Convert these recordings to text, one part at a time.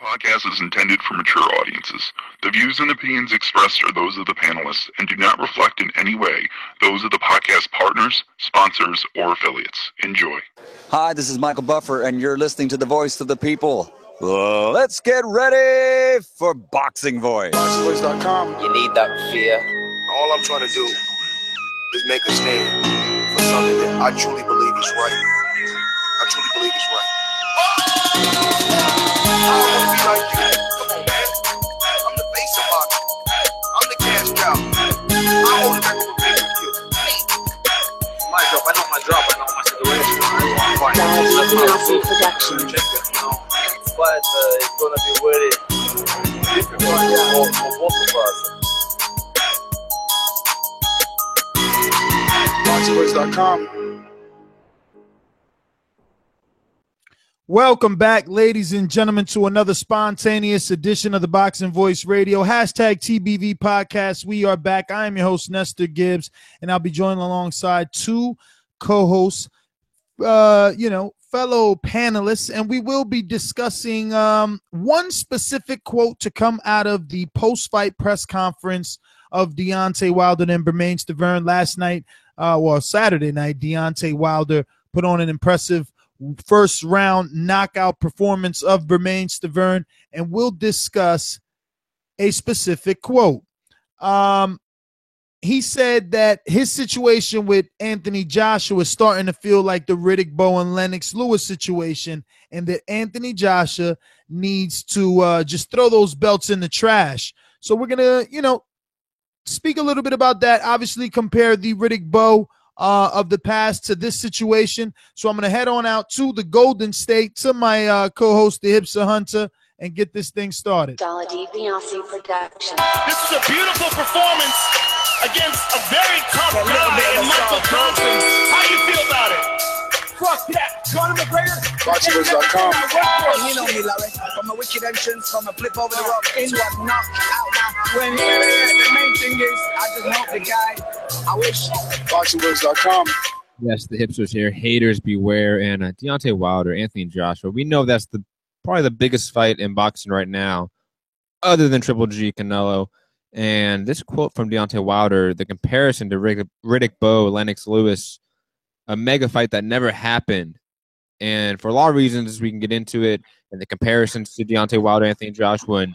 Podcast is intended for mature audiences. The views and opinions expressed are those of the panelists and do not reflect in any way those of the podcast partners, sponsors, or affiliates. Enjoy. Hi, this is Michael Buffer, and you're listening to the Voice of the People. Let's get ready for Boxing Voice. BoxingVoice.com. You need that fear. All I'm trying to do is make a stand for something that I truly believe is right. I truly believe is right. I don't want to be like you. Come on, man. I'm the face of boxing. I'm the cash cow. I hold the record for pay-per-view. My drop, I know my drop, I know my situation. But it's gonna be very difficult for both of us. BoxingVoice.com. Welcome back, ladies and gentlemen, to another spontaneous edition of the Boxing Voice Radio. Hashtag TBV Podcast. We are back. I am your host, Nestor Gibbs, and I'll be joined alongside two co-hosts, fellow panelists, and we will be discussing one specific quote to come out of the post-fight press conference of Deontay Wilder and Bermane Stiverne last night. Saturday night, Deontay Wilder put on an impressive first round knockout performance of Bermane Stiverne, and we'll discuss a specific quote. He said that his situation with Anthony Joshua is starting to feel like the Riddick Bowe and Lennox Lewis situation, and that Anthony Joshua needs to just throw those belts in the trash. So we're going to, speak a little bit about that, obviously compare the Riddick Bowe of the past to this situation. So I'm going to head on out to the Golden State, to my co-host, the Hipster Hunter, and get this thing started. Dollar DiBiase production. This is a beautiful performance against a very tough guy in Michael Johnson. How do you feel about it? Fuck that. Conor McGregor. BoxingVoice.com. You know me, Larry. From a wicked entrance, from a flip over the rope into a knockout. When the main thing is, I just help the guy. I wish. BoxingVoice.com. Yes, the hipsters here. Haters beware. And Deontay Wilder, Anthony Joshua. We know that's probably the biggest fight in boxing right now, other than Triple G, Canelo. And this quote from Deontay Wilder, the comparison to Riddick Bowe, Lennox Lewis, a mega fight that never happened. And for a lot of reasons, we can get into it, and the comparisons to Deontay Wilder, Anthony Joshua, and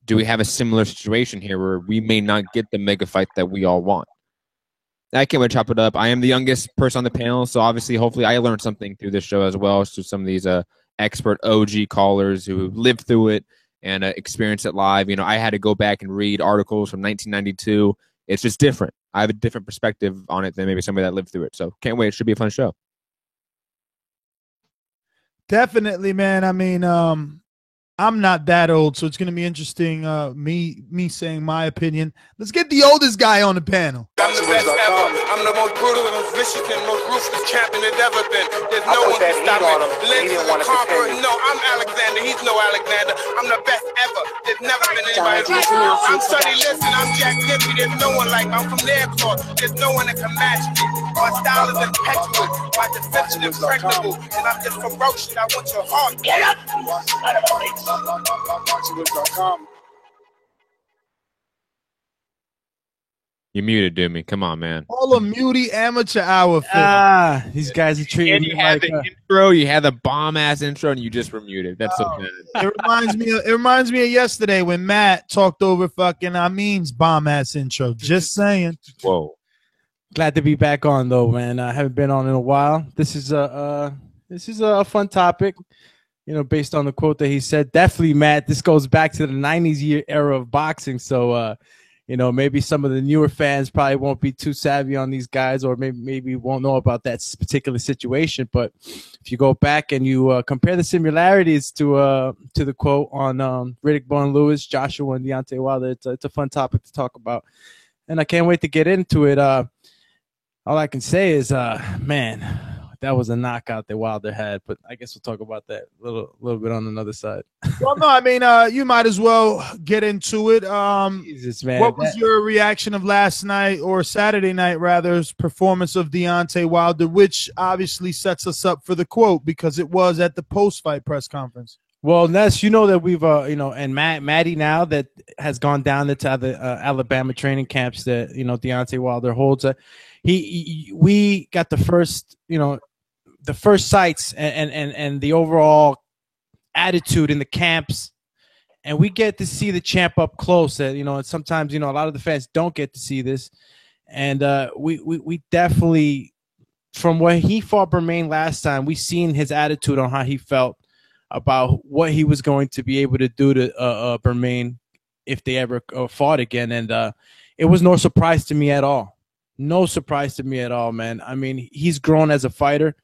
do we have a similar situation here where we may not get the mega fight that we all want? I can't wait to chop it up. I am the youngest person on the panel, so obviously, hopefully, I learned something through this show as well. So some of these expert OG callers who lived through it and experienced it live. I had to go back and read articles from 1992. It's just different. I have a different perspective on it than maybe somebody that lived through it. So can't wait. It should be a fun show. Definitely, man. I mean, I'm not that old, so it's going to be interesting, me saying my opinion. Let's get the oldest guy on the panel. I'm the best ever. I'm the most brutal and most vicious and most ruthless champion there's ever been. There's no one can stop me. Legs to the conqueror. No, I'm Alexander. He's no Alexander. I'm the best ever. There's never been anybody like me. I'm Sonny Liston. I'm Jack Dippy. There's no one like me. I'm from their cloth. There's no one that can match me. My style is impeccable. My defense is impregnable. And I'm just ferocious. I want your heart. Get up! BoxingVoice.com. You muted, Doomy. Come on, man. All a muty amateur hour. These guys are treating And me you had like the intro, you had the bomb-ass intro, and you just were muted. That's so bad. It reminds me of yesterday when Matt talked over fucking Amin's bomb-ass intro. Just saying. Whoa. glad to be back on though, man. I haven't been on in a while. This is a fun topic. Based on the quote that he said. Definitely, Matt, this goes back to the 90s era of boxing. So, maybe some of the newer fans probably won't be too savvy on these guys, or maybe won't know about that particular situation. But if you go back and you compare the similarities to the quote on Riddick Bowe and Lewis, Joshua and Deontay Wilder, it's a fun topic to talk about. And I can't wait to get into it. All I can say is, man, that was a knockout that Wilder had, but I guess we'll talk about that a little bit on another side. Well, no, I mean, you might as well get into it. Jesus, man. What was your reaction of last night, or Saturday night, rather, performance of Deontay Wilder, which obviously sets us up for the quote because it was at the post-fight press conference? Well, Ness, you know that we've, and Maddie now that has gone down into the Alabama training camps that Deontay Wilder holds. We got the first, the first sights and the overall attitude in the camps, and we get to see the champ up close. And sometimes a lot of the fans don't get to see this, and we definitely, from when he fought Bermain last time, we seen his attitude on how he felt about what he was going to be able to do to Bermain if they ever fought again. And it was no surprise to me at all. No surprise to me at all, man. I mean, he's grown as a fighter,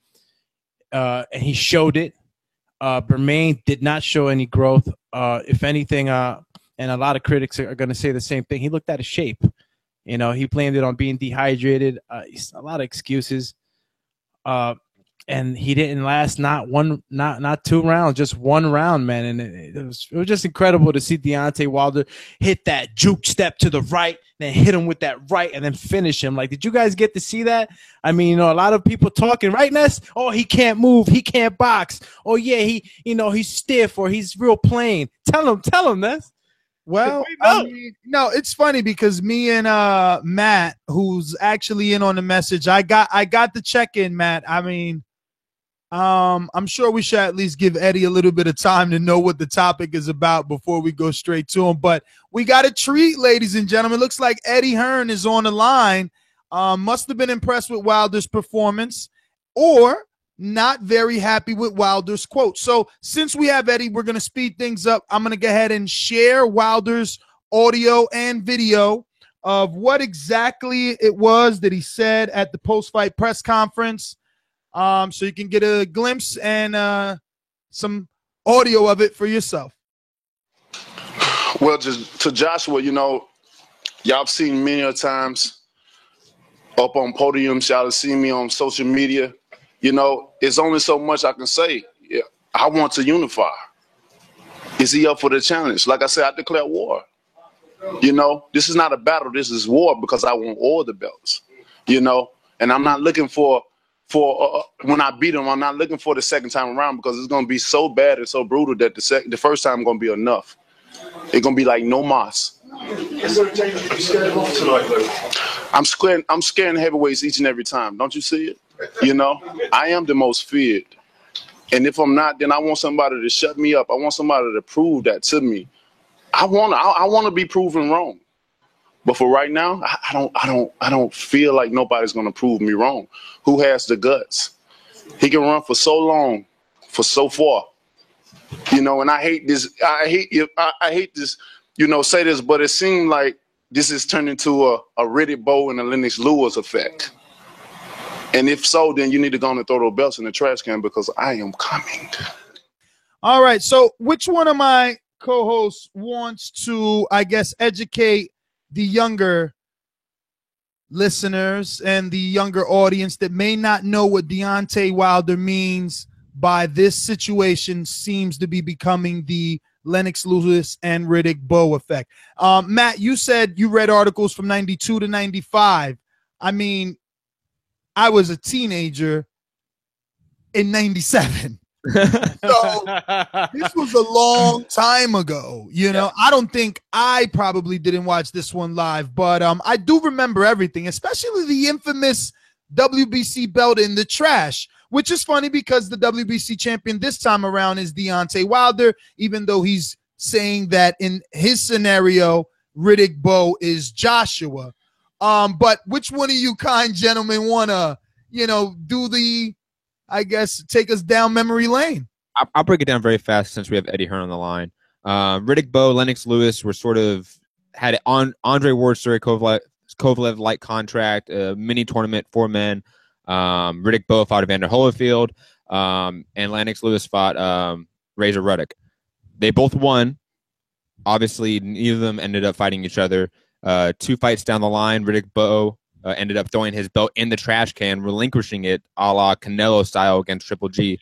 and he showed it. Bermain did not show any growth. If anything, and a lot of critics are going to say the same thing, he looked out of shape. He blamed it on being dehydrated. A lot of excuses. And he didn't last not 2 rounds, just 1 round, man. And it was just incredible to see Deontay Wilder hit that juke step to the right, then hit him with that right, and then finish him. Like, did you guys get to see that? I mean, a lot of people talking, right, Ness? Oh, he can't move, he can't box. Oh yeah, he's stiff or he's real plain. Tell him, Ness. Well, no, it's funny because me and Matt, who's actually in on the message, I got the check-in, Matt. I mean, I'm sure we should at least give Eddie a little bit of time to know what the topic is about before we go straight to him. But we got a treat, ladies and gentlemen. Looks like Eddie Hearn is on the line. Must have been impressed with Wilder's performance or not very happy with Wilder's quote. So since we have Eddie, we're going to speed things up. I'm going to go ahead and share Wilder's audio and video of what exactly it was that he said at the post-fight press conference. So you can get a glimpse and some audio of it for yourself. Well, just to Joshua, y'all have seen many a times up on podiums. Y'all have seen me on social media. It's only so much I can say. Yeah, I want to unify. Is he up for the challenge? Like I said, I declare war. This is not a battle. This is war because I want all the belts. And I'm not looking for when I beat him, I'm not looking for the second time around because it's going to be so bad and so brutal that the first time going to be enough. It's going to be like no mas. I'm scaring heavyweights each and every time. Don't you see it? I am the most feared. And if I'm not, then I want somebody to shut me up. I want somebody to prove that to me. I want to be proven wrong. But for right now, I don't feel like nobody's gonna prove me wrong. Who has the guts? He can run for so long, for so far. And I hate this. I hate this. Say this, but it seemed like this is turned into a Riddick Bowe and a Lennox Lewis effect. And if so, then you need to go and throw those belts in the trash can because I am coming. All right. So, which one of my co-hosts wants to, I guess, educate the younger listeners and the younger audience that may not know what Deontay Wilder means by this situation seems to be becoming the Lennox Lewis and Riddick Bowe effect? Matt, you said you read articles from 92 to 95. I mean, I was a teenager in 97. So this was a long time ago. I don't think I probably didn't watch this one live, but I do remember everything, especially the infamous WBC belt in the trash, which is funny because the WBC champion this time around is Deontay Wilder, even though he's saying that in his scenario, Riddick Bowe is Joshua. But which one of you kind gentlemen want to, do the, I guess, take us down memory lane? I'll break it down very fast since we have Eddie Hearn on the line. Riddick Bowe, Lennox Lewis were sort of had on Andre Ward, Sergey Kovalev-like contract, a mini tournament for men. Riddick Bowe fought Evander Holyfield, and Lennox Lewis fought Razor Ruddock. They both won. Obviously, neither of them ended up fighting each other. 2 fights down the line, Riddick Bowe ended up throwing his belt in the trash can, relinquishing it a la Canelo style against Triple G.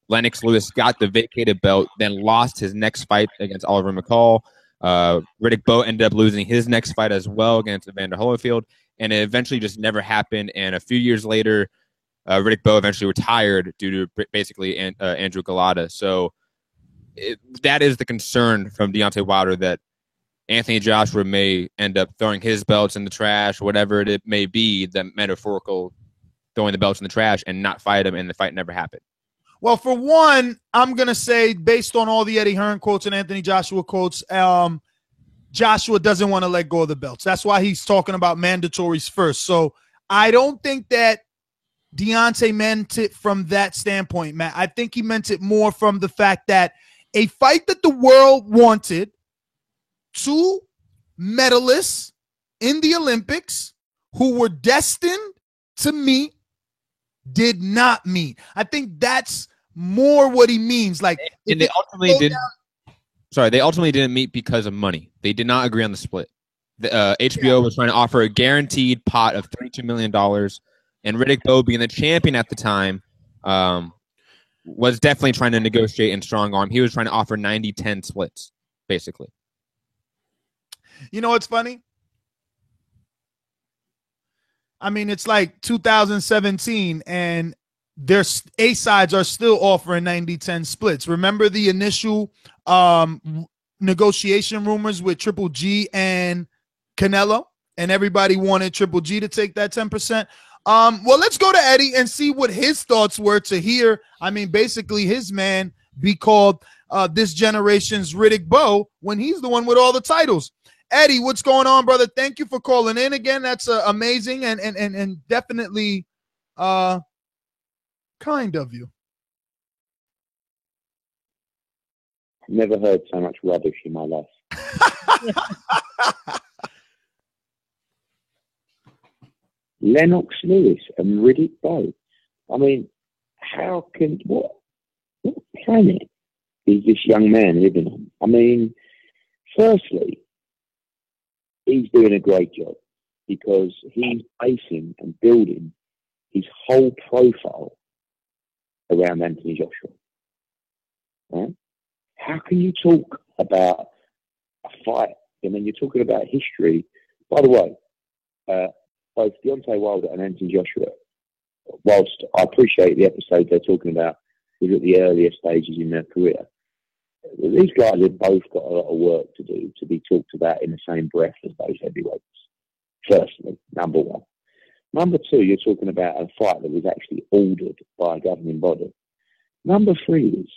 Lennox Lewis got the vacated belt, then lost his next fight against Oliver McCall. Riddick Bowe ended up losing his next fight as well against Evander Holyfield, and it eventually just never happened. And a few years later, Riddick Bowe eventually retired due to basically Andrew Galata. So that is the concern from Deontay Wilder, that Anthony Joshua may end up throwing his belts in the trash, whatever it may be, the metaphorical throwing the belts in the trash, and not fight him, and the fight never happened. Well, for one, I'm going to say, based on all the Eddie Hearn quotes and Anthony Joshua quotes, Joshua doesn't want to let go of the belts. That's why he's talking about mandatories first. So I don't think that Deontay meant it from that standpoint, Matt. I think he meant it more from the fact that a fight that the world wanted, two medalists in the Olympics who were destined to meet, did not meet. I think that's more what he means. Like, and they ultimately did. Sorry, they ultimately didn't meet because of money. They did not agree on the split. The HBO was trying to offer a guaranteed pot of $32 million, and Riddick Bowe, being the champion at the time, was definitely trying to negotiate and strong arm. He was trying to offer 90-10 splits, basically. You know what's funny? I mean, it's like 2017, and their A sides are still offering 90-10 splits. Remember the initial negotiation rumors with Triple G and Canelo, and everybody wanted Triple G to take that 10%. Well, let's go to Eddie and see what his thoughts were to hear. I mean, basically his man be called this generation's Riddick Bowe when he's the one with all the titles. Eddie, what's going on, brother? Thank you for calling in again. That's amazing and definitely kind of you. Never heard so much rubbish in my life. Lennox Lewis and Riddick Bowe. I mean, what planet is this young man living on? I mean, firstly, he's doing a great job because he's basing and building his whole profile around Anthony Joshua. Right? How can you talk about a fight? I mean, you're talking about history. By the way, both Deontay Wilder and Anthony Joshua, whilst I appreciate the episode they're talking about, is at the earlier stages in their career. These guys have both got a lot of work to do to be talked about in the same breath as those heavyweights. Firstly, number one. Number two, you're talking about a fight that was actually ordered by a governing body. Number three is,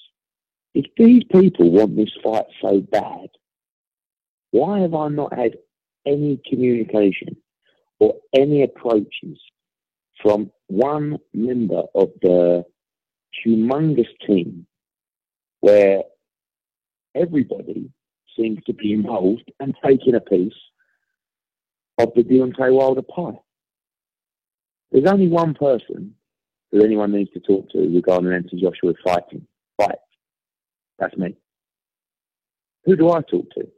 if these people want this fight so bad, why have I not had any communication or any approaches from one member of the humongous team where everybody seems to be involved and taking a piece of the Deontay Wilder pie? There's only one person that anyone needs to talk to regarding Anthony Joshua fighting. Fight. That's me. Who do I talk to?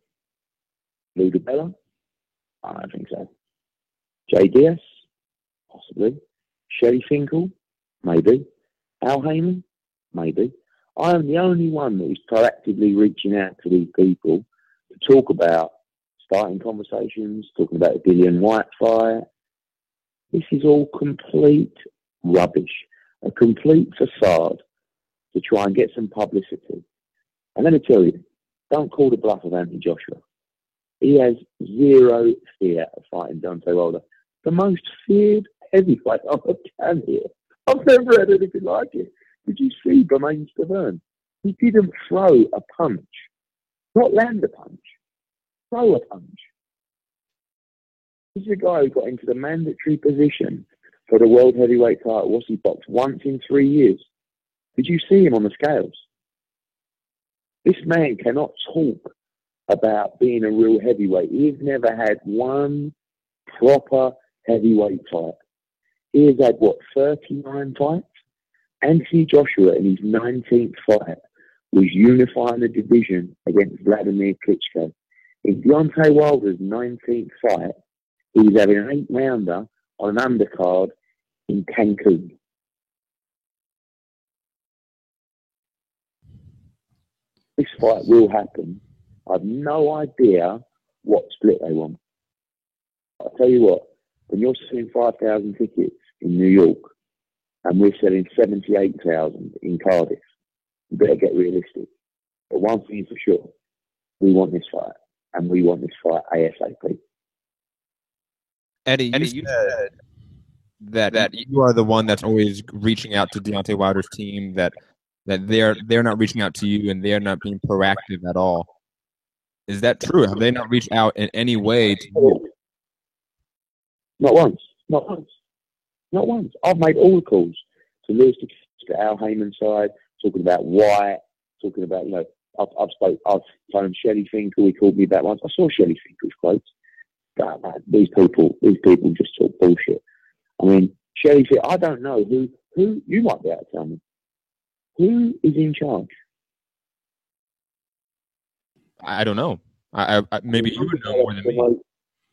Lou DiBella? I don't think so. Jay Diaz? Possibly. Shelly Finkel? Maybe. Al Heyman? Maybe. I am the only one that is proactively reaching out to these people to talk about starting conversations, talking about the Dillian White fight. This is all complete rubbish, a complete facade to try and get some publicity. And let me tell you, don't call the bluff of Anthony Joshua. He has zero fear of fighting Deontay Wilder. The most feared heavyweight I've ever done here. I've never had anything like it. Did you see Bermane Stiverne? He didn't throw a punch. Not land a punch. Throw a punch. This is a guy who got into the mandatory position for the world heavyweight title. Was he boxed once in 3 years? Did you see him on the scales? This man cannot talk about being a real heavyweight. He's never had one proper heavyweight fight. He has had, 39 fights? Anthony Joshua in his 19th fight was unifying the division against Vladimir Klitschko. In Deontay Wilder's 19th fight, he was having an 8-rounder on an undercard in Cancun. This fight will happen. I have no idea what split they want. I'll tell you what, when you're selling 5,000 tickets in New York and we're selling 78,000 in Cardiff, you better get realistic. But But one thing is for sure, we want this fight, and we want this fight ASAP. Eddie, you said that you are the one that's always reaching out to Deontay Wilder's team, that they're not reaching out to you and they're not being proactive at all. Is that true? Have they not reached out in any way to you? Not once. Not once. Not once. I've made all the calls to Lewis, to Al Heyman's side, talking about Wyatt, talking about, I've phoned Shelley Finkel. He called me back once. I saw Shelley Finkel's quotes. God, man, these people just talk bullshit. I mean, Shelley Finkel, I don't know who you might be able to tell me. Who is in charge? I don't know. I maybe you would know more than me.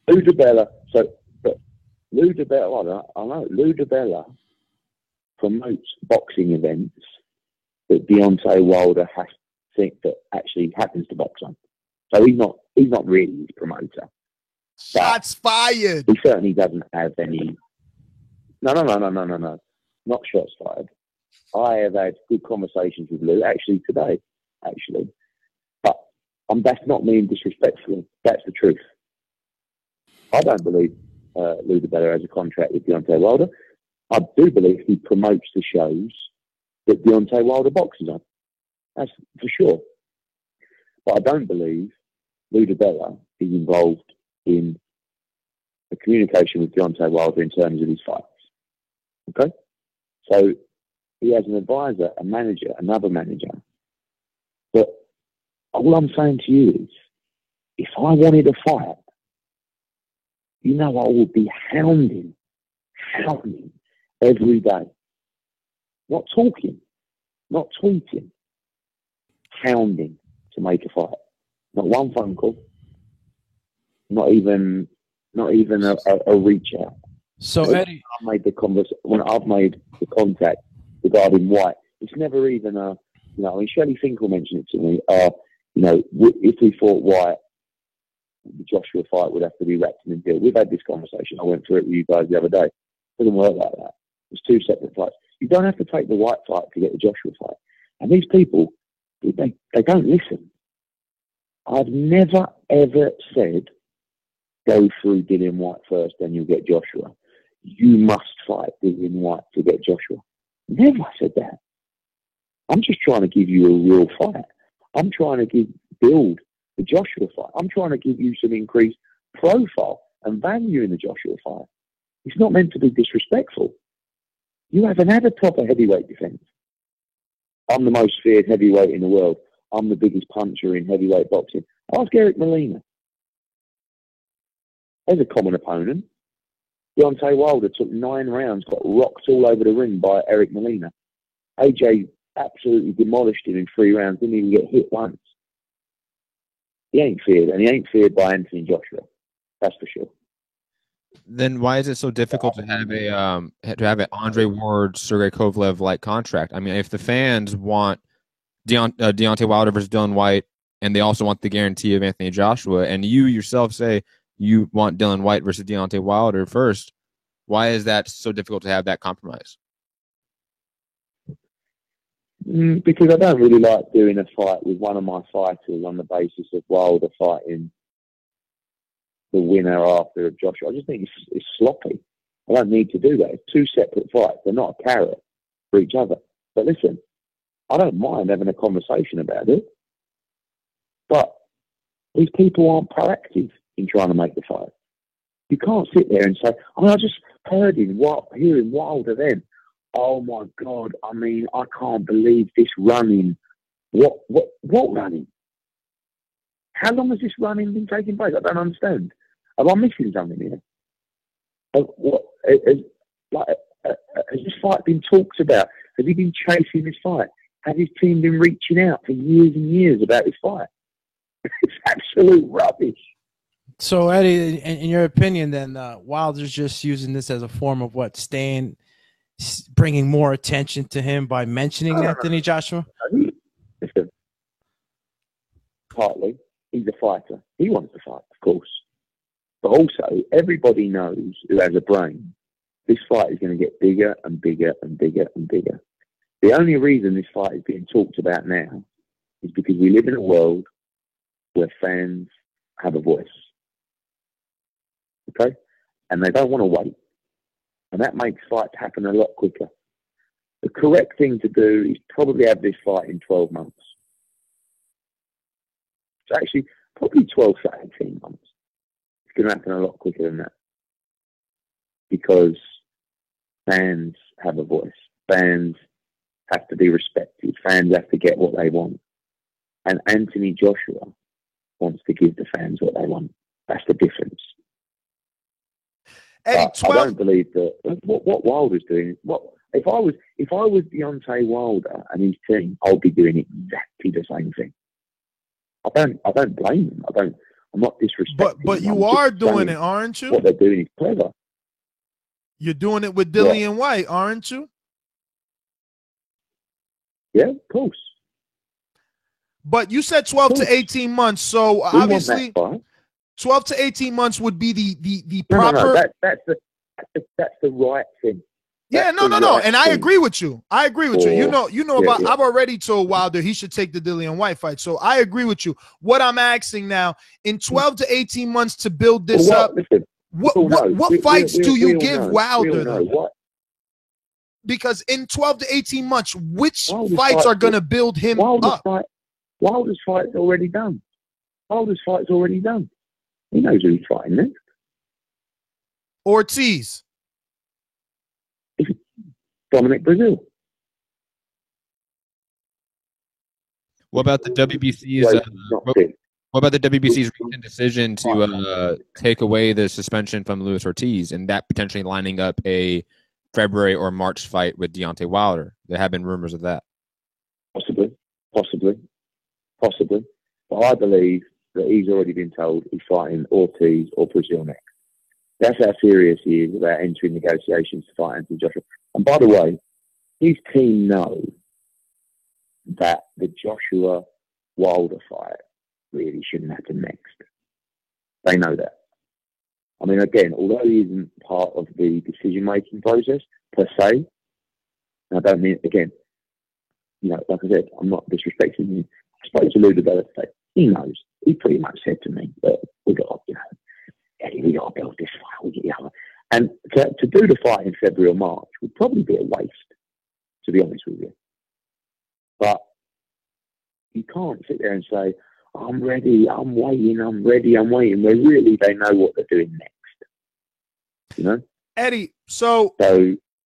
Lou DiBella. But Lou DiBella, I know Lou DiBella promotes boxing events that Deontay Wilder has to think that actually happens to box on. So he's not really his promoter. Shots fired. He certainly doesn't have any. No. Not shots fired. I have had good conversations with Lou, actually today, but that's not mean disrespectful. That's the truth. I don't believe Lou DiBella has a contract with Deontay Wilder. I do believe he promotes the shows that Deontay Wilder boxes on. That's for sure. But I don't believe Lou DiBella is involved in the communication with Deontay Wilder in terms of his fights. Okay? So he has an advisor, a manager, another manager. But all I'm saying to you is, if I wanted a fight, I would be hounding every day. Not talking, not tweeting, hounding to make a fight. Not one phone call, not even a reach out. So Eddie, when I've made the contact regarding White, it's never even Shelley Finkel mentioned it to me. If we fought White, the Joshua fight would have to be wrapped in a deal. We've had this conversation. I went through it with you guys the other day. It doesn't work like that. It's two separate fights. You don't have to take the White fight to get the Joshua fight. And these people, they don't listen. I've never, ever said, go through Dillian White first, then you'll get Joshua. You must fight Dillian White to get Joshua. Never said that. I'm just trying to give you a real fight. I'm trying to build the Joshua fight. I'm trying to give you some increased profile and value in the Joshua fight. It's not meant to be disrespectful. You haven't had a proper heavyweight defense. I'm the most feared heavyweight in the world. I'm the biggest puncher in heavyweight boxing. Ask Eric Molina. There's a common opponent. Deontay Wilder took 9 rounds, got rocked all over the ring by Eric Molina. AJ absolutely demolished him in 3 rounds, didn't even get hit once. He ain't feared, and he ain't feared by Anthony Joshua. That's for sure. Then why is it so difficult to have an Andre Ward, Sergey Kovalev like contract? I mean, if the fans want Deontay Wilder versus Dillian White, and they also want the guarantee of Anthony Joshua, and you yourself say you want Dillian White versus Deontay Wilder first, why is that so difficult to have that compromise? Because I don't really like doing a fight with one of my fighters on the basis of Wilder fighting the winner after of Joshua. I just think it's sloppy. I don't need to do that. It's 2 separate fights. They're not a carrot for each other. But listen, I don't mind having a conversation about it. But these people aren't proactive in trying to make the fight. You can't sit there and say, I just heard hearing Wilder then. Oh my God, I can't believe this running. What running? How long has this running been taking place? I don't understand. Am I missing something here? Has this fight been talked about? Has he been chasing this fight? Has his team been reaching out for years and years about this fight? It's absolute rubbish. So Eddie, in your opinion, then Wilder's just using this as a form of bringing more attention to him by mentioning Anthony Joshua? Listen, partly, he's a fighter. He wants to fight, of course. But also, everybody knows who has a brain, this fight is going to get bigger and bigger and bigger and bigger. The only reason this fight is being talked about now is because we live in a world where fans have a voice. Okay? And they don't want to wait. And that makes fights happen a lot quicker. The correct thing to do is probably have this fight in 12 months. It's actually probably 12 to 18 months. It's going to happen a lot quicker than that. Because fans have a voice. Fans have to be respected. Fans have to get what they want. And Anthony Joshua wants to give the fans what they want. That's the difference. Eddie, I don't believe that what Wilder's doing. If I was Deontay Wilder and his team, I'll be doing exactly the same thing. I don't blame them. I'm not disrespecting. But you are doing it, aren't you? What they're doing is clever. You're doing it with Dillian White, aren't you? Yeah, of course. But you said 12 to 18 months, so obviously 12 to 18 months would be the proper. No, that's the right thing. Yeah, no. And I agree with you. You know about. I've already told Wilder he should take the Dillian White fight. So I agree with you. What I'm asking now, in 12 to 18 months to build this up, what fights do you give Wilder? Because in 12 to 18 months, which fights are going to build him up? Wilder's fight's already done. He knows who he's fighting next. Ortiz. Dominic Brazil. What about the WBC's? What about the WBC's recent decision to take away the suspension from Luis Ortiz and that potentially lining up a February or March fight with Deontay Wilder? There have been rumors of that. Possibly. But I believe that he's already been told he's fighting Ortiz or Brazil next. That's how serious he is about entering negotiations to fight Anthony Joshua. And by the way, his team know that the Joshua Wilder fight really shouldn't happen next. They know that. I mean, again, although he isn't part of the decision-making process per se, and I don't mean, again, like I said, I'm not disrespecting him. I spoke to Lou DiBella today. He knows. He pretty much said to me that we got to build this fight. We get the other. And to do the fight in February or March would probably be a waste, to be honest with you. But you can't sit there and say, I'm ready, I'm waiting. Where really they know what they're doing next. You know? Eddie, so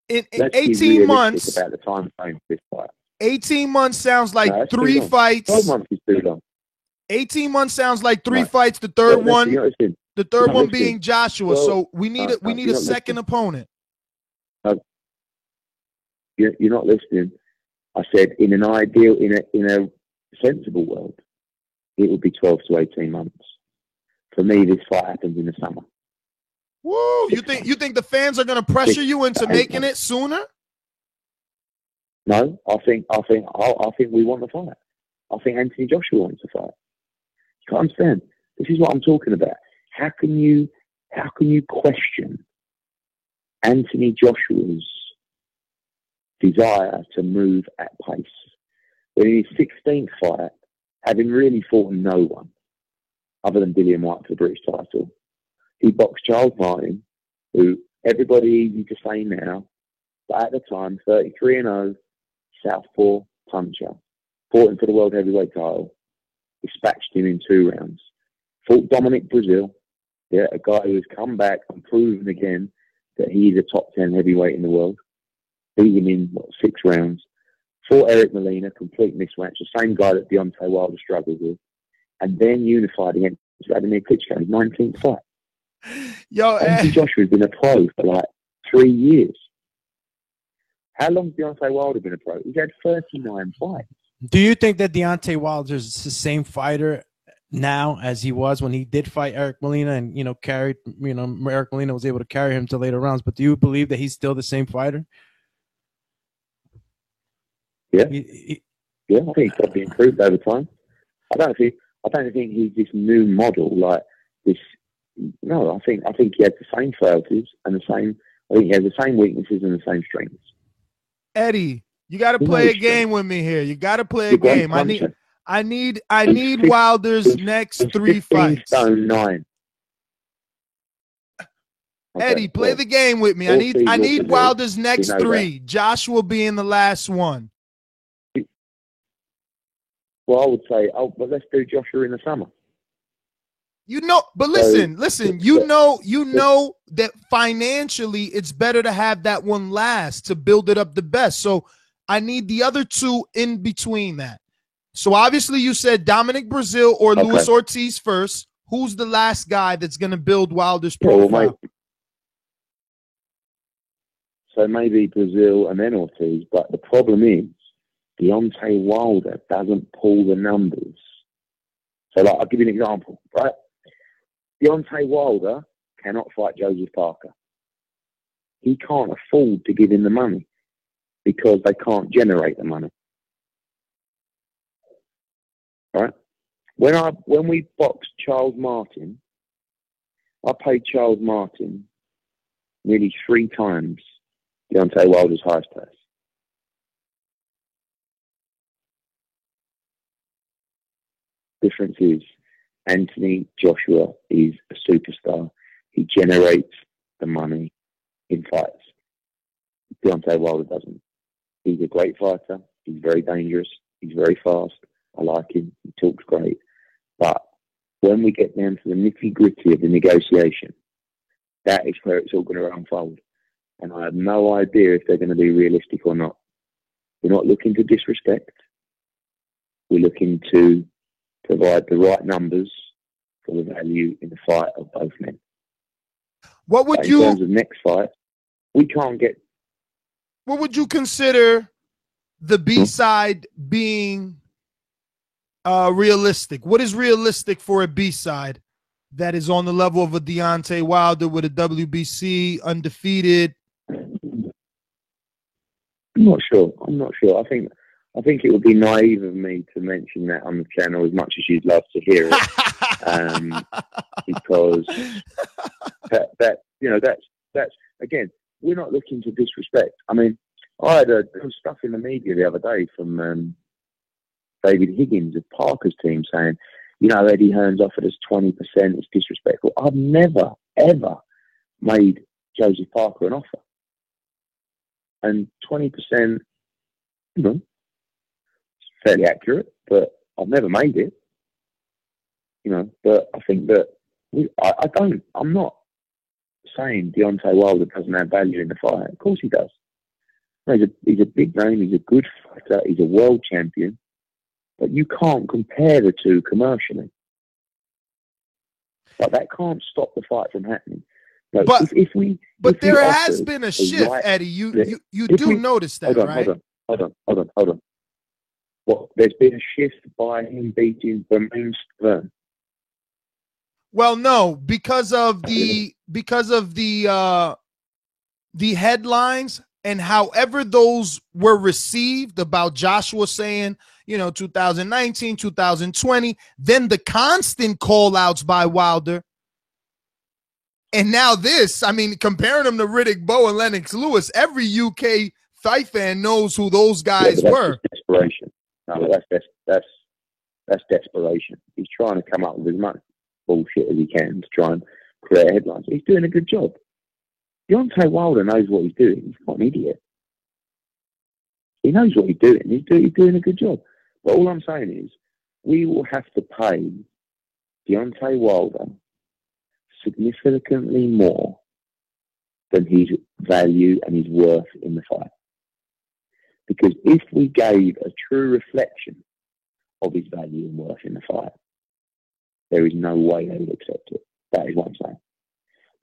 in 18 months, about the time frame for this fight. 18 months sounds like 3 fights. 12 months is too long. 18 months sounds like 3 fights. The third one being Joshua. So we need a second opponent. You're not listening. I said in a sensible world, it would be 12 to 18 months. For me, this fight happens in the summer. Woo! You think the fans are going to pressure you into making it sooner? No, I think we want the fight. I think Anthony Joshua wants the fight. You can't understand. This is what I'm talking about. How can you question Anthony Joshua's desire to move at pace? When in his 16th fight, having really fought no one other than Dillian White for the British title, he boxed Charles Martin, who everybody easy to say now, but at the time, 33-0, southpaw puncher, fought him for the world heavyweight title, dispatched him in 2 rounds. Fought Dominic Brazil, a guy who has come back and proven again that he's a top 10 heavyweight in the world. Beat him in 6 rounds. Fought Eric Molina, complete mismatch, the same guy that Deontay Wilder struggled with, and then unified against Vladimir Klitschko, his 19th fight. Anthony Joshua has been a pro for like 3 years. How long has Deontay Wilder been a pro? He's had 39 fights. Do you think that Deontay Wilder is the same fighter now as he was when he did fight Eric Molina and, Eric Molina was able to carry him to later rounds, but do you believe that he's still the same fighter? Yeah. I think he's probably improved over time. I don't think he's this new model like this. No, I think he has the same frailties and I think he has the same weaknesses and the same strengths. Eddie, you got to play a game with me here. You got to play a game. I need Wilder's next 3 fights. 15-9. Eddie, play the game with me. I need Wilder's next 3. Joshua being the last one. Well, I would say, but let's do Joshua in the summer. But listen. You know that financially it's better to have that one last to build it up the best. So I need the other 2 in between that. So obviously you said Dominic Brazil or Luis Ortiz first. Who's the last guy that's going to build Wilder's profile? So maybe Brazil and then Ortiz. But the problem is Deontay Wilder doesn't pull the numbers. So like, I'll give you an example, right? Deontay Wilder cannot fight Joseph Parker. He can't afford to give him the money because they can't generate the money. Right? When we boxed Charles Martin, I paid Charles Martin nearly 3 times Deontay Wilder's highest price. Difference is Anthony Joshua is a superstar. He generates the money in fights. Deontay Wilder doesn't. He's a great fighter. He's very dangerous. He's very fast. I like him. He talks great. But when we get down to the nitty-gritty of the negotiation, that is where it's all going to unfold. And I have no idea if they're going to be realistic or not. We're not looking to disrespect. We're looking to provide the right numbers for the value in the fight of both men. What would in terms of next fight, we can't get. What would you consider the B-side being realistic? What is realistic for a B-side that is on the level of a Deontay Wilder with a WBC undefeated? I'm not sure. I think it would be naive of me to mention that on the channel as much as you'd love to hear it, because that's again, we're not looking to disrespect. I mean, I had there was stuff in the media the other day from David Higgins of Parker's team saying, Eddie Hearn's offered us 20%. It's disrespectful. I've never ever made Joseph Parker an offer, and 20%, fairly accurate, but I've never made it. But I think that I'm not saying Deontay Wilder doesn't have value in the fight. Of course he does. He's a big name. He's a good fighter. He's a world champion. But you can't compare the two commercially. But that can't stop the fight from happening. But there has been a shift, Eddie. You do notice that, right? Hold on. What? There's been a shift by him beating Bermane Stiverne. Well, no, because of the headlines and however those were received about Joshua saying, 2019, 2020, then the constant call outs by Wilder. And now this, comparing him to Riddick Bowe and Lennox Lewis, every UK fight fan knows who those guys were. Desperation. No, that's desperation. He's trying to come up with as much bullshit as he can to try and create headlines. He's doing a good job. Deontay Wilder knows what he's doing. He's not an idiot. He knows what he's doing. He's doing a good job. But all I'm saying is, we will have to pay Deontay Wilder significantly more than his value and his worth in the fight. Because if we gave a true reflection of his value and worth in the fight, there is no way they would accept it. That is what I'm saying.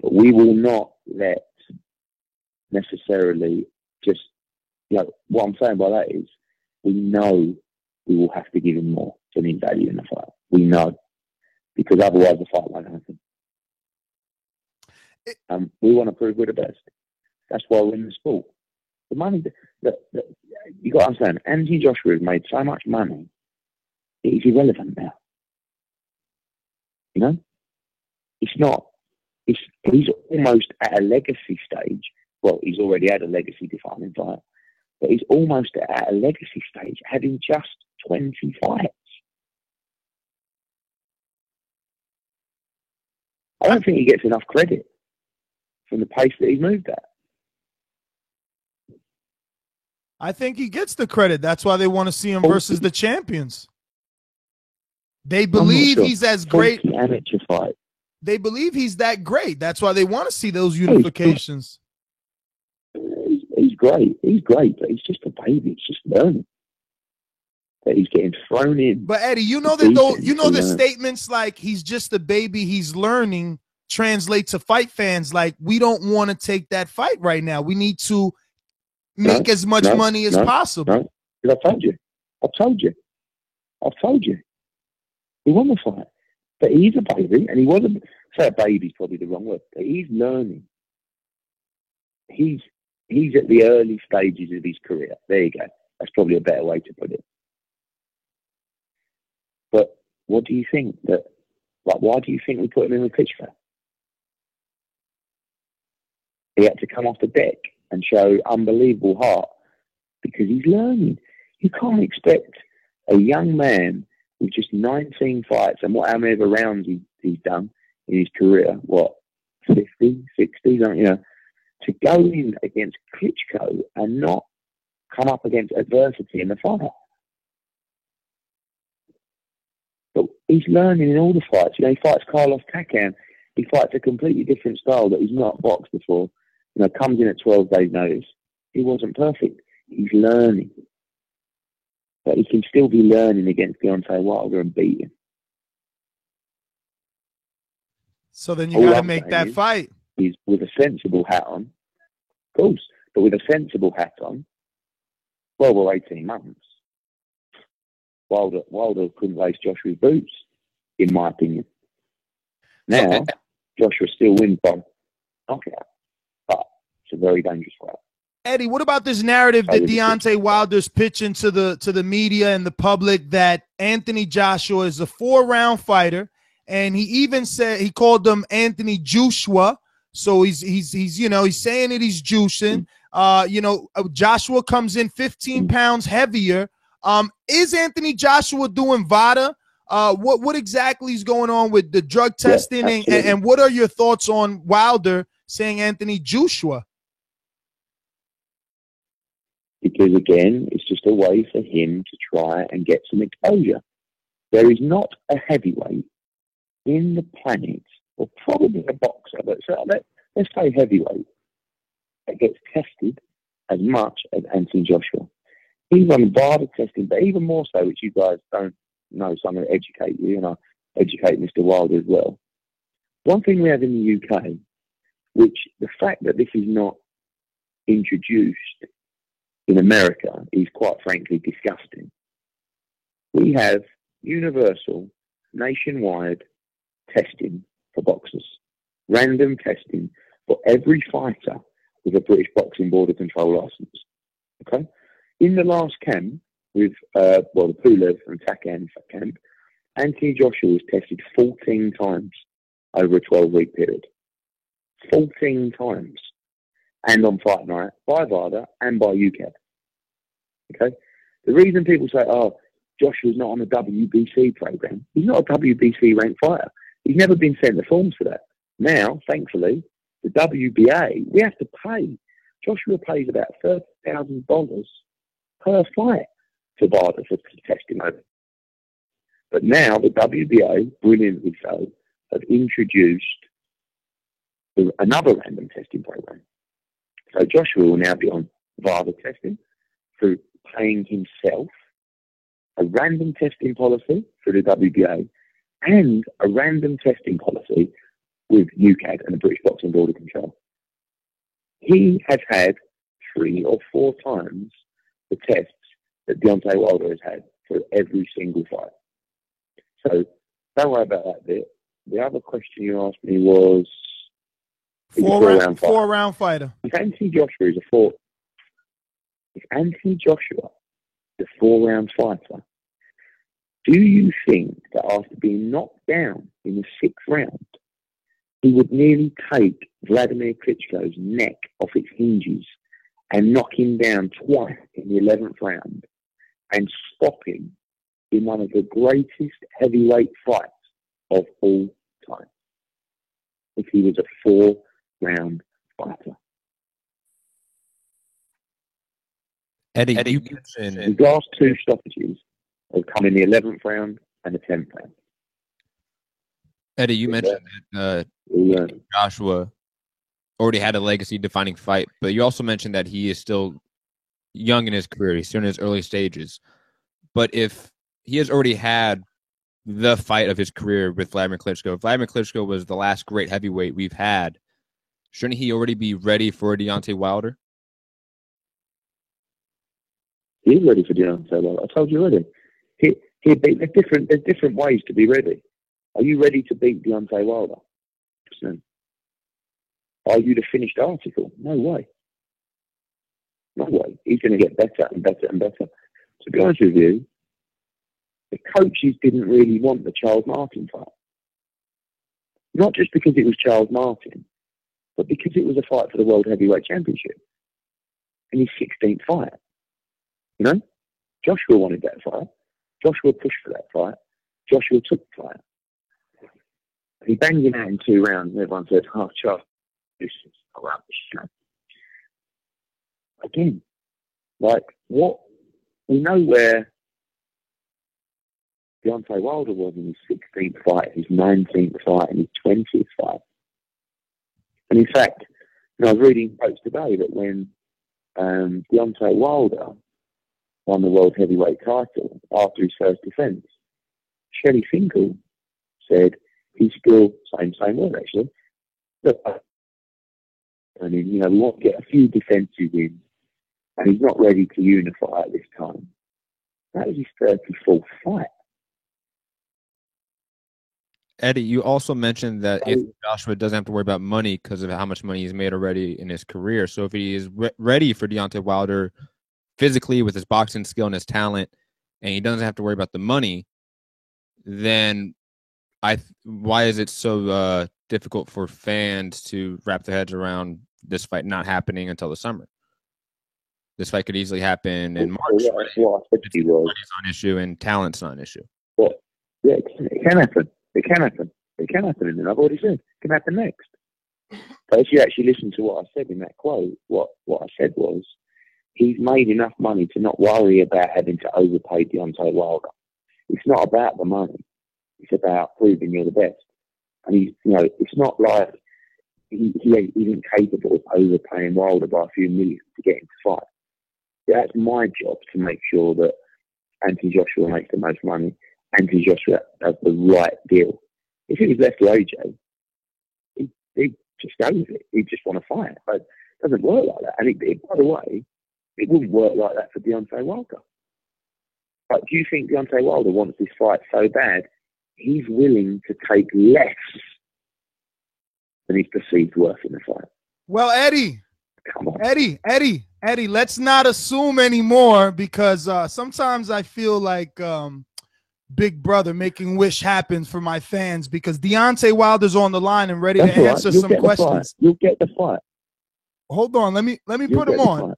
But we will not let necessarily just, what I'm saying by that is, we know we will have to give him more than his value in the fight. We know. Because otherwise the fight won't happen. We want to prove we're the best. That's why we're in the sport. The money, you got to understand, Anthony Joshua has made so much money, it's irrelevant now. It's not. He's almost at a legacy stage. Well, he's already had a legacy-defining fight, but he's almost at a legacy stage, having just 20 fights. I don't think he gets enough credit from the pace that he's moved at. I think he gets the credit. That's why they want to see him versus the champions. They believe he's as great. Amateur fight. They believe he's that great. That's why they want to see those unifications. He's great. He's great, but he's just a baby. He's just learning. That he's getting thrown in. But Eddie, you know that statements like he's just a baby, he's learning translate to fight fans like we don't want to take that fight right now. We need to make as much money as possible. No. I told you. He won the fight. But he's a baby, and he wasn't. Say a baby's probably the wrong word, but he's learning. He's at the early stages of his career. There you go. That's probably a better way to put it. But what do you think why do you think we put him in the pitch for? He had to come off the deck and show unbelievable heart because he's learning. You can't expect a young man with just 19 fights and how many rounds he's done in his career, 50, 60, to go in against Klitschko and not come up against adversity in the fight. But he's learning in all the fights. He fights Carlos Takam. He fights a completely different style that he's not boxed before. Comes in at 12 days' notice. He wasn't perfect. He's learning. But he can still be learning against Deontay Wilder and beat him. So then you got to make that fight. He's with a sensible hat on. Of course. But with a sensible hat on, 12 or 18 months, Wilder couldn't lace Joshua's boots, in my opinion. Now, Joshua still wins by knockout, but it's a very dangerous fight. Eddie, what about this narrative that Deontay Wilder's pitching to the media and the public that Anthony Joshua is a 4-round fighter, and he even said he called him Anthony Joshua, so he's saying that he's juicing. Joshua comes in 15 pounds heavier. Is Anthony Joshua doing VADA? What exactly is going on with the drug testing, and what are your thoughts on Wilder saying Anthony Joshua? Because again, it's just a way for him to try and get some exposure. There is not a heavyweight in the planet, or probably a boxer, but let's say heavyweight, that gets tested as much as Anthony Joshua. He's on VADA testing, but even more so, which you guys don't know, so I'm going to educate you, and I'll educate Mr. Wilder as well. One thing we have in the UK, which the fact that this is not introduced in America is quite frankly disgusting. We have universal, nationwide testing for boxers. Random testing for every fighter with a British Boxing Board of Control license. Okay? In the last camp with the Pulev and Takam camp, Anthony Joshua was tested 14 times over a 12-week period. 14 times. And on fight night by VADA and by UKAD. Okay? The reason people say, Joshua's not on a WBC program, he's not a WBC ranked fighter. He's never been sent the forms for that. Now, thankfully, the WBA, we have to pay. Joshua pays about $30,000 per fight to VADA for testing over. But now the WBA, brilliantly so, have introduced another random testing program. So Joshua will now be on VADA testing through paying himself, a random testing policy through the WBA, and a random testing policy with UKAD and the British Boxing Board of Control. He has had 3 or 4 times the tests that Deontay Wilder has had for every single fight. So don't worry about that bit. The other question you asked me was... Four-round fighter. If Anthony Joshua is a 4-round fighter, do you think that after being knocked down in the 6th round, he would nearly take Vladimir Klitschko's neck off its hinges and knock him down twice in the 11th round and stop him in one of the greatest heavyweight fights of all time? if he was a 4-round fighter. Eddie, you mentioned His last 2 stoppages have come in the 11th round and the 10th round. Eddie, you mentioned that Joshua already had a legacy-defining fight, but you also mentioned that he is still young in his career. He's still in his early stages. But if he has already had the fight of his career with Vladimir Klitschko was the last great heavyweight we've had, shouldn't he already be ready for Deontay Wilder? He's ready for Deontay Wilder. I told you already. There's different ways to be ready. Are you ready to beat Deontay Wilder? Are you the finished article? No way. No way. He's going to get better and better and better. To be honest with you, the coaches didn't really want the Charles Martin fight. Not just because it was Charles Martin, but because it was a fight for the World Heavyweight Championship. And his 16th fight. You know? Joshua wanted that fight. Joshua pushed for that fight. Joshua took the fight. He banged him out in 2 rounds and everyone said, oh, Charles, this is a rubbish, you know? Again, like, what? We know where Deontay Wilder was in his 16th fight, his 19th fight, and his 20th fight. And in fact, you know, I was reading quotes today that when Deontay Wilder won the World Heavyweight title after his first defence, Shelley Finkel said he's still, same word actually, and you know, we want to get a few defences in, and he's not ready to unify at this time. That was his 34th fight. Eddie, you also mentioned that if Joshua doesn't have to worry about money because of how much money he's made already in his career. So if he is ready for Deontay Wilder physically with his boxing skill and his talent, and he doesn't have to worry about the money, then why is it so difficult for fans to wrap their heads around this fight not happening until the summer? This fight could easily happen in March. What I said to you was, money's not an issue and talent's not an issue. Well, yeah, it can happen. It can happen. It can happen, and I've already said it can happen next. But if you actually listen to what I said in that quote, what I said was, he's made enough money to not worry about having to overpay Deontay Wilder. It's not about the money. It's about proving you're the best. And he's, you know, it's not like he isn't capable of overpaying Wilder by a few million to get him to fight. That's my job, to make sure that Anthony Joshua makes the most money. Anthony Joshua has the right deal. If it was left to AJ, he'd just go with it. He'd just want to fight. But it doesn't work like that. And by the way, it wouldn't work like that for Deontay Wilder. But do you think Deontay Wilder wants this fight so bad, he's willing to take less than his perceived worth in the fight? Well, Eddie, come on, Eddie, let's not assume anymore, because sometimes I feel like Big Brother making wish happens for my fans, because Deontay Wilder's on the line and ready to answer some questions. You'll get the fight. Hold on, let me put him on.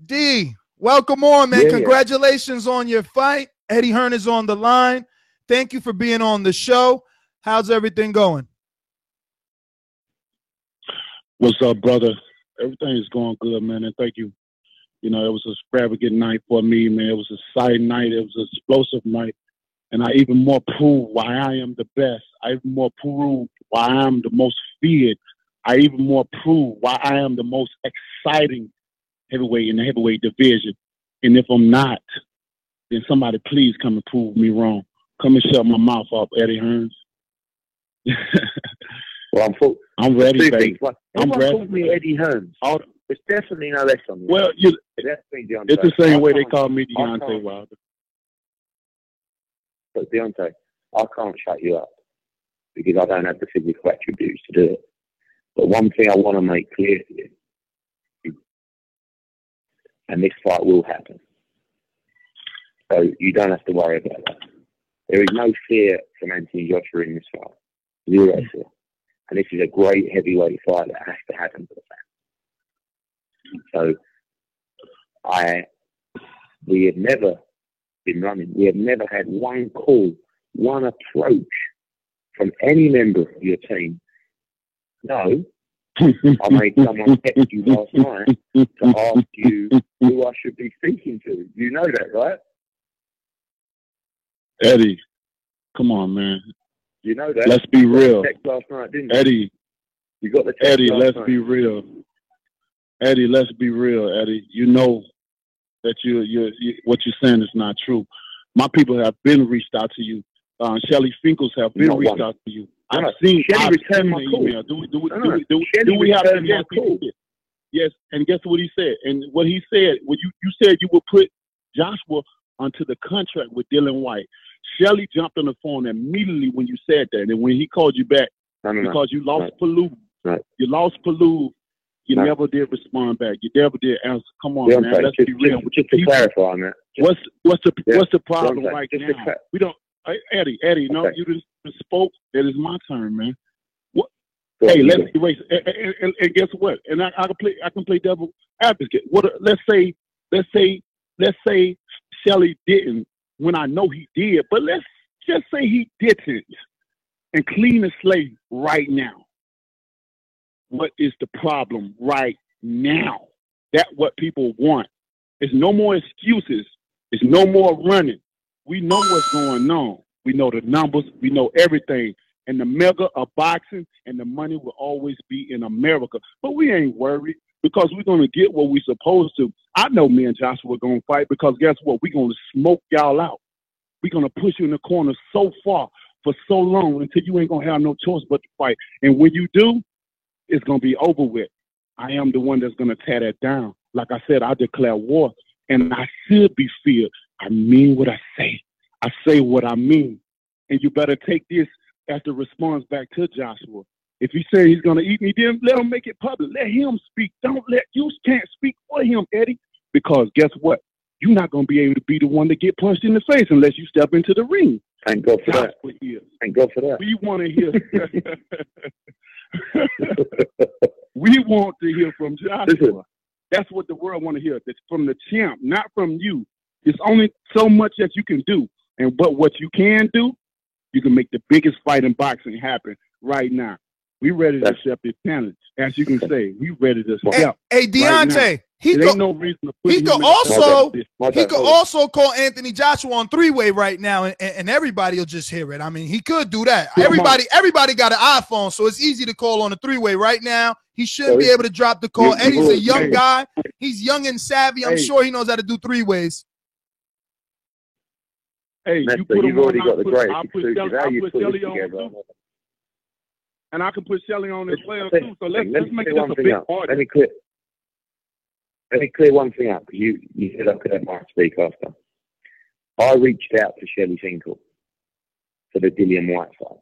D, welcome on, man. Congratulations on your fight. Eddie Hearn is on the line. Thank you for being on the show. How's everything going? What's up, brother? Everything is going good, man, and thank you. You know, it was a extravagant night for me, man. It was an exciting night. It was an explosive night. And I even more proved why I am the best. I even more proved why I am the most feared. I even more proved why I am the most exciting heavyweight in the heavyweight division. And if I'm not, then somebody please come and prove me wrong. Come and shut my mouth up, Eddie Hearns. Well, I'm ready, baby. I'm ready. Called me Eddie Hearns. There's definitely no less on you. Well, it's the same way they call me Deontay Wilder. But Deontay, I can't shut you up because I don't have the physical attributes to do it. But one thing I want to make clear to you, and this fight will happen, so you don't have to worry about that. There is no fear from Anthony Joshua in this fight. Zero fear. And this is a great heavyweight fight that has to happen for the fans. So we have never been running. We have never had one call, one approach from any member of your team No. I made someone text you last night to ask you who I should be speaking to. You know that, right? Eddie, come on, man. You know that. Let's be real. Text last night, didn't you? Eddie. You got the text Eddie, last let's night. be real. Eddie, let's be real, Eddie. You know that you what you're saying is not true. My people have been reached out to you. Shelly Finkles have been Not reached one. out to you. No, I've seen Shelly returned the my call. email. Do Shelly we have to returned my call. Yes, and guess what he said? And what he said, well, you said you would put Joshua onto the contract with Dylan White. Shelly jumped on the phone immediately when you said that, and when he called you back, because you lost Palouse. Right. You lost Palouse. You No. never did respond back. You never did answer. Come on, Deontay, man. Let's be real. Just to clarify on that. What's the problem Deontay, right just now? to We don't. Eddie, no, Okay. you just spoke. It is my turn, man. What? Go Hey, on, let's you go. erase. And guess what? And I can play devil advocate. What? Let's say Shelly didn't when I know he did, but let's just say he didn't, and clean the slate right now. What is the problem right now? That's what people want. There's no more excuses. There's no more running. We know what's going on. We know the numbers. We know everything. And the mega of boxing and the money will always be in America. But we ain't worried because we're going to get what we're supposed to. I know me and Joshua are going to fight because guess what? We're going to smoke y'all out. We're going to push you in the corner so far for so long until you ain't going to have no choice but to fight. And when you do, it's going to be over with. I am the one that's going to tear that down. Like I said, I declare war, and I should be feared. I mean what I say. I say what I mean. And you better take this as the response back to Joshua. If he say he's going to eat me, then let him make it public. Let him speak. You can't speak for him, Eddie, because guess what? You're not going to be able to be the one to get punched in the face unless you step into the ring. Thank God for that. Thank God for that. We want to hear. We want to hear from Joshua. Listen. That's what the world want to hear. It's from the champ, not from you. There's only so much that you can do. But what you can do, you can make the biggest fight in boxing happen right now. We ready to accept this challenge. As you can say, we ready to accept. Hey, Deontay, right he there could, ain't no reason to put he him could in also the- he could also call Anthony Joshua on three-way right now, and everybody will just hear it. I mean, he could do that. Everybody got an iPhone, so it's easy to call on a three-way right now. He should be able to drop the call. Eddie's a young guy. He's young and savvy. I'm sure he knows how to do three-ways. Hey, Nesta, you put him you've already on, got the greatest I'll put exclusive. How you Shelly put this on together? too. And I can put Shelly on as well Let too. So let's me make clear this one a thing big up. party. Let me clear one thing up because you said I could have my speak after. I reached out to Shelly Finkel for the Dillian White fight.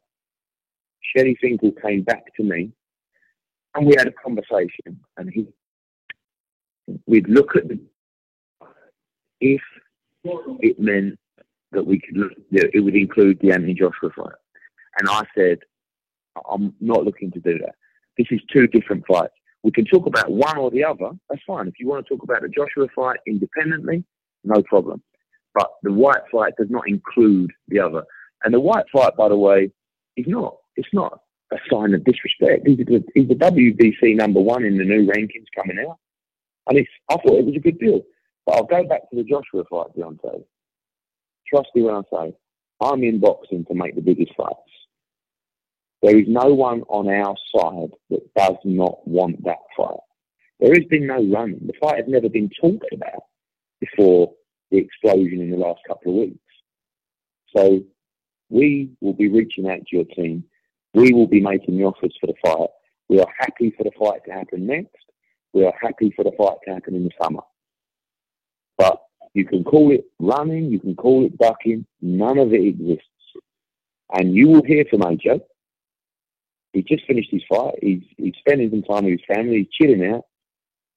Shelly Finkel came back to me and we had a conversation, and we'd look at if it meant that we could look, that it would include the Anthony Joshua fight. And I said, I'm not looking to do that. This is two different fights. We can talk about one or the other. That's fine. If you want to talk about the Joshua fight independently, no problem. But the White fight does not include the other. And the White fight, by the way, it's not a sign of disrespect. He's the WBC number one in the new rankings coming out. And I thought it was a good deal. But I'll go back to the Joshua fight, Deontay. Trust me when I say, I'm in boxing to make the biggest fights. There is no one on our side that does not want that fight. There has been no running. The fight has never been talked about before the explosion in the last couple of weeks. So we will be reaching out to your team. We will be making the offers for the fight. We are happy for the fight to happen next. We are happy for the fight to happen in the summer. But you can call it running, you can call it ducking. None of it exists. And you will hear from AJ. He just finished his fight. He's spending some time with his family. He's chilling out.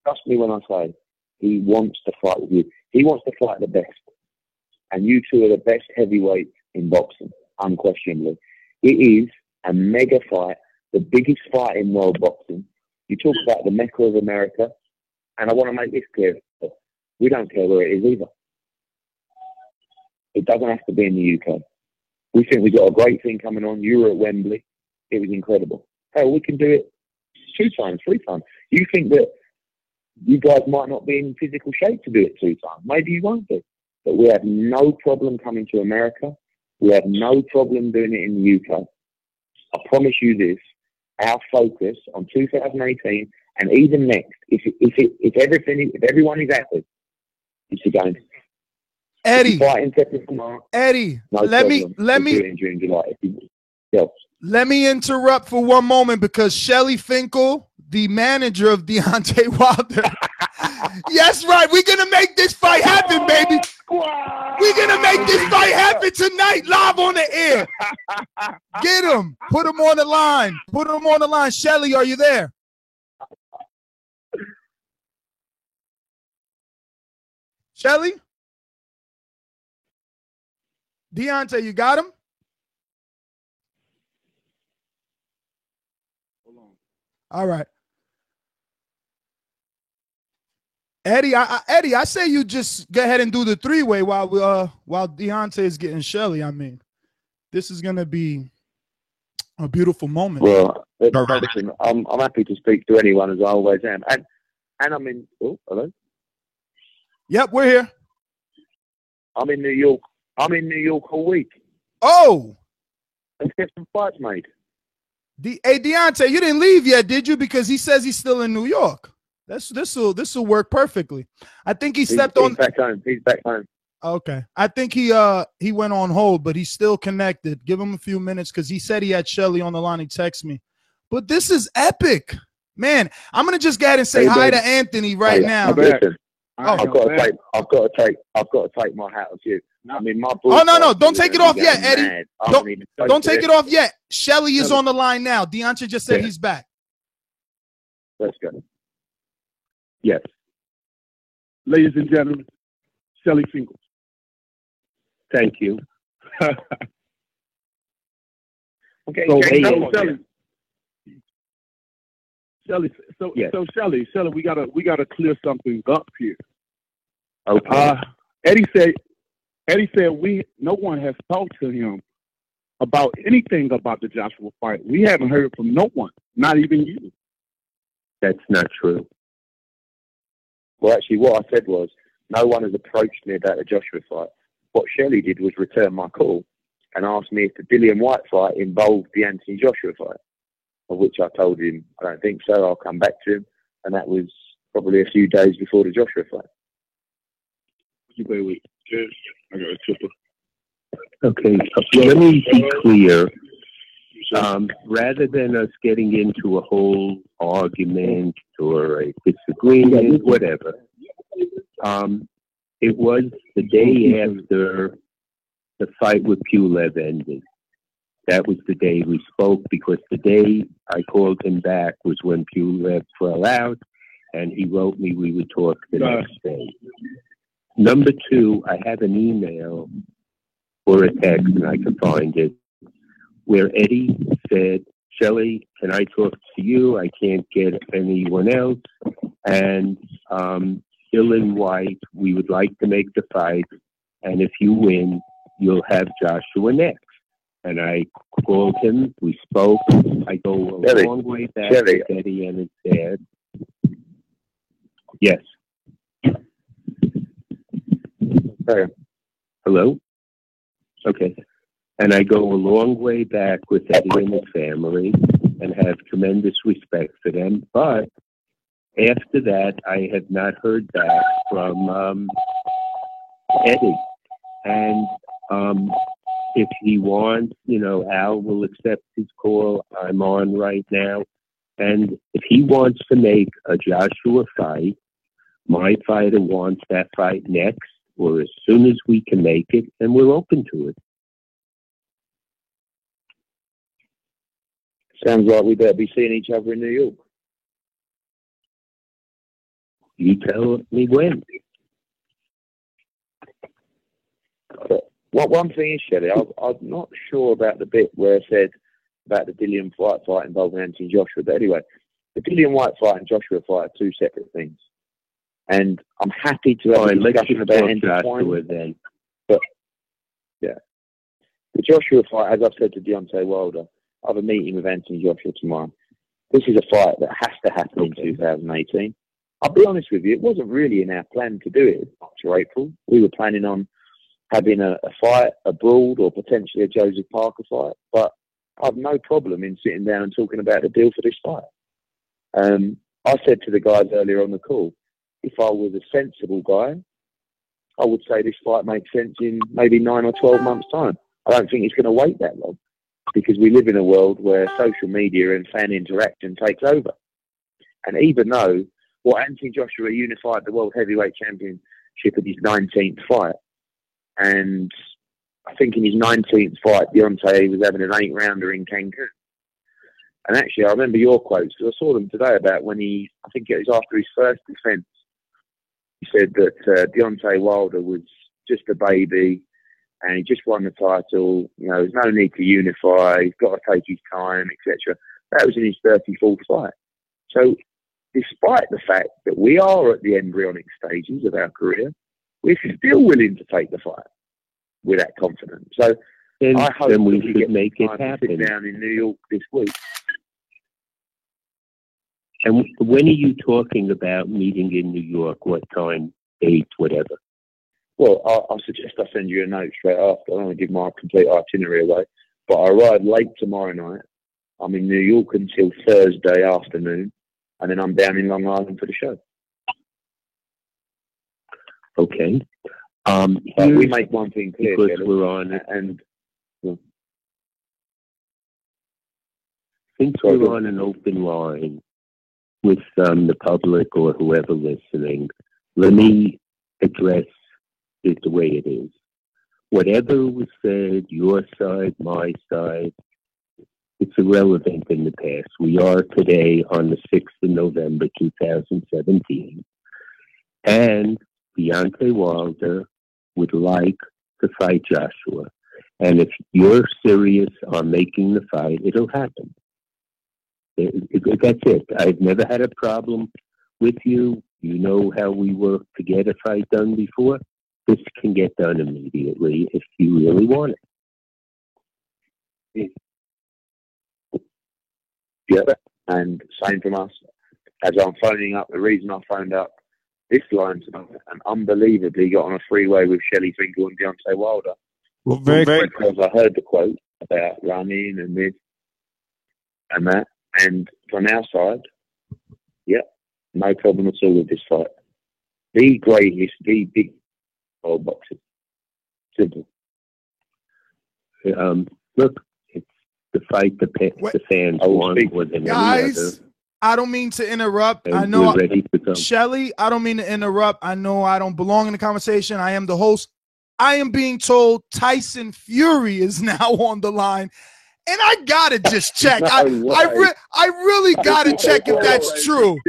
Trust me when I say he wants to fight with you. He wants to fight the best. And you two are the best heavyweights in boxing, unquestionably. It is a mega fight, the biggest fight in world boxing. You talk about the Mecca of America, and I want to make this clear. We don't care where it is either. It doesn't have to be in the UK. We think we've got a great thing coming on. You were at Wembley. It was incredible. Hell, we can do it 2 times, 3 times. You think that you guys might not be in physical shape to do it 2 times. Maybe you won't be. But we have no problem coming to America. We have no problem doing it in the UK. I promise you this, our focus on 2018 and even next, if everyone is happy, is to go into Eddie, Eddie, no let me in June, July. Let me interrupt for one moment because Shelly Finkel, the manager of Deontay Wilder. Yes, right. We're gonna make this fight happen, baby. We're gonna make this fight happen tonight, live on the air. Get him. Put him on the line. Put him on the line. Shelly, are you there? Shelly? Deontay, you got him? All right. Eddie, I say you just go ahead and do the 3-way while Deontay is getting Shelly. I mean, this is gonna be a beautiful moment. Well, listen, I'm happy to speak to anyone, as I always am, and I'm in. Oh, hello. Yep, we're here. I'm in New York. I'm in New York all week. Oh, let's get some fights made. Hey, Deontay, you didn't leave yet, did you? Because he says he's still in New York. This will work perfectly. I think he's back home. He's back home. Okay. I think he went on hold, but he's still connected. Give him a few minutes because he said he had Shelly on the line. He texted me. But this is epic. Man, I'm gonna just go ahead and say hi to Anthony right now. Listen, I've got to take my hat off you. I mean, my no. Don't take it off yet, Eddie. Don't take it off yet. Shelly is on the line now. Deontay just said he's back. Let's go. Yes. Ladies and gentlemen, Shelly Finkel. Thank you. Okay. Shelly, we gotta clear something up here. Okay. Eddie said no one has talked to him about anything about the Joshua fight. We haven't heard from no one, not even you. That's not true. Well, actually, what I said was no one has approached me about the Joshua fight. What Shelly did was return my call and asked me if the Dillian White fight involved the Anthony Joshua fight, of which I told him I don't think so. I'll come back to him, and that was probably a few days before the Joshua fight. Wait. I got a tipper. Okay, let me be clear. Rather than us getting into a whole argument or a disagreement, whatever, it was the day after the fight with Pulev ended. That was the day we spoke, because the day I called him back was when Pulev fell out, and he wrote me we would talk the next day. Number 2, I have an email or a text, and I can find it, where Eddie said, Shelly, can I talk to you? I can't get anyone else. And Dillian White, we would like to make the fight, and if you win, you'll have Joshua next. And I called him, we spoke. I go a long way back with Eddie and his dad. Yes. Hello? Okay. And I go a long way back with Eddie and his family and have tremendous respect for them. But after that, I have not heard back from Eddie. And if he wants, Al will accept his call. I'm on right now. And if he wants to make a Joshua fight, my fighter wants that fight next, or as soon as we can make it, and we're open to it. Sounds like we better be seeing each other in New York. You tell me when. One thing is, Shelly, I'm not sure about the bit where it said about the Dillian White fight involving Anthony Joshua. But anyway, the Dillian White fight and Joshua fight are 2 separate things. And I'm happy to have a discussion about Joshua then. But, yeah. The Joshua fight, as I've said to Deontay Wilder, I have a meeting with Anthony Joshua tomorrow. This is a fight that has to happen in 2018. I'll be honest with you, it wasn't really in our plan to do it in March or April. We were planning on having a fight abroad or potentially a Joseph Parker fight, but I've no problem in sitting down and talking about the deal for this fight. I said to the guys earlier on the call, if I was a sensible guy, I would say this fight makes sense in maybe 9 or 12 months' time. I don't think it's going to wait that long because we live in a world where social media and fan interaction takes over. And even though Anthony Joshua unified the World Heavyweight Championship at his 19th fight, and I think in his 19th fight, Deontay was having an 8-rounder in Cancun. And actually, I remember your quotes, because I saw them today about when I think it was after his first defence, he said that Deontay Wilder was just a baby and he just won the title. You know, there's no need to unify. He's got to take his time, etc. That was in his 34th fight. So despite the fact that we are at the embryonic stages of our career, we're still willing to take the fight with that confidence. So I hope then we that should make it happen. Sit down in New York this week. And when are you talking about meeting in New York? What time, date, whatever? Well, I suggest I send you a note straight after. I don't want to give my complete itinerary away. But I arrive late tomorrow night. I'm in New York until Thursday afternoon. And then I'm down in Long Island for the show. Okay. We make one thing clear, because Kelly, we're on, and since we're on an open line with the public or whoever listening, let me address it the way it is. Whatever was said, your side, my side, it's irrelevant in the past. We are today on the 6th of November, 2017, and Deontay Wilder would like to fight Joshua. And if you're serious on making the fight, it'll happen. That's it. I've never had a problem with you. You know how we work to get a fight done before. This can get done immediately if you really want it. Yeah, and same from us. As I'm phoning up, the reason I phoned up this line tonight and unbelievably got on a freeway with Shelley Finkel and Deontay Wilder. Well, very because I heard the quote about running and this and that. And from our side, yeah, no problem at all with this fight. The greatest, the big old boxing. Simple. Look, it's the fight the fans want more than guys, any other. I don't mean to interrupt. And I know, we're ready to go. Shelly, I don't mean to interrupt. I know I don't belong in the conversation. I am the host. I am being told Tyson Fury is now on the line. And I gotta just check. I really gotta check if that's true.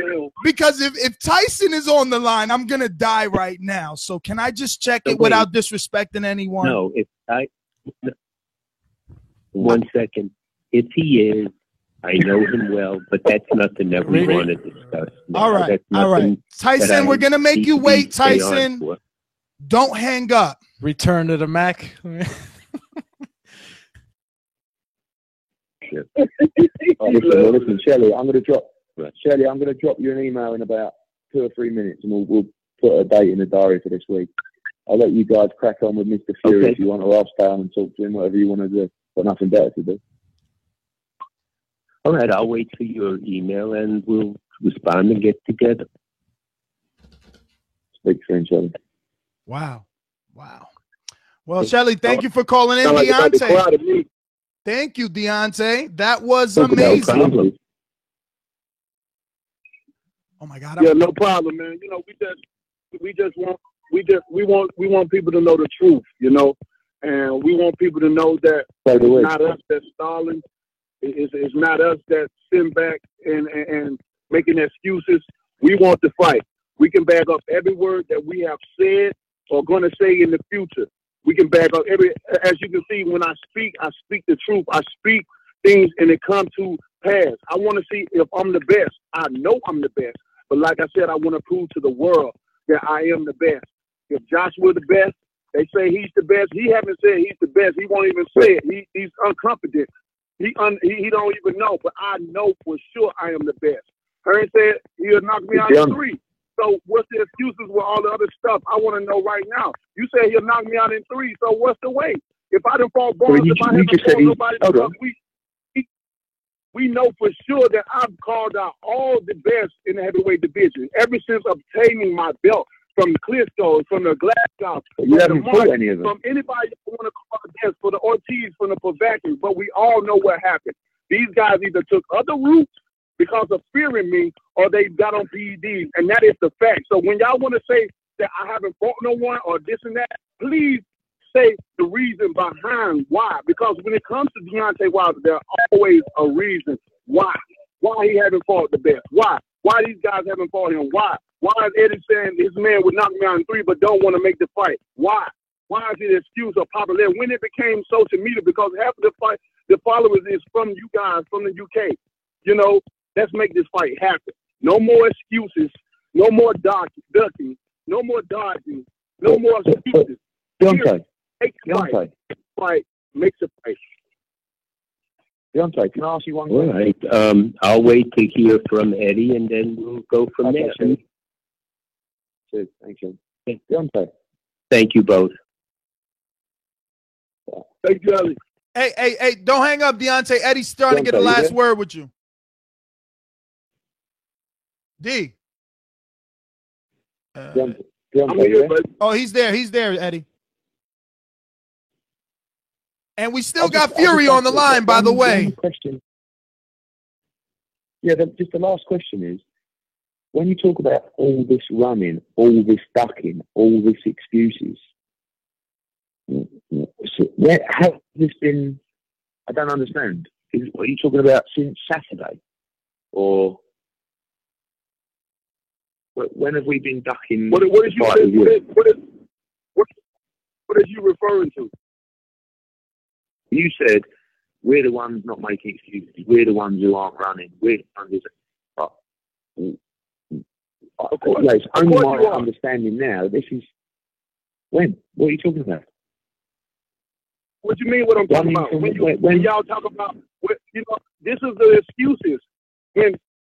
Because if Tyson is on the line, I'm gonna die right now. So can I just check it without disrespecting anyone? No, one second. If he is, I know him well, but that's nothing that we want to discuss. No, all right. Tyson, we're gonna make you wait, Tyson. Don't hang up. Return to the Mac. Listen, Shelley, I'm gonna drop you an email in about 2 or 3 minutes, and we'll put a date in the diary for this week. I'll let you guys crack on with Mr. Fury if you want, or I'll stay on and talk to him, whatever you want to do. Got nothing better to do. All right, I'll wait for your email and we'll respond and get together. Speak soon, Shelley. Wow. Well, Shelley, thank you for calling in, Deontay. Thank you, Deontay. That was amazing. No oh my God! Yeah, no problem, man. You know, we want people to know the truth, you know, and we want people to know that it's not us that's stalling. It's not us that sitting back and making excuses. We want to fight. We can back up every word that we have said or going to say in the future. We can back up as you can see, when I speak the truth. I speak things and it comes to pass. I want to see if I'm the best. I know I'm the best. But like I said, I want to prove to the world that I am the best. If Joshua the best, they say he's the best. He haven't said he's the best. He won't even say it. He's unconfident. He don't even know, but I know for sure I am the best. Hearn said he'll knock me out in 3. So what's the excuses with all the other stuff? I want to know right now. You say he'll knock me out in 3, so what's the wait? If I didn't fall bars, if I haven't fought nobody, we know for sure that I've called out all the best in the heavyweight division ever since obtaining my belt from the Klitschko, from the Glasgow, you haven't fought any of them. from anybody who want to call against, for the Ortiz, from the Povetkin, but we all know what happened. These guys either took other routes because of fearing me, or they got on PEDs, and that is the fact. So when y'all want to say that I haven't fought no one or this and that, please say the reason behind why. Because when it comes to Deontay Wilder, there's always a reason why. Why he haven't fought the best. Why? Why these guys haven't fought him. Why? Why is Eddie saying his man would knock me out in 3 but don't want to make the fight? Why? Why is it an excuse or popularity? When it became social media, because half of the followers is from you guys, from the UK. You know, let's make this fight happen. No more excuses. No more ducking. No more dodging. No more excuses. Deontay. Fight makes a fight. Deontay, can I ask you one All question? right. I'll wait to hear from Eddie, and then we'll go from there. Cheers. Thank you. Deontay. Thank you both. Thank you, Ellie. Hey, don't hang up, Deontay. Eddie's starting to get a last word with you. D. Oh, he's there. He's there, Eddie. And we still got Fury on the line, by the way. Question. Yeah, just the last question is, when you talk about all this running, all this ducking, all this excuses, where has this been? I don't understand. What are you talking about since Saturday? Or when have we been ducking? What is you referring to? You said we're the ones not making excuses. We're the ones who aren't running. We're the ones it's only my understanding now. This is when? What are you talking about? What do you mean? What I'm talking about? When y'all talk about, this is the excuses.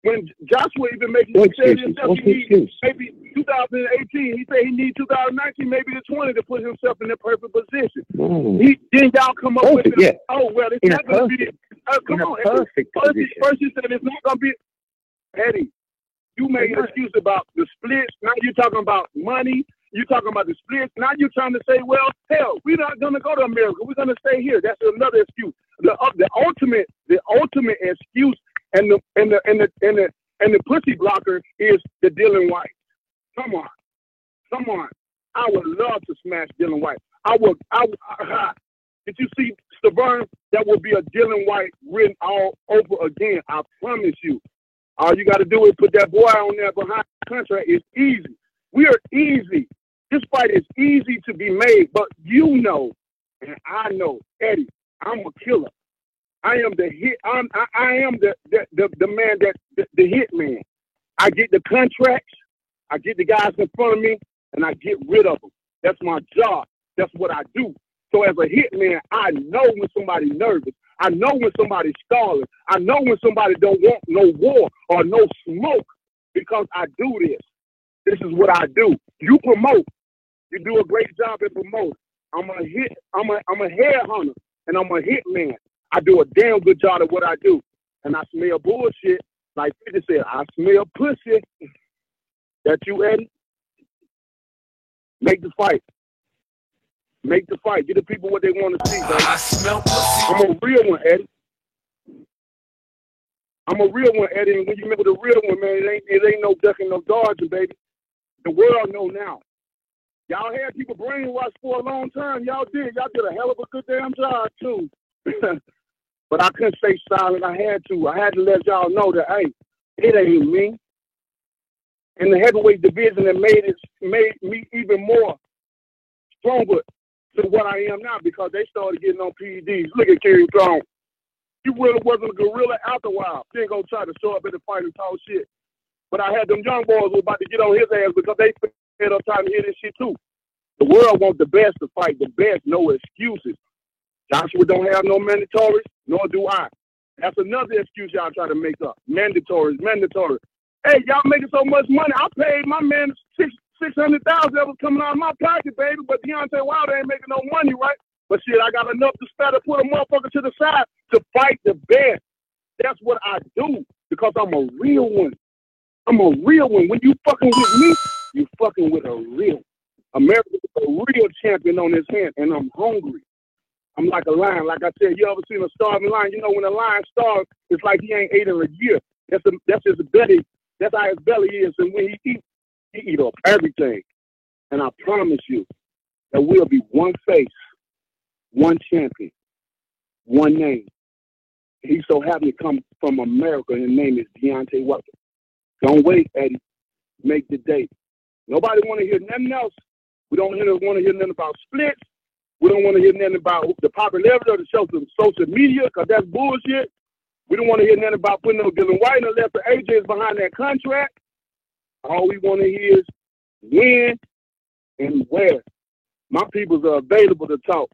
When Joshua even making maybe 2018, he said he needs 2019, maybe the 20 to put himself in the perfect position. Then y'all come up with it. Oh well, it's not going to be. Come on, first you said it's not going to be. Eddie, you made an excuse about the splits. Now you're talking about money. You're talking about the splits. Now you're trying to say, well, hell, we're not going to go to America. We're going to stay here. That's another excuse. The ultimate excuse and the pussy blocker is the Dylan White. Come on. I would love to smash Dylan White. Did you see Stavern? That will be a Dylan White written all over again. I promise you. All you got to do is put that boy on there behind the contract. It's easy. We are easy. This fight is easy to be made, but you know, and I know, Eddie, I'm a killer. I am the hit. I am the man that the hit man. I get the contracts. I get the guys in front of me, and I get rid of them. That's my job. That's what I do. So as a hit man, I know when somebody's nervous. I know when somebody's stalling. I know when somebody don't want no war or no smoke, because I do this. This is what I do. You promote. You do a great job at promoting. I'm a head hunter, and I'm a hit man. I do a damn good job at what I do. And I smell bullshit. Like 50 said, I smell pussy. That you, Eddie? Make the fight. Make the fight. Get the people what they want to see, baby. I smell pussy. I'm a real one, Eddie. I'm a real one, Eddie. And when you remember the real one, man, it ain't no ducking, no dodging, baby. The world know now. Y'all had people brainwashed for a long time. Y'all did. Y'all did a hell of a good damn job, too. But I couldn't stay silent. I had to. I had to let y'all know that, hey, it ain't me. And the heavyweight division that made me even more stronger to what I am now, because they started getting on PEDs. Look at Kerry Strong. He really wasn't a gorilla after a while. He ain't gonna try to show up in the fight and talk shit. But I had them young boys who were about to get on his ass because they fed up trying to hear this shit too. The world wants the best to fight the best, no excuses. Joshua don't have no mandatories, nor do I. That's another excuse y'all try to make up. Mandatory. Hey, y'all making so much money. I paid my man $600,000 that was coming out of my pocket, baby. But Deontay Wilder ain't making no money, right? But shit, I got enough to spare to put a motherfucker to the side to fight the best. That's what I do because I'm a real one. I'm a real one. When you fucking with me, you fucking with a real. America is a real champion on his hand, and I'm hungry. I'm like a lion. Like I said, you ever seen a starving lion? You know, when a lion starves, it's like he ain't ate in a year. That's his belly. That's how his belly is. And when he eat up everything. And I promise you, there will be one face, one champion, one name. He so happy to come from America, and his name is Deontay Wilder. Don't wait, Eddie. Make the date. Nobody want to hear nothing else. We don't want to hear nothing about splits. We don't want to hear nothing about the popularity of the social media, because that's bullshit. We don't want to hear nothing about putting no Dylan White unless the AJ is behind that contract. All we want to hear is when and where. My peoples are available to talk.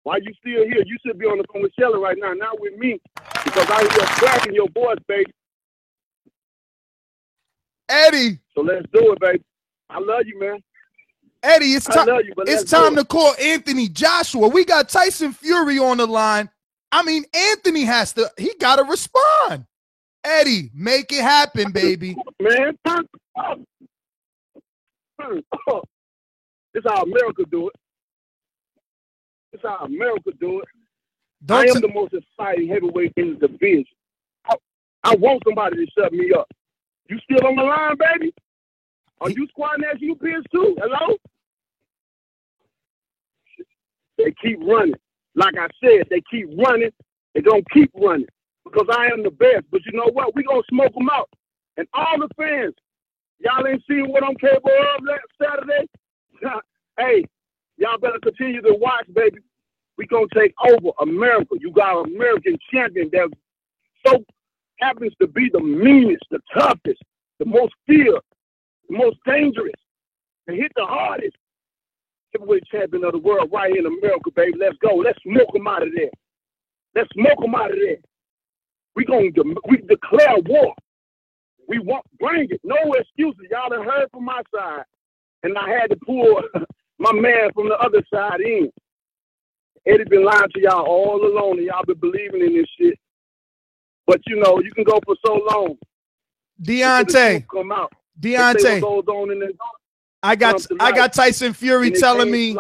Why you still here? You should be on the phone with Shelly right now, not with me, because I hear crack in your voice, baby. Eddie. So let's do it, baby. I love you, man. Eddie, it's time. It's time to call Anthony Joshua. We got Tyson Fury on the line. I mean, Anthony has to. He got to respond. Eddie, make it happen, baby. Man, this is how America do it. This is how America do it. I am the most exciting heavyweight in the division. I want somebody to shut me up. You still on the line, baby? Are you squatting as you bitch too? Hello? They keep running. Like I said, they keep running. They're going to keep running because I am the best. But you know what? We're going to smoke them out. And all the fans, y'all ain't seen what I'm capable of last Saturday? Hey, y'all better continue to watch, baby. We're going to take over America. You got an American champion that so happens to be the meanest, the toughest, the most feared, the most dangerous, and hit the hardest. Heavyweight champion of the world right here in America, baby. Let's go. Let's smoke them out of there. Let's smoke them out of there. We declare war. We want, bring it. No excuses. Y'all done heard from my side. And I had to pull my man from the other side in. Eddie been lying to y'all all along, and y'all been believing in this shit. But, you know, you can go for so long. Deontay. Come out. Deontay. Goes on in the I got Tyson Fury telling me.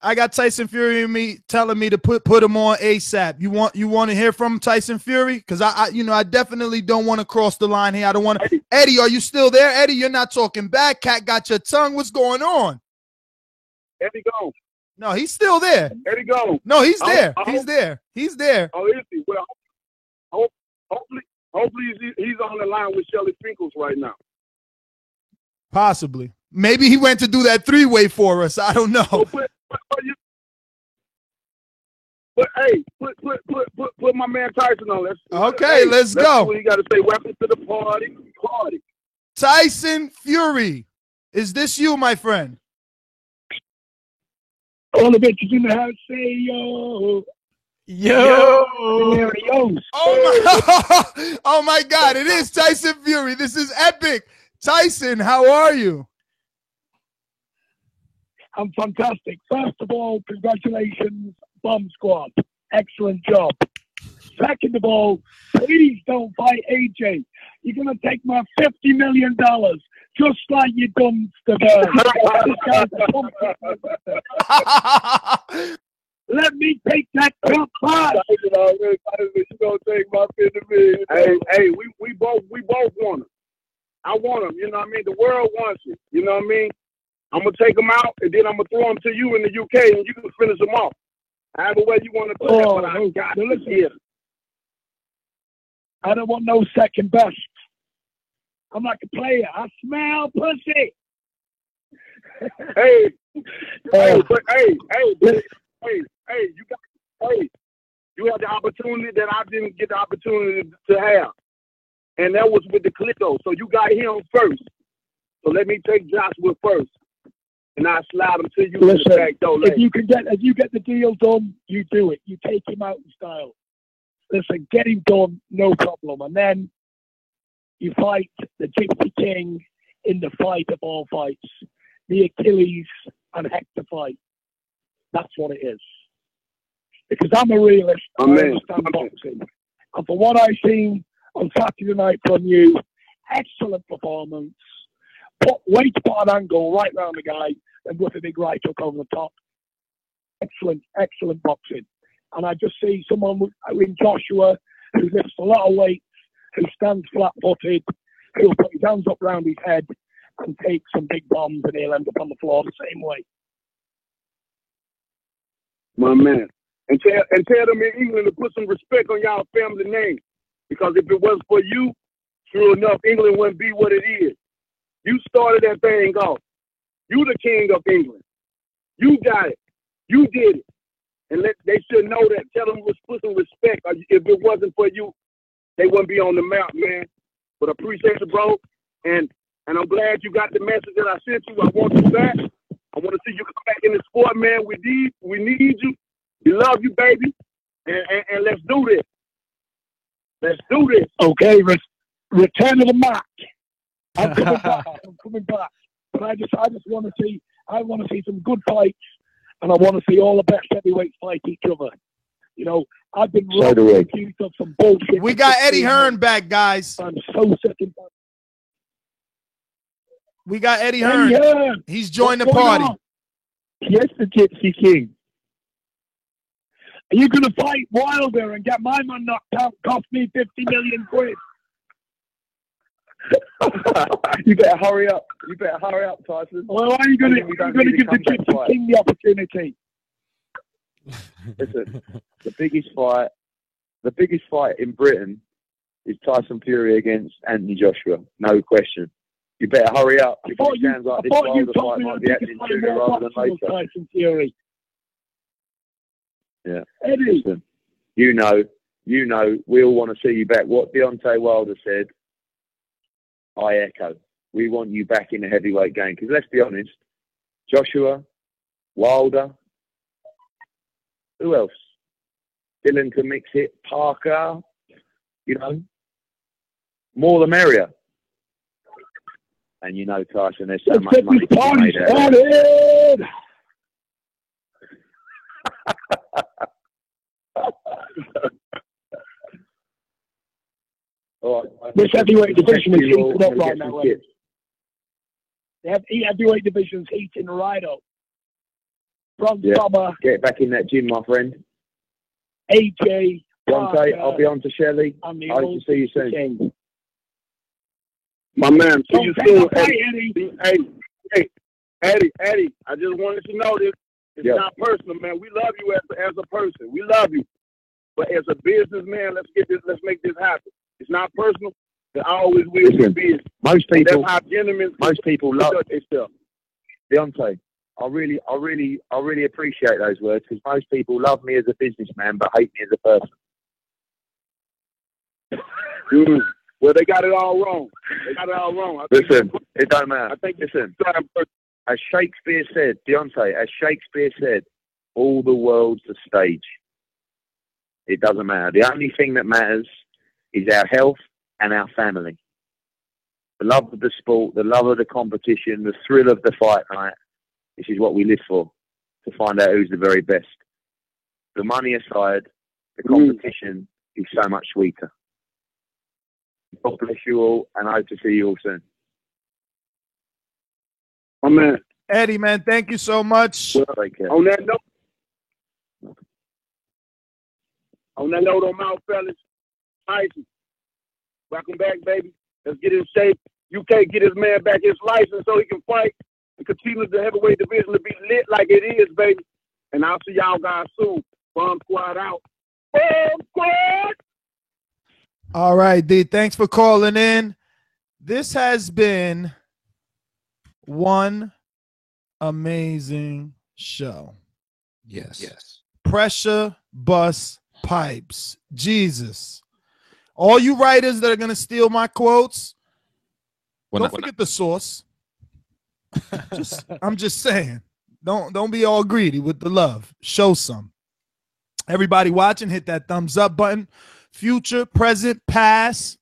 I got Tyson Fury telling me to put him on ASAP. You want to hear from Tyson Fury? Because I definitely don't want to cross the line here. I don't want to. Eddie, are you still there? Eddie, you're not talking back. Cat got your tongue. What's going on? Eddie gone. No, he's still there. Eddie gone. No, he's there. He's there. He's there. Oh, is he? Well, hopefully he's on the line with Shelly Finkles right now. Possibly. Maybe he went to do that three-way for us. I don't know. But hey, put my man Tyson on. Let's go. You got to say, welcome to the party. Tyson Fury, is this you, my friend? All the bitches in the house say yo. Yo. Oh my God, it is Tyson Fury. This is epic. Tyson, how are you? I'm fantastic. First of all, congratulations, Bomb Squad. Excellent job. Second of all, please don't fight AJ. You're going to take my $50 million, just like you done to Let me take that cup back. You're going to take my $50 million. Hey, we both want him. I want him. You know what I mean? The world wants it. You know what I mean? I'm going to take them out, and then I'm going to throw them to you in the UK, and you can finish them off. However way you want to put it, but I got to listen. I don't want no second best. I'm like a player. I smell pussy. Hey, you had the opportunity that I didn't get the opportunity to have, and that was with the Clito. So you got him first. So let me take Joshua first. And I slide him to you. Listen, the back door if you get the deal done, you do it. You take him out in style. listen, get him done, no problem. And then you fight the Gypsy King in the fight of all fights, the Achilles and Hector fight. That's what it is. Because I'm a realist. I understand boxing. And for what I've seen on Saturday night from you, excellent performance. Wait to put an angle right round the guy and with a big right hook over the top. Excellent boxing. And I just see someone in Joshua who lifts a lot of weights, who stands flat-footed, who'll put his hands up round his head and take some big bombs, and he'll end up on the floor the same way. My man. And tell them in England to put some respect on y'all family name. Because if it wasn't for you, sure enough, England wouldn't be what it is. You started that thing off. You the king of England. You got it. You did it. And they should know that. Tell them to put some respect. If it wasn't for you, they wouldn't be on the map, man. But I appreciate you, bro. And I'm glad you got the message that I sent you. I want you back. I want to see you come back in the sport, man. We need you. We love you, baby. And let's do this. Let's do this. Okay, return to the Mac. I'm coming back. But I just want to see. I want to see some good fights, and I want to see all the best heavyweights fight each other. You know, I've been accused of some bullshit. We got Eddie Hearn back, guys. I'm so sick and tired. We got Eddie Hearn. He's joined the party. Yes, the Gypsy King. Are you going to fight Wilder and get my man knocked out? Cost me 50 million quid. You better hurry up. Tyson. Well, are you going to give the Gypsy King the opportunity? Listen, the biggest fight in Britain is Tyson Fury against Anthony Joshua. No question. You better hurry up. I thought you told me might be happening sooner rather than later. Tyson Fury. Yeah. Eddie. Listen, you know, we all want to see you back. What Deontay Wilder said, I echo. We want you back in the heavyweight game. Because let's be honest, Joshua, Wilder, who else? Dylan can mix it. Parker, you know, more the merrier. And you know, Tyson, there's so much money to be made out of it. This heavyweight division is heating up right now. The heavyweight division's heating right up. Get back in that gym, my friend. AJ, Deontay, I'll be on to Shelley. I hope to see you soon. My man, see you soon, Eddie. Eddie, I just wanted to know this. It's not personal, man. We love you as a person. We love you. But as a businessman, let's make this happen. It's not personal. It always will be. Most people love themselves. Deontay, I really appreciate those words because most people love me as a businessman but hate me as a person. Well, they got it all wrong. Listen, it don't matter. As Shakespeare said, Deontay, all the world's a stage. It doesn't matter. The only thing that matters is our health and our family. The love of the sport, the love of the competition, the thrill of the fight night. This is what we live for, to find out who's the very best. The money aside, the competition is so much sweeter. God bless you all, and I hope to see you all soon. Oh, man. Eddie, man, thank you so much. On that note, I'm out, fellas. Tyson, welcome back, baby. Let's get in shape. UK get his man back his license so he can fight and continue the heavyweight division to be lit like it is, baby. And I'll see y'all guys soon. Bomb Squad out. Bomb Squad! All right, D. Thanks for calling in. This has been one amazing show. Yes. Pressure Bust Pipes. Jesus. All you writers that are going to steal my quotes, don't forget the source. I'm just saying. Don't be all greedy with the love. Show some. Everybody watching, hit that thumbs up button. future, present, past.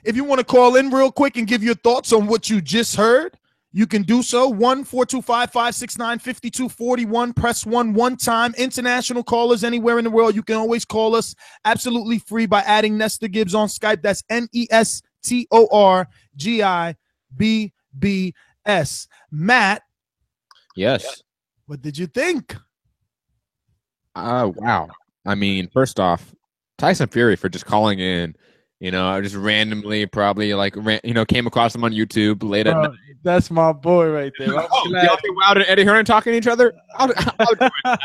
If you want to call in real quick and give your thoughts on what you just heard, you can do so. 1-425-569-5241. Press 1 time. International callers anywhere in the world, you can always call us absolutely free by adding Nestor Gibbs on Skype. That's NESTORGIBBS. Matt. Yes. What did you think? Wow. I mean, first off, Tyson Fury for just calling in. I just randomly probably came across him on YouTube late at night. That's my boy right there. Deontay Wilder and Eddie Hearn talking to each other. I'll do it. I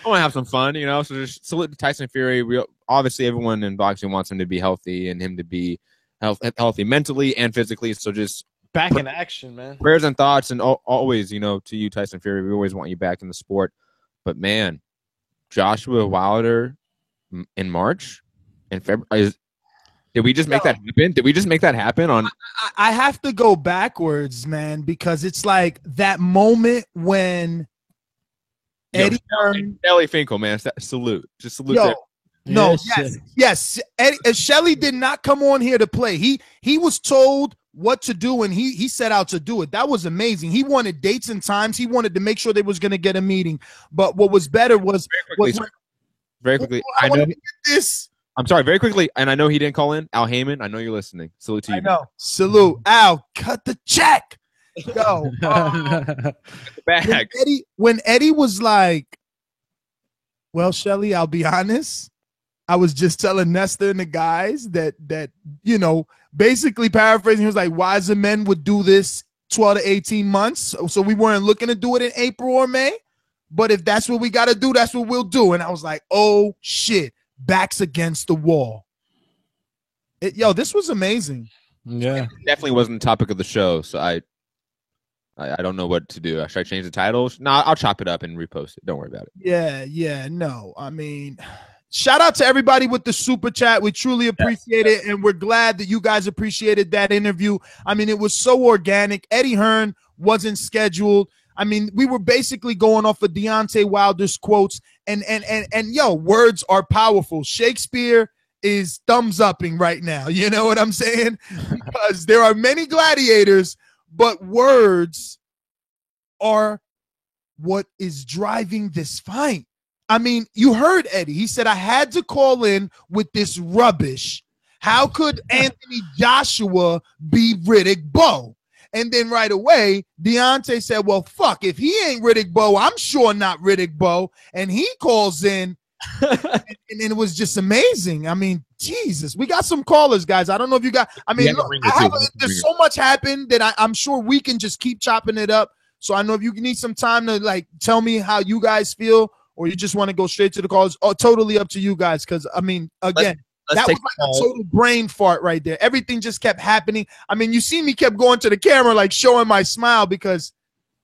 want to have some fun, So just salute to Tyson Fury. Obviously, everyone in boxing wants him to be healthy and him to be healthy mentally and physically. So just back in action, man. Prayers and thoughts, and always, to you, Tyson Fury. We always want you back in the sport. But man, Joshua Wilder in March and February. Did we just make that happen? Did we just make that happen? I have to go backwards, man, because it's like that moment when Eddie Hearn, Shelly Finkel, man, salute. Just salute. Yes. Eddie, Shelly did not come on here to play. He was told what to do, and he set out to do it. That was amazing. He wanted dates and times. He wanted to make sure they was going to get a meeting. But what was better was very quickly. I want to get this. I'm sorry, very quickly, and I know he didn't call in. Al Heyman, I know you're listening. Salute to you. I know. Salute. Al, cut the check. Yo. Bag. When Eddie was like, well, Shelly, I'll be honest. I was just telling Nestor and the guys that basically paraphrasing, he was like, wiser men would do this 12 to 18 months. So we weren't looking to do it in April or May. But if that's what we got to do, that's what we'll do. And I was like, oh, shit. Backs against the wall. This was amazing. Yeah, it definitely wasn't the topic of the show, so I don't know what to do. Should I change the title? No, I'll chop it up and repost it. Don't worry about it. Yeah. No, I mean, shout out to everybody with the super chat. We truly appreciate it, and we're glad that you guys appreciated that interview. I mean, it was so organic. Eddie Hearn wasn't scheduled. I mean, we were basically going off of Deontay Wilder's quotes, and words are powerful. Shakespeare is thumbs upping right now. You know what I'm saying? Because there are many gladiators, but words are what is driving this fight. I mean, you heard Eddie. He said, I had to call in with this rubbish. How could Anthony Joshua be Riddick Bowe? And then right away, Deontay said, well, fuck, if he ain't Riddick Bowe, I'm sure not Riddick Bowe. And he calls in, and it was just amazing. I mean, Jesus, we got some callers, guys. I don't know if you got, I mean, look, there's so much happened that I'm sure we can just keep chopping it up. So I know if you need some time to tell me how you guys feel, or you just want to go straight to the calls, totally up to you guys. Because, I mean, again, that was like a total brain fart right there. Everything just kept happening. I mean, you see me kept going to the camera, showing my smile because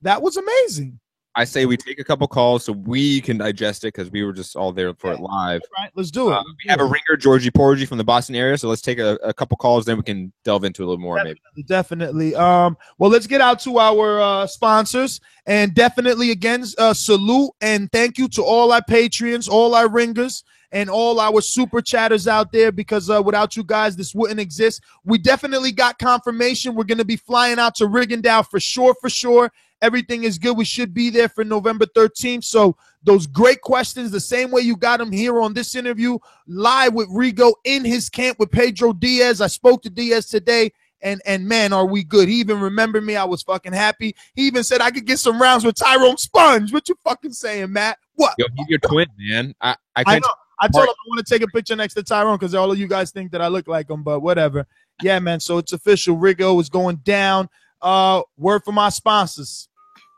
that was amazing. I say we take a couple calls so we can digest it because we were just all there for it live. All right, let's do it. We have a ringer, Georgie Porgy from the Boston area, so let's take a couple calls, then we can delve into a little more. Definitely. Well, let's get out to our sponsors, and definitely again, salute and thank you to all our Patreons, all our ringers, and all our super chatters out there, because without you guys, this wouldn't exist. We definitely got confirmation. We're going to be flying out to Rigondeaux for sure. Everything is good. We should be there for November 13th. So those great questions, the same way you got them here on this interview, live with Rigo in his camp with Pedro Diaz. I spoke to Diaz today, and man, are we good. He even remembered me. I was fucking happy. He even said I could get some rounds with Tyrone Sponge. What you fucking saying, Matt? What? Yo, he's your twin, man. I know. I told him I want to take a picture next to Tyrone because all of you guys think that I look like him, but whatever. Yeah, man, so it's official. Rigo is going down. Word from our sponsors.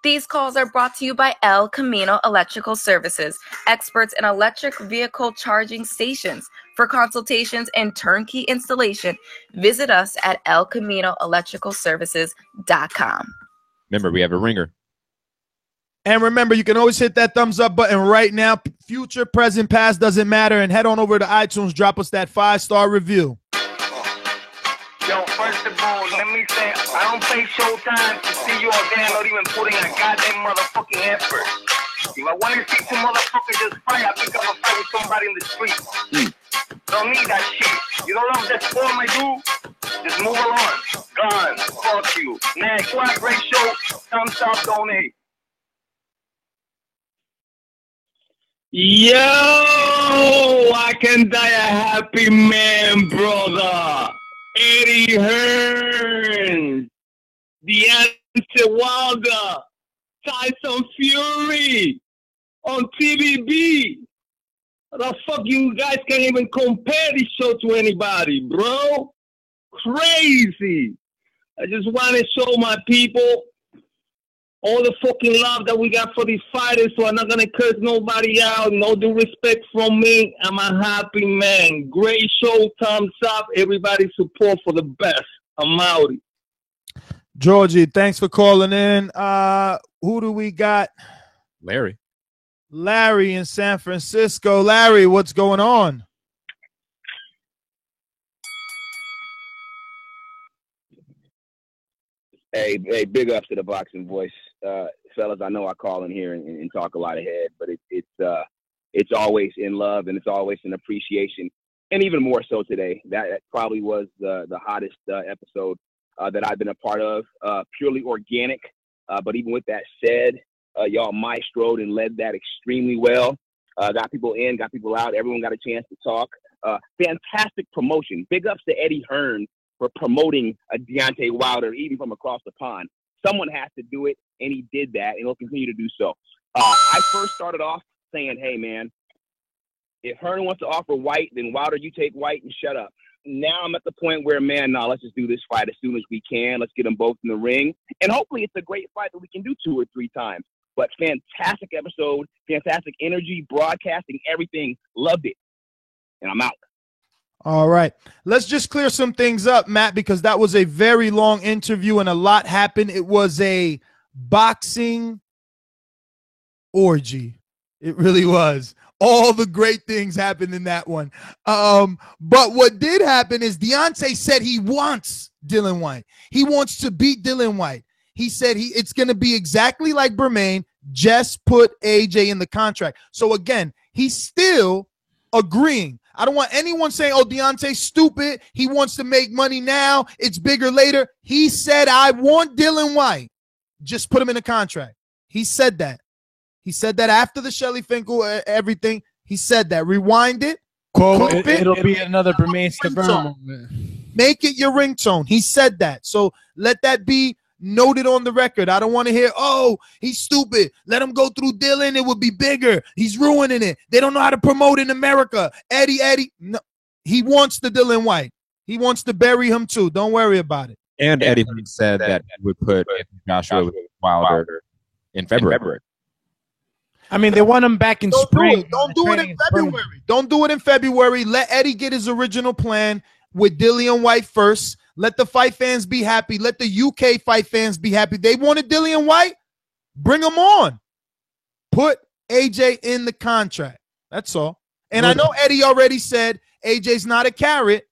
These calls are brought to you by El Camino Electrical Services, experts in electric vehicle charging stations. For consultations and turnkey installation, visit us at elcaminoelectricalservices.com. Remember, we have a ringer. And remember, you can always hit that thumbs up button right now. Future, present, past, doesn't matter. And head on over to iTunes. Drop us that 5-star review. Yo, first of all, let me say, I don't pay Showtime to see you all there, not even putting a goddamn motherfucking effort. If I want to see some motherfuckers just fight, I pick up a fight with somebody in the street. Don't need that shit. You don't love that form I do? Just move along. Gone. Fuck you. Next. What a great show. Thumbs up, donate. Yo, I can die a happy man, brother. Eddie Hearn, Deontay Wilder, Tyson Fury on TVB. The fuck, you guys can't even compare this show to anybody, bro. Crazy. I just want to show my people all the fucking love that we got for these fighters, so I'm not going to curse nobody out. No disrespect from me. I'm a happy man. Great show. Thumbs up. Everybody support for the best. I'm out. Georgie, thanks for calling in. Who do we got? Larry. Larry in San Francisco. Larry, what's going on? Hey, big ups to the Boxing Voice. Fellas, I know I call in here and talk a lot of head, but it's always in love and it's always in appreciation, and even more so today. That probably was the hottest episode that I've been a part of, purely organic. But even with that said, y'all maestroed and led that extremely well. Got people in, got people out. Everyone got a chance to talk. Fantastic promotion. Big ups to Eddie Hearn for promoting a Deontay Wilder, even from across the pond. Someone has to do it, and he did that, and he'll continue to do so. I first started off saying, hey, man, if Hearn wants to offer White, then Wilder, you take White and shut up. Now I'm at the point where, man, no, let's just do this fight as soon as we can. Let's get them both in the ring. And hopefully it's a great fight that we can do 2 or 3 times. But fantastic episode, fantastic energy, broadcasting, everything. Loved it. And I'm out. All right. Let's just clear some things up, Matt, because that was a very long interview and a lot happened. It was a boxing orgy. It really was. All the great things happened in that one. But what did happen is Deontay said he wants Dillian Whyte. He wants to beat Dillian Whyte. He said it's going to be exactly like Bermain, just put AJ in the contract. So again, he's still agreeing. I don't want anyone saying, oh, Deontay's stupid. He wants to make money now. It's bigger later. He said, I want Dillian Whyte. Just put him in a contract. He said that. He said that after the Shelly Finkel, everything. He said that. Rewind it. Quote, it'll be another Bermain Stiverne moment. Make it your ringtone. He said that. So let that be noted on the record. I don't want to hear, oh, he's stupid. Let him go through Dylan. It would be bigger. He's ruining it. They don't know how to promote in America. Eddie. No, he wants the Dillian Whyte. He wants to bury him too. Don't worry about it. And Eddie said that he would put Joshua Wilder in February. I mean, they want him back in spring. Don't do it in February. Don't do it in February. Let Eddie get his original plan with Dillian Whyte first. Let the fight fans be happy. Let the UK fight fans be happy. They wanted Dillian Whyte. Bring him on. Put AJ in the contract. That's all. And I know Eddie already said AJ's not a carrot,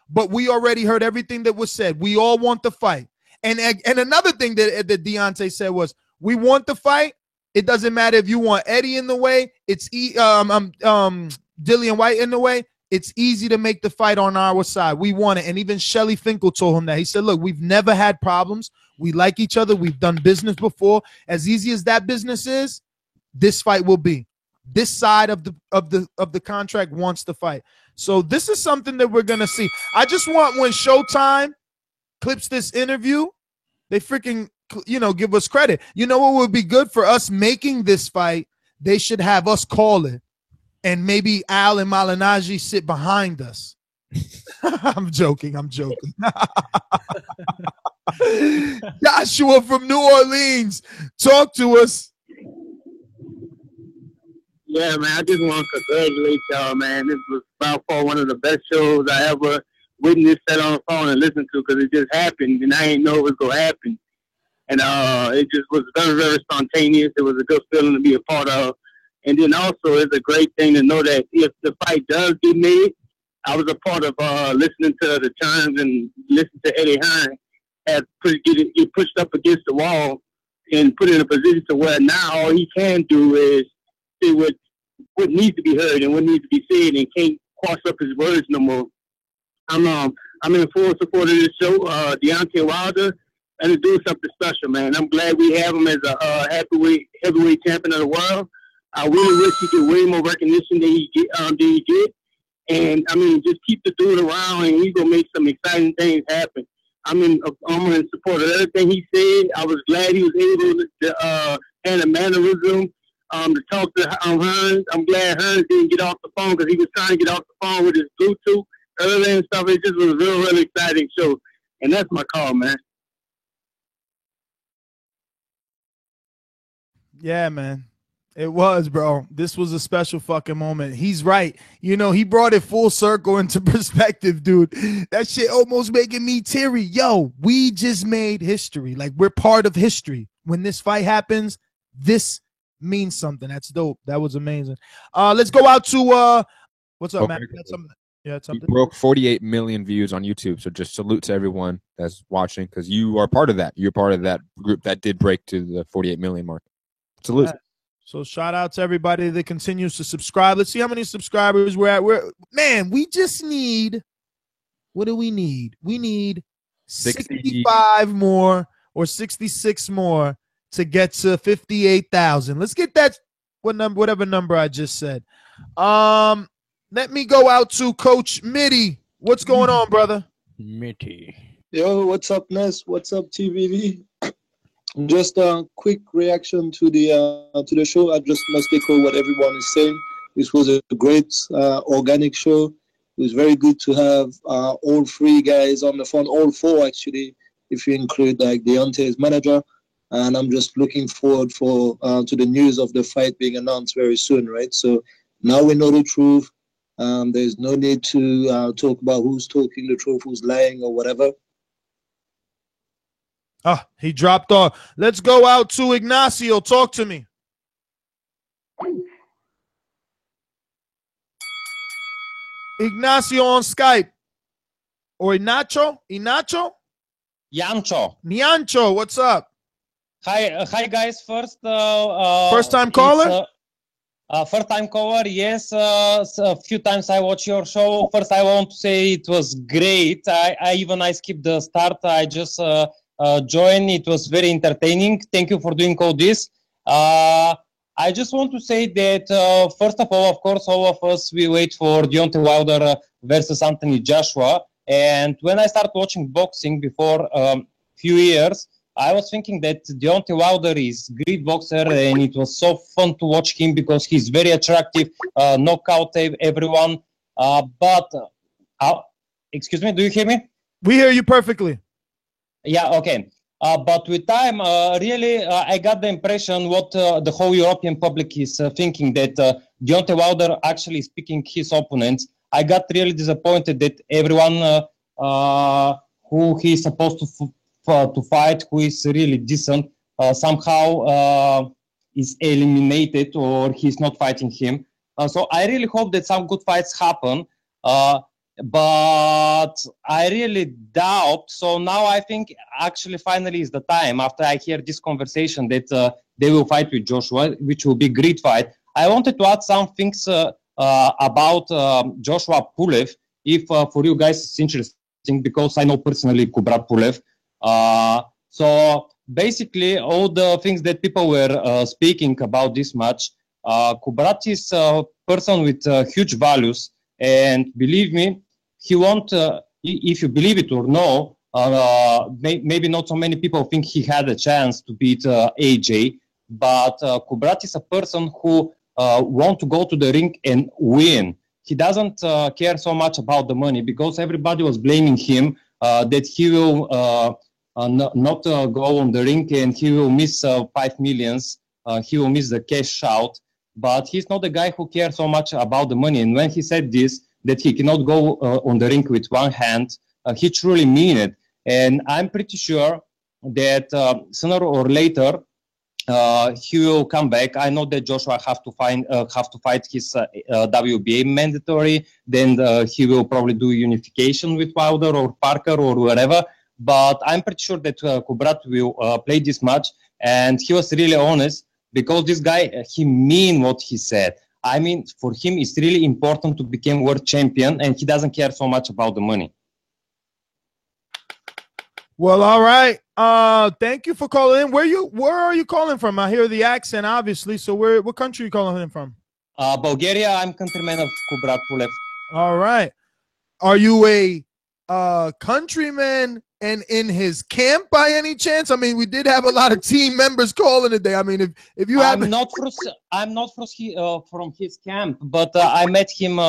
but we already heard everything that was said. We all want the fight. And another thing that Deontay said was, we want the fight. It doesn't matter if you want Eddie in the way. It's Dillian Whyte in the way. It's easy to make the fight on our side. We want it. And even Shelly Finkel told him that. He said, look, we've never had problems. We like each other. We've done business before. As easy as that business is, this fight will be. This side of the contract wants the fight. So this is something that we're going to see. I just want, when Showtime clips this interview, they freaking, give us credit. You know what would be good for us making this fight? They should have us call it. And maybe Al and Malignaggi sit behind us. I'm joking. Joshua from New Orleans, talk to us. Yeah, man, I just want to congratulate y'all, man. This was by far one of the best shows I ever witnessed, sat on the phone and listened to, because it just happened, and I didn't know it was going to happen. And it just was very, very spontaneous. It was a good feeling to be a part of. And then also, it's a great thing to know that if the fight does get made, I was a part of listening to the terms and listening to Eddie Hearn get pushed up against the wall and put in a position to where now all he can do is say what needs to be heard and what needs to be said, and can't parse up his words no more. I'm in full support of this show, Deontay Wilder, and to do something special, man. I'm glad we have him as a heavyweight champion of the world. I really wish he get way more recognition than he get. And I mean, just keep the dude around, and he's gonna make some exciting things happen. I'm in support of everything he said. I was glad he was able to have a mannerism to talk to Hearns. I'm glad Hearns didn't get off the phone because he was trying to get off the phone with his Bluetooth earlier and stuff. It just was a real exciting show, and that's my call, man. Yeah, man. It was, bro. This was a special fucking moment. He's right. You know, he brought it full circle into perspective, dude. That shit almost making me teary. Yo, we just made history. Like, we're part of history. When this fight happens, this means something. That's dope. That was amazing. Let's go out to what's up, Matt? Yeah, something. He broke 48 million views on YouTube. So just salute to everyone that's watching, because you are part of that. You're part of that group that did break to the 48 million mark. Salute. Yeah. So shout out to everybody that continues to subscribe. Let's see how many subscribers we're at. Man, we just need, what do we need? We need 65 more or 66 more to get to 58,000. Let's get that whatever number I just said. Let me go out to Coach Mitty. What's going on, brother? Mitty. Yo, what's up, Ness? What's up, TVV? Just a quick reaction to the show. I just must echo what everyone is saying. This was a great organic show. It was very good to have all three guys on the phone, all four actually, if you include like Deontay's manager. And I'm just looking forward to the news of the fight being announced very soon, right? So now we know the truth. There's no need to talk about who's talking the truth, who's lying, or whatever. He dropped off. Let's go out to Ignacio. Talk to me. Ignacio on Skype. Or Inacho? Niancho, what's up? Hi guys. First time caller? First time caller, yes. A few times I watched your show. First, I want to say it was great. I skipped the start. I just joined. It was very entertaining. Thank you for doing all this. I just want to say that first of all, of course, all of us, we wait for Deontay Wilder versus Anthony Joshua. And when I started watching boxing before few years, I was thinking that Deontay Wilder is a great boxer, and it was so fun to watch him because he's very attractive, knockout everyone. Excuse me, do you hear me? We hear you perfectly. Yeah, okay. But with time, really, I got the impression what the whole European public is thinking, that Deontay Wilder actually is picking his opponents. I got really disappointed that everyone who he's supposed to fight, who is really decent, somehow is eliminated or he's not fighting him. So I really hope that some good fights happen. But I really doubt. So now I think actually finally is the time, after I hear this conversation, that they will fight with Joshua, which will be a great fight. I wanted to add some things about Joshua Pulev, if for you guys it's interesting, because I know personally Kubrat Pulev. So basically all the things that people were speaking about this match, Kubrat is a person with huge values. And believe me, he won't, if you believe it or no, maybe not so many people think he had a chance to beat AJ, but Kubrat is a person who wants to go to the ring and win. He doesn't care so much about the money, because everybody was blaming him that he will not go on the ring and he will miss 5 millions, he will miss the cash out. But he's not the guy who cares so much about the money. And when he said this, that he cannot go on the ring with one hand, he truly mean it. And I'm pretty sure that sooner or later he will come back. I know that Joshua have to fight his WBA mandatory. Then he will probably do unification with Wilder or Parker or whatever. But I'm pretty sure that Kubrat will play this match. And he was really honest, because this guy, he mean what he said. I mean, for him, it's really important to become world champion, and he doesn't care so much about the money. Well, all right. Thank you for calling in. Where are you calling from? I hear the accent, obviously. So what country are you calling in from? Bulgaria. I'm countryman of Kubrat Pulev. All right. Are you a countryman and in his camp by any chance? I mean, we did have a lot of team members calling today. I mean, if you have, I'm not from his camp, but I met him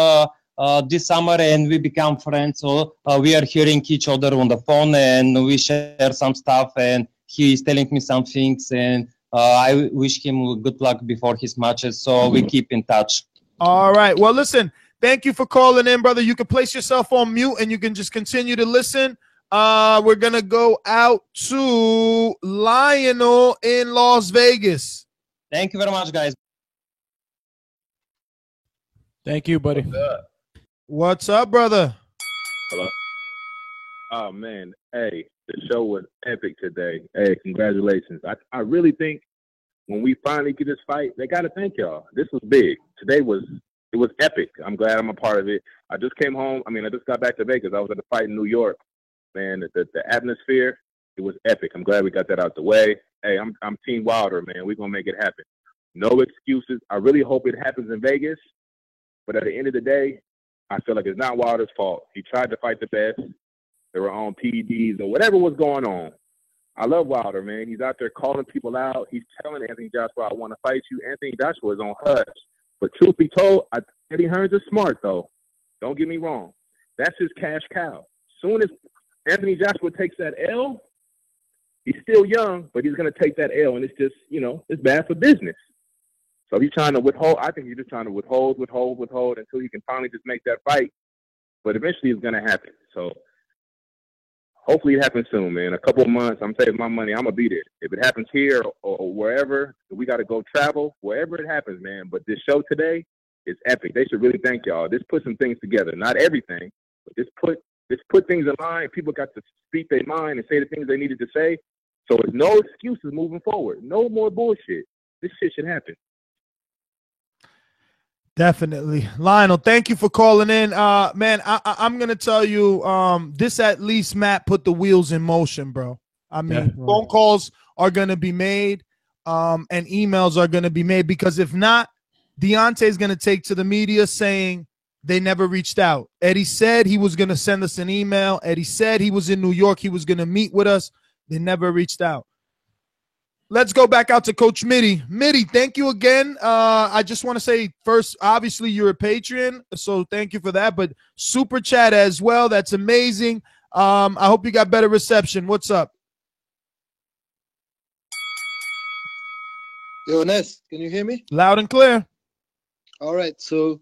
this summer and we become friends. So we are hearing each other on the phone and we share some stuff. And he is telling me some things, and I wish him good luck before his matches. So we keep in touch. All right. Well, listen. Thank you for calling in, brother. You can place yourself on mute and you can just continue to listen. We're going to go out to Lionel in Las Vegas. Thank you very much, guys. Thank you, buddy. What's up, brother? Hello. Oh, man. Hey, the show was epic today. Hey, congratulations. I really think when we finally get this fight, they got to thank y'all. This was big. Today it was epic. I'm glad I'm a part of it. I just came home. I mean, I just got back to Vegas. I was at the fight in New York. Man, the atmosphere, it was epic. I'm glad we got that out the way. Hey, I'm Team Wilder, man. We're going to make it happen. No excuses. I really hope it happens in Vegas. But at the end of the day, I feel like it's not Wilder's fault. He tried to fight the best. They were on PEDs or whatever was going on. I love Wilder, man. He's out there calling people out. He's telling Anthony Joshua, I want to fight you. Anthony Joshua is on hush. But truth be told, Eddie Hearns is smart, though. Don't get me wrong. That's his cash cow. Soon as Anthony Joshua takes that L, he's still young, but he's going to take that L, and it's just, it's bad for business. So he's trying to withhold. I think he's just trying to withhold until he can finally just make that fight. But eventually it's going to happen. So hopefully it happens soon, man. A couple of months, I'm saving my money. I'm going to be there. If it happens here or wherever, we got to go travel, wherever it happens, man. But this show today is epic. They should really thank y'all. This put some things together. Not everything, but this put things in line. People got to speak their mind and say the things they needed to say. So there's no excuses moving forward. No more bullshit. This shit should happen. Definitely. Lionel, thank you for calling in. Man, I'm going to tell you, this at least, Matt, put the wheels in motion, bro. I mean, phone calls are going to be made and emails are going to be made, because if not, Deontay is going to take to the media saying they never reached out. Eddie said he was going to send us an email. Eddie said he was in New York. He was going to meet with us. They never reached out. Let's go back out to Coach Mitty. Mitty, thank you again. I just want to say first, obviously you're a patron, so thank you for that. But super chat as well. That's amazing. I hope you got better reception. What's up? Yo, Ness, can you hear me? Loud and clear. All right. So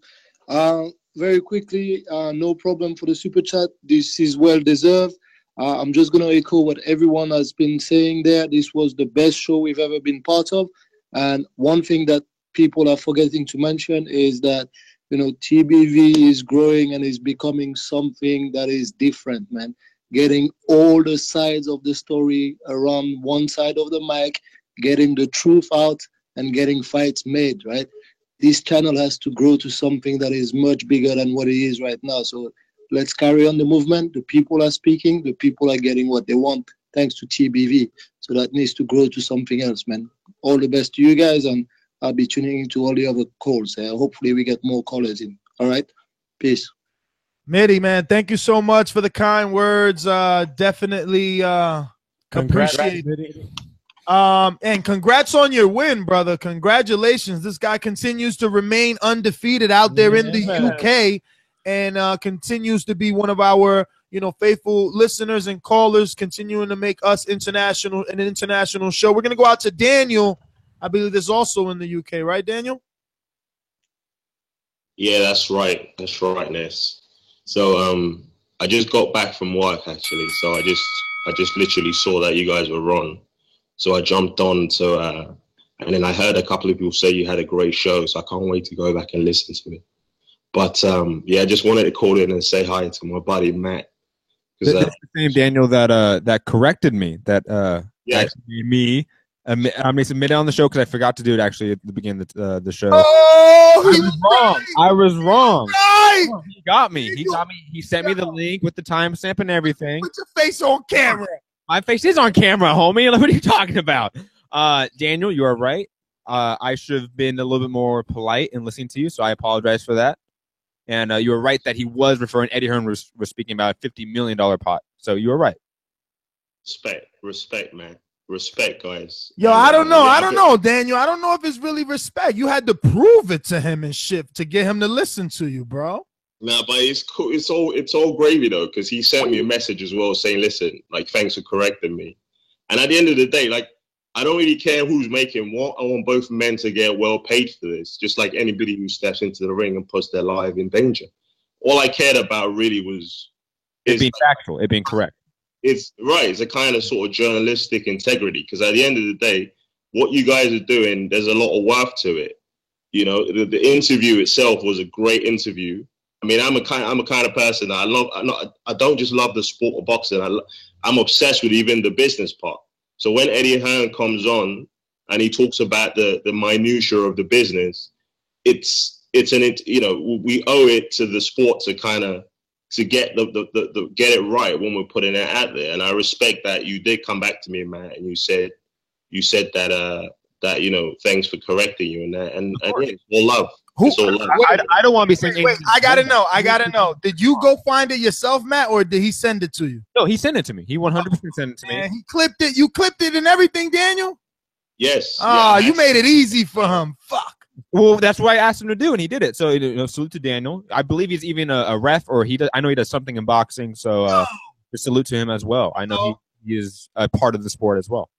very quickly, no problem for the super chat. This is well deserved. I'm just going to echo what everyone has been saying there. This was the best show we've ever been part of. And one thing that people are forgetting to mention is that, TBV is growing and is becoming something that is different, man. Getting all the sides of the story around one side of the mic, getting the truth out, and getting fights made, right? This channel has to grow to something that is much bigger than what it is right now. So let's carry on the movement. The people are speaking. The people are getting what they want, thanks to TBV. So that needs to grow to something else, man. All the best to you guys, and I'll be tuning into all the other calls. Hopefully we get more callers in. All right? Peace. Mitty, man, thank you so much for the kind words. Definitely appreciate it. And congrats on your win, brother. Congratulations. This guy continues to remain undefeated out there in the UK. And continues to be one of our, faithful listeners and callers, continuing to make us an international show. We're going to go out to Daniel. I believe there's also in the UK, right, Daniel? Yeah, that's right. That's right, Ness. So I just got back from work, actually. So I just literally saw that you guys were on. So I jumped on. And then I heard a couple of people say you had a great show. So I can't wait to go back and listen to it. But, I just wanted to call in and say hi to my buddy, Matt. That's the same Daniel that corrected me, that actually made me I may submit it on the show because I forgot to do it actually at the beginning of the show. Oh, he was wrong. I was wrong. Right. He got me. He sent me the link with the timestamp and everything. Put your face on camera. My face is on camera, homie. What are you talking about? Daniel, you are right. I should have been a little bit more polite in listening to you, so I apologize for that. And you were right that he was referring. Eddie Hearn was speaking about a $50 million pot. So you were right. Respect, man. Respect, guys. Yo, I don't know, Daniel. I don't know if it's really respect. You had to prove it to him and shit to get him to listen to you, bro. Nah, but it's cool. It's all gravy though, because he sent me a message as well saying, "Listen, like, thanks for correcting me." And at the end of the day, like, I don't really care who's making what. I want both men to get well paid for this, just like anybody who steps into the ring and puts their life in danger. All I cared about really was it being factual, it being correct. It's right. It's a kind of sort of journalistic integrity, because at the end of the day, what you guys are doing, there's a lot of worth to it. You know, the interview itself was a great interview. I mean, I'm a kind of person that I don't just love the sport of boxing. I'm obsessed with even the business part. So when Eddie Hearn comes on and he talks about the minutiae of the business, we owe it to the sport to kind of to get get it right when we're putting it out there. And I respect that you did come back to me, man, and you said that you know, thanks for correcting you and that, and yeah, it's all love. It's all love. I don't want to be saying. Wait, I gotta know. Did you go find it yourself, Matt, or did he send it to you? No, he sent it to me. He 100% sent it to me. Man, he clipped it. You clipped it and everything, Daniel. Yes. Oh, you made it easy for him. Fuck. Well, that's what I asked him to do, and he did it. So, salute to Daniel. I believe he's even a ref, or I know he does something in boxing. So, just salute to him as well. I know he is a part of the sport as well.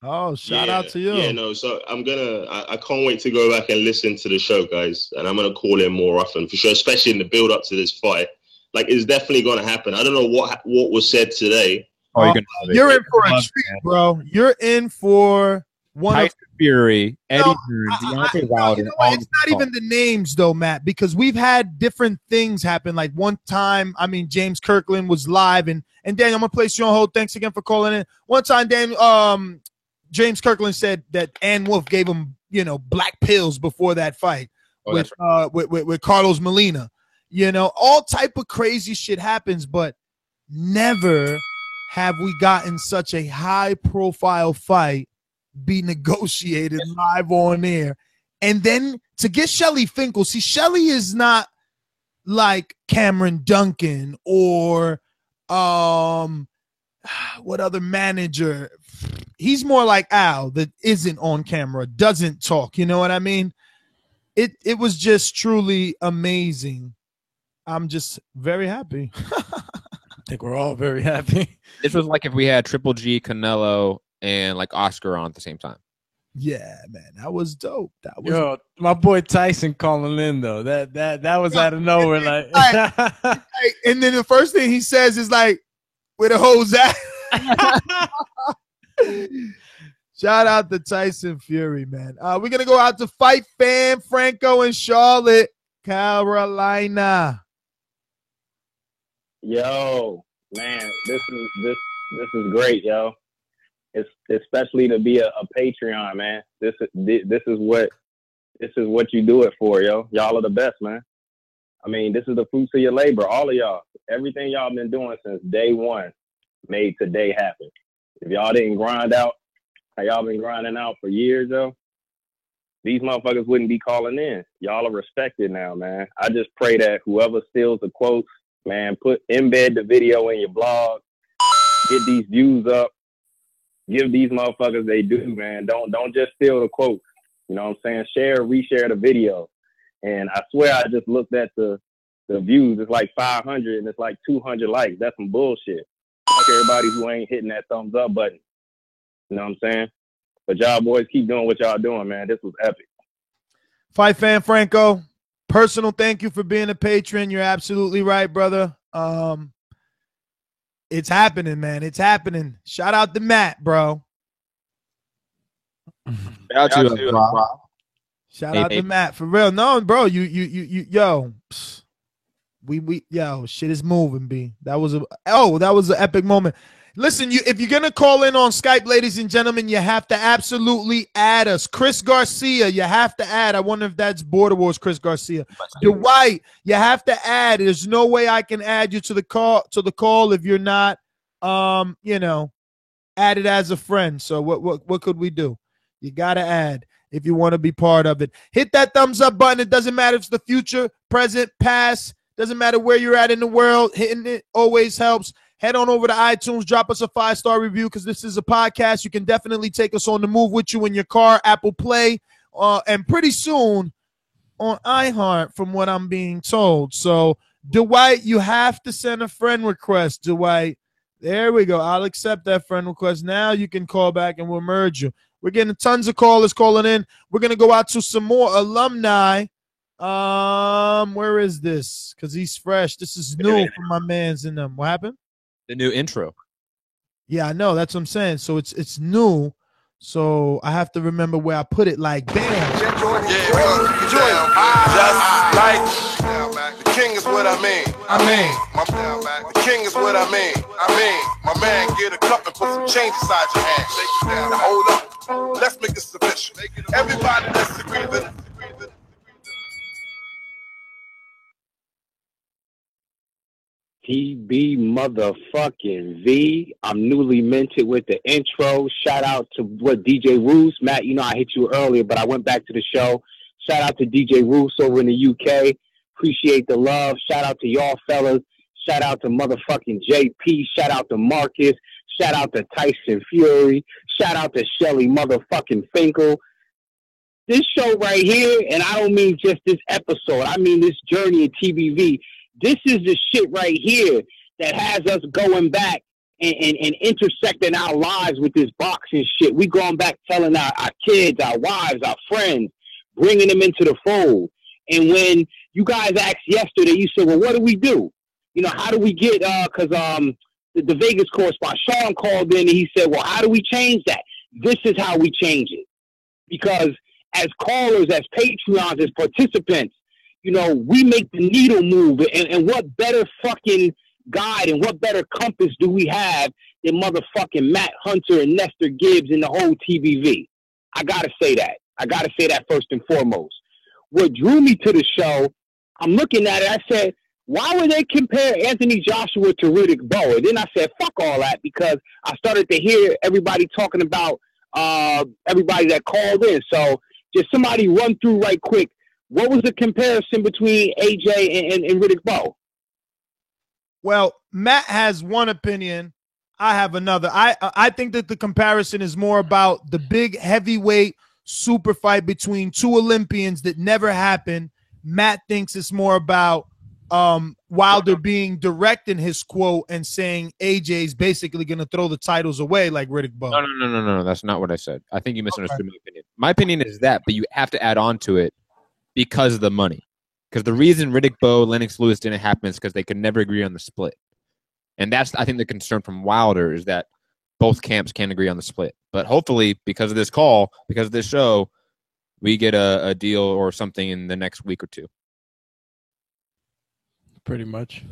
Oh, shout out to you. Yeah, no. So I can't wait to go back and listen to the show, guys, and I'm gonna call in more often for sure, especially in the build up to this fight. Like, it's definitely gonna happen. I don't know what was said today. You're in for a treat, bro. You're in for Tyson Fury, Eddie Hearn, Deontay Wilder. It's not even the names though, Matt, because we've had different things happen. Like one time, I mean, James Kirkland was live, and Daniel, I'm gonna place you on hold. Thanks again for calling in. One time, James Kirkland said that Ann Wolf gave him, black pills before that fight with Carlos Molina. All type of crazy shit happens, but never have we gotten such a high-profile fight be negotiated live on air. And then to get Shelly Finkel, see, Shelly is not like Cameron Duncan or what other manager? He's more like Al that isn't on camera, doesn't talk. You know what I mean? It was just truly amazing. I'm just very happy. I think we're all very happy. This was like if we had Triple G, Canelo, and like Oscar on at the same time. Yeah, man, that was dope. That was Yo, my boy Tyson calling in though. That was out of nowhere. Like, and then the first thing he says is like, "Where the hoes at?" Shout out to Tyson Fury, man. We're gonna go out to Fight Fan Franco in Charlotte, Carolina. Yo, man, this is great, yo. It's especially to be a Patreon, man. This is what you do it for, yo. Y'all are the best, man. I mean, this is the fruits of your labor, all of y'all. Everything y'all been doing since day one made today happen. If y'all didn't grind out how y'all been grinding out for years, yo, these motherfuckers wouldn't be calling in. Y'all are respected now, man. I just pray that whoever steals the quotes, man, embed the video in your blog, get these views up, give these motherfuckers they do, man. Don't just steal the quotes. You know what I'm saying? Share, reshare the video. And I swear I just looked at the views. It's like 500 and it's like 200 likes. That's some bullshit. Fuck everybody who ain't hitting that thumbs up button. You know what I'm saying? But y'all boys keep doing what y'all doing, man. This was epic. Fight Fan Franco, personal thank you for being a patron. You're absolutely right, brother. It's happening, man. It's happening. Shout out to Matt, bro. Shout out to Rob. Shout out to Matt for real. No, bro, yo, we shit is moving, B. That was an epic moment. Listen, if you're gonna call in on Skype, ladies and gentlemen, you have to absolutely add us. Chris Garcia, you have to add. I wonder if that's Border Wars Chris Garcia. Dwight, you have to add. There's no way I can add you to the call if you're not added as a friend. So what could we do? You gotta add if you want to be part of it. Hit that thumbs up button. It doesn't matter if it's the future, present, past. Doesn't matter where you're at in the world. Hitting it always helps. Head on over to iTunes. Drop us a 5-star review because this is a podcast. You can definitely take us on the move with you in your car, Apple Play, and pretty soon on iHeart from what I'm being told. So, Dwight, you have to send a friend request, Dwight. There we go. I'll accept that friend request. Now you can call back and we'll merge you. We're getting tons of callers calling in. We're going to go out to some more alumni. Where is this? Because he's fresh. This is new for my mans in them. What happened? The new intro. Yeah, I know. That's what I'm saying. So it's new. So I have to remember where I put it. Like, bam. Just like the king is what I mean. The king is what I mean. My man, get a cup and put some change inside your hand. Now hold up. Let's make it sufficient. Everybody that's agreeing. TB motherfucking V. I'm newly minted with the intro. Shout out to DJ Roos. Matt, you know I hit you earlier, but I went back to the show. Shout out to DJ Roos over in the UK. Appreciate the love. Shout out to y'all fellas. Shout out to motherfucking JP. Shout out to Marcus. Shout out to Tyson Fury. Shout out to Shelly motherfucking Finkel. This show right here, and I don't mean just this episode, I mean this journey in TBV. This is the shit right here that has us going back and intersecting our lives with this boxing shit. We going back telling our kids, our wives, our friends, bringing them into the fold. And when you guys asked yesterday, you said, well, what do we do? You know, how do we get, because the Vegas correspondent, Sean, called in and he said, well, how do we change that? This is how we change it. Because as callers, as Patreons, as participants, you know, we make the needle move. And what better fucking guide and what better compass do we have than motherfucking Matt Hunter and Nestor Gibbs and the whole TBV? I got to say that. I got to say that first and foremost. What drew me to the show, I'm looking at it, I said, why would they compare Anthony Joshua to Riddick Bowe? And then I said, fuck all that, because I started to hear everybody talking about everybody that called in. So just somebody run through right quick. What was the comparison between AJ and Riddick Bowe? Well, Matt has one opinion. I have another. I think that the comparison is more about the big heavyweight super fight between two Olympians that never happened. Matt thinks it's more about Wilder being direct in his quote and saying AJ's basically going to throw the titles away like Riddick Bowe. No. That's not what I said. I think you misunderstood my opinion. My opinion is that, but you have to add on to it because of the money. Because the reason Riddick Bowe, Lennox Lewis didn't happen is because they could never agree on the split. And that's, I think, the concern from Wilder is that both camps can't agree on the split. But hopefully, because of this call, because of this show, we get a deal or something in the next week or two. Pretty much.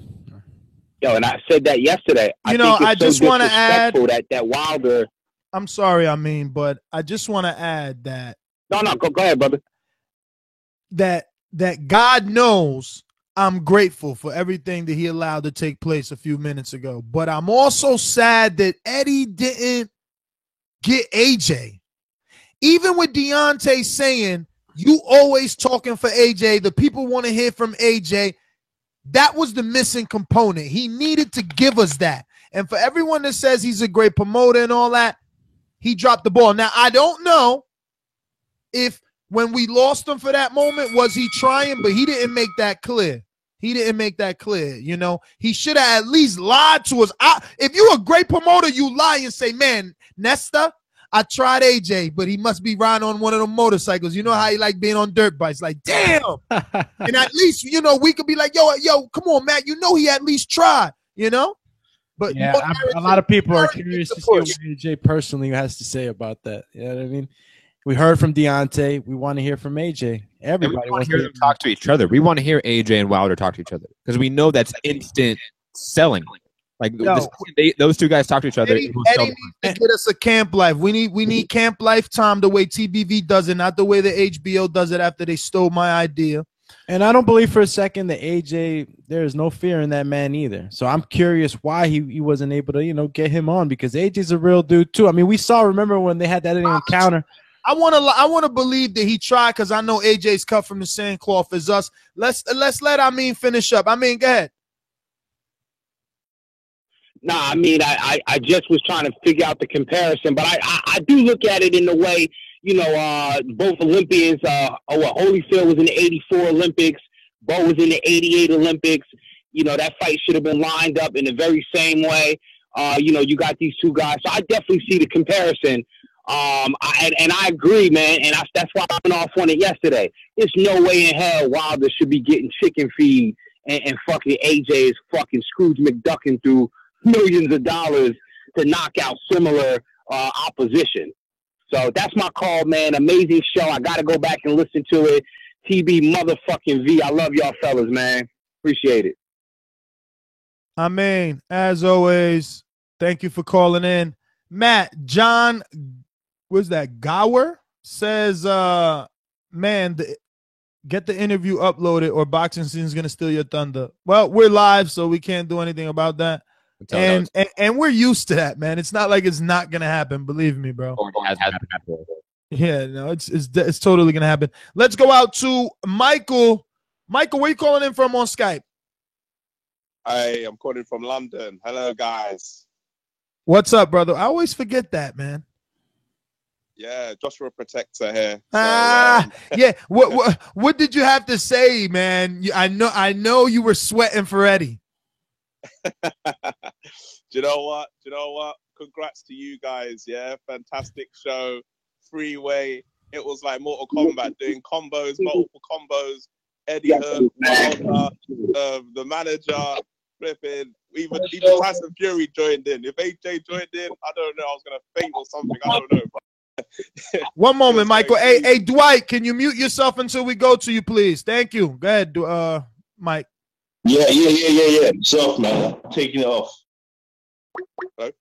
Yo, and I said that yesterday. I just want to add that Wilder. I'm sorry, but I just want to add that. No, go ahead, brother. That God knows I'm grateful for everything that he allowed to take place a few minutes ago. But I'm also sad that Eddie didn't get AJ. Even with Deontay saying, you always talking for AJ, the people want to hear from AJ, that was the missing component. He needed to give us that. And for everyone that says he's a great promoter and all that, he dropped the ball. Now, I don't know if when we lost him for that moment, was he trying? But he didn't make that clear. You know, he should have at least lied to us. If you're a great promoter, you lie and say, man, Nesta, I tried AJ, but he must be riding on one of them motorcycles. You know how he like being on dirt bikes. Like, damn. And at least, you know, we could be like, yo, come on, Matt. You know he at least tried, you know? But yeah, a lot of people are curious to see what AJ personally has to say about that. You know what I mean? We heard from Deontay. We want to hear from AJ. Everybody wants to hear them talk to each other. We want to hear AJ and Wilder talk to each other because we know that's instant selling. Like Yo. those two guys talk to each other. Eddie needs to get us a Camp Life. We need Camp Lifetime the way TBV does it, not the way the HBO does it after they stole my idea. And I don't believe for a second that AJ, there is no fear in that man either. So I'm curious why he wasn't able to, get him on, because AJ's a real dude too. I mean, remember when they had that encounter? I want to believe that he tried, because I know AJ's cut from the same cloth as us. Let's let Amin finish up. I mean, go ahead. Nah, I mean, I just was trying to figure out the comparison, but I do look at it in the way, both Olympians, Holyfield was in the 84 Olympics, Bo was in the 88 Olympics. That fight should have been lined up in the very same way. You got these two guys. So I definitely see the comparison. And I agree, man, and that's why I went off on it yesterday. There's no way in hell Wilder should be getting chicken feed and fucking AJ is fucking Scrooge McDucking through millions of dollars to knock out similar opposition. So that's my call, man. Amazing show. I got to go back and listen to it. TB motherfucking V. I love y'all fellas, man. Appreciate it. I mean, as always, thank you for calling in. Matt, John, what's that? Gower says, man, get the interview uploaded or Boxing Scene is going to steal your thunder. Well, we're live, so we can't do anything about that. And we're used to that, man. It's not like it's not gonna happen. Believe me, bro. Yeah, no, it's totally gonna happen. Let's go out to Michael. Michael, where you calling in from on Skype? I'm calling from London. Hello, guys. What's up, brother? I always forget that, man. Yeah, Joshua Protector here. Yeah. What did you have to say, man? I know you were sweating for Eddie. Do you know what? Congrats to you guys. Yeah, fantastic show. Freeway. It was like Mortal Kombat, doing combos, multiple combos. Eddie Hearn, the manager, flipping. Even Tyson Fury joined in. If AJ joined in, I don't know. I was gonna faint or something. I don't know. But one moment, Michael. Hey, Dwight, can you mute yourself until we go to you, please? Thank you. Go ahead, Mike. Yeah. So, man, I'm taking it off. Hello?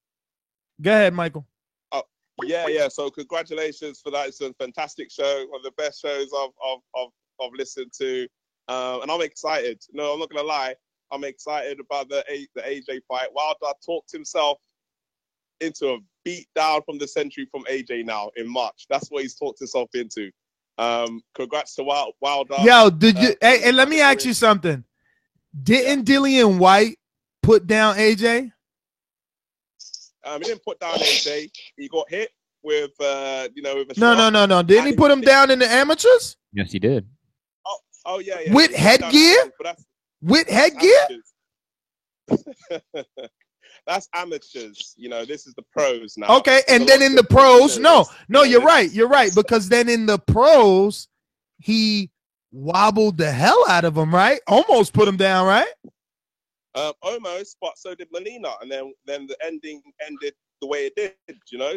Go ahead, Michael. Oh, yeah. So, congratulations for that. It's a fantastic show. One of the best shows I've listened to, and I'm excited. No, I'm not gonna lie. I'm excited about the AJ fight. Wilder talked himself into a beat down from the century from AJ now in March. That's what he's talked himself into. Congrats to Wilder. Yo, did you? Hey, let me ask you something. Didn't Dillian White put down AJ? He didn't put down AJ. He got hit with, with a No. Didn't he put him down in the amateurs? Yes, he did. Oh yeah. With headgear? With headgear? That's amateurs. This is the pros now. Okay, and then in the pros, no, you're right. Because then in the pros, he wobbled the hell out of him, right? Almost put him down, right? Almost, but so did Molina, and then the ending ended the way it did,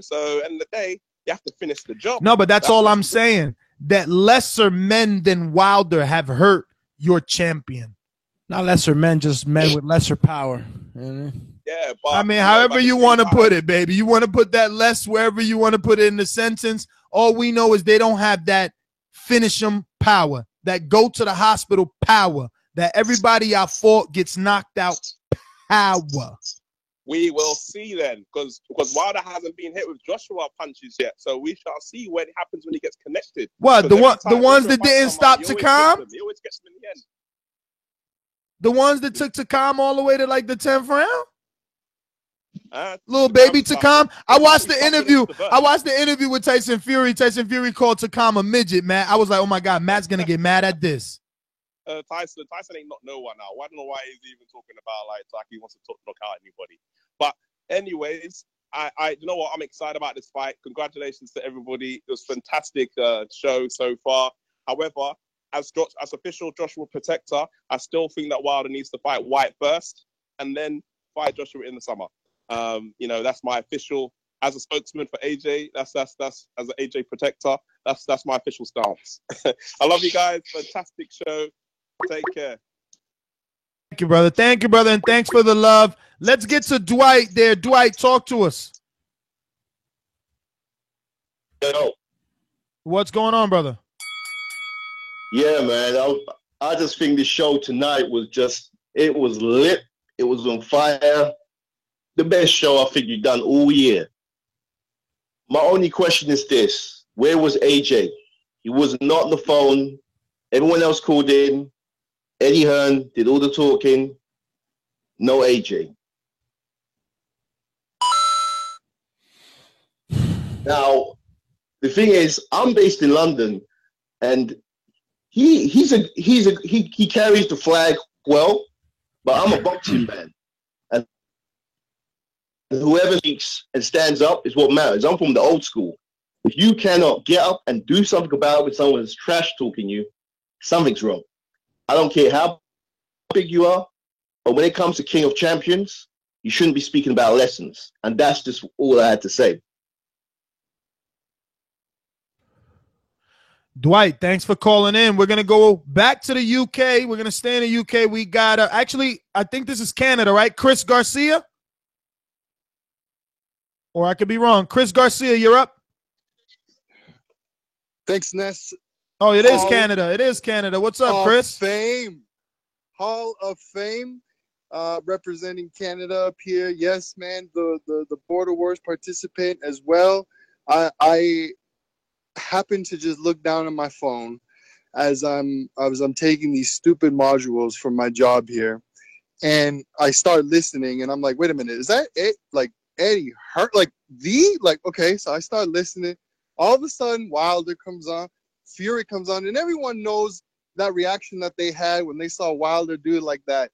So end of the day, you have to finish the job. No, but that's all I'm saying. That lesser men than Wilder have hurt your champion. Not lesser men, just men with lesser power. Yeah, but I mean, however you want to put it, baby. You want to put that less wherever you want to put it in the sentence. All we know is they don't have that finish them power, that go to the hospital power, that everybody I fought gets knocked out power. We will see then, because Wilder hasn't been hit with Joshua punches yet, so we shall see what happens when he gets connected. What, the ones that didn't stop Takam? He always gets them in the end. The ones that took Takam all the way to like the 10th round? Little baby Takam. I watched the interview. I watched the interview with Tyson Fury. Tyson Fury called Takam a midget, man. I was like, oh my God, Matt's gonna get mad at this. Tyson ain't not no one now. I don't know why he's even talking about like he wants to knock out anybody. But anyways, I you know what? I'm excited about this fight. Congratulations to everybody. It was a fantastic show so far. However, as official Joshua Protector, I still think that Wilder needs to fight White first and then fight Joshua in the summer. That's my official, as a spokesman for AJ, that's as an AJ Protector, that's my official stance. I love you guys. Fantastic show. Take care. you, brother. Thank you, brother, and thanks for the love. Let's get to Dwight there. Dwight, talk to us. Yo. What's going on, brother? Yeah, man. I just think the show tonight was it was lit. It was on fire. The best show I think you've done all year. My only question is this. Where was AJ? He was not on the phone. Everyone else called in. Eddie Hearn did all the talking. No AJ. Now, the thing is, I'm based in London, and he carries the flag well, but I'm a boxing man, and whoever speaks and stands up is what matters. I'm from the old school. If you cannot get up and do something about it when someone is trash talking you, something's wrong. I don't care how big you are, but when it comes to King of Champions, you shouldn't be speaking about lessons, and that's just all I had to say. Dwight, thanks for calling in. We're going to go back to the UK. We're going to stay in the UK. We got, actually, I think this is Canada, right? Chris Garcia? Or I could be wrong. Chris Garcia, you're up. Thanks, Ness. Oh, it is Canada. It is Canada. What's up, Chris? Hall of Fame, representing Canada up here. Yes, man, the Border Wars participant as well. I happened to just look down at my phone as I'm taking these stupid modules from my job here, and I start listening, and I'm like, wait a minute, is that it? Like Eddie Hearn? Okay, so I start listening. All of a sudden, Wilder comes on, Fury comes on, and everyone knows that reaction that they had when they saw Wilder do like that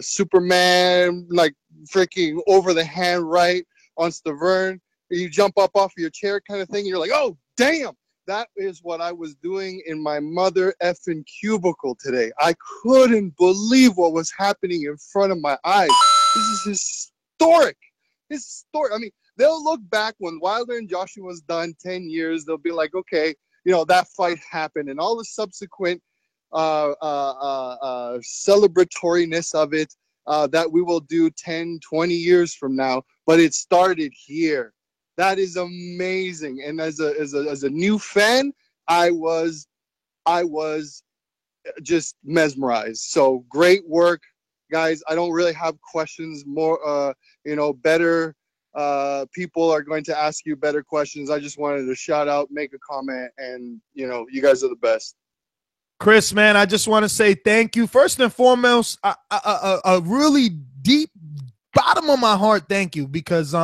Superman, like freaking over the hand right on Stavern. You jump up off your chair kind of thing. You're like, oh, damn. That is what I was doing in my mother effing cubicle today. I couldn't believe what was happening in front of my eyes. This is historic. I mean, they'll look back when Wilder and Joshua was done 10 years. They'll be like, okay, that fight happened, and all the subsequent celebratoriness of it that we will do 10, 20 years from now. But it started here. That is amazing. And as a new fan, I was just mesmerized. So great work, guys. I don't really have questions. More, better people are going to ask you better questions. I just wanted to shout out, make a comment, and you guys are the best. Chris, man, I just want to say thank you. First and foremost, a really deep bottom of my heart thank you, because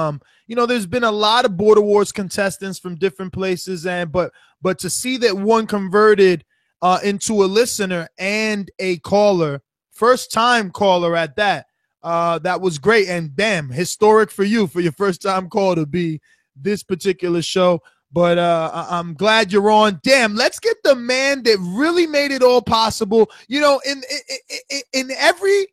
there's been a lot of Border Wars contestants from different places, but to see that one converted into a listener and a caller, first time caller at that, that was great. And damn, historic for you, for your first time call to be this particular show. But I'm glad you're on. Damn, let's get the man that really made it all possible. In every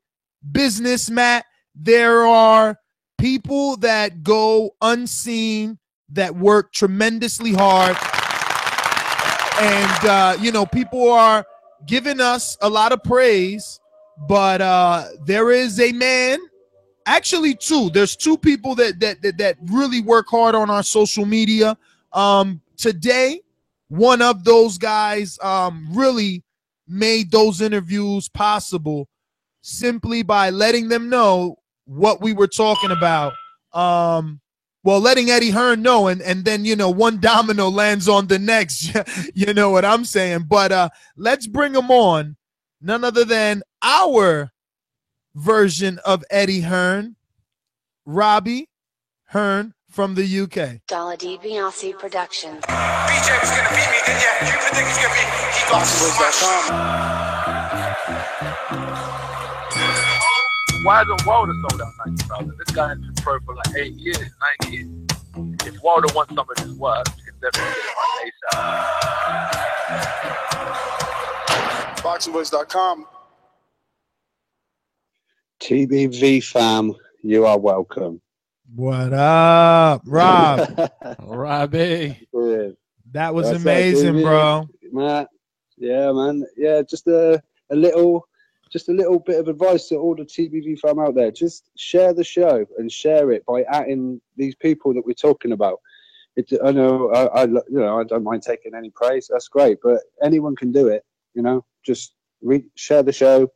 business, Matt, there are people that go unseen, that work tremendously hard. And, people are giving us a lot of praise, but there is a man, actually two. There's two people that really work hard on our social media. Today, one of those guys really made those interviews possible simply by letting them know what we were talking about. Letting Eddie Hearn know, and then, one domino lands on the next. You know what I'm saying? But let's bring him on. None other than our version of Eddie Hearn, Robbie Hearn from the UK. Dollar DiBiase Productions. BJ was gonna beat me, then yeah, you predict he's gonna beat me. He Why isn't Wilder sold out 90,000? This guy has been pro for like 8 years, 9 years. If Wilder wants some of his work, you can definitely get it on ASAP. BoxingVoice.com. TBV fam, you are welcome. What up, Rob? Robbie. That was amazing, bro. Matt. Yeah, man. Yeah, just a little just a little bit of advice to all the TBV fam out there. Just share the show and share it by adding these people that we're talking about. I know, I don't mind taking any praise. That's great, but anyone can do it. You know, just share the show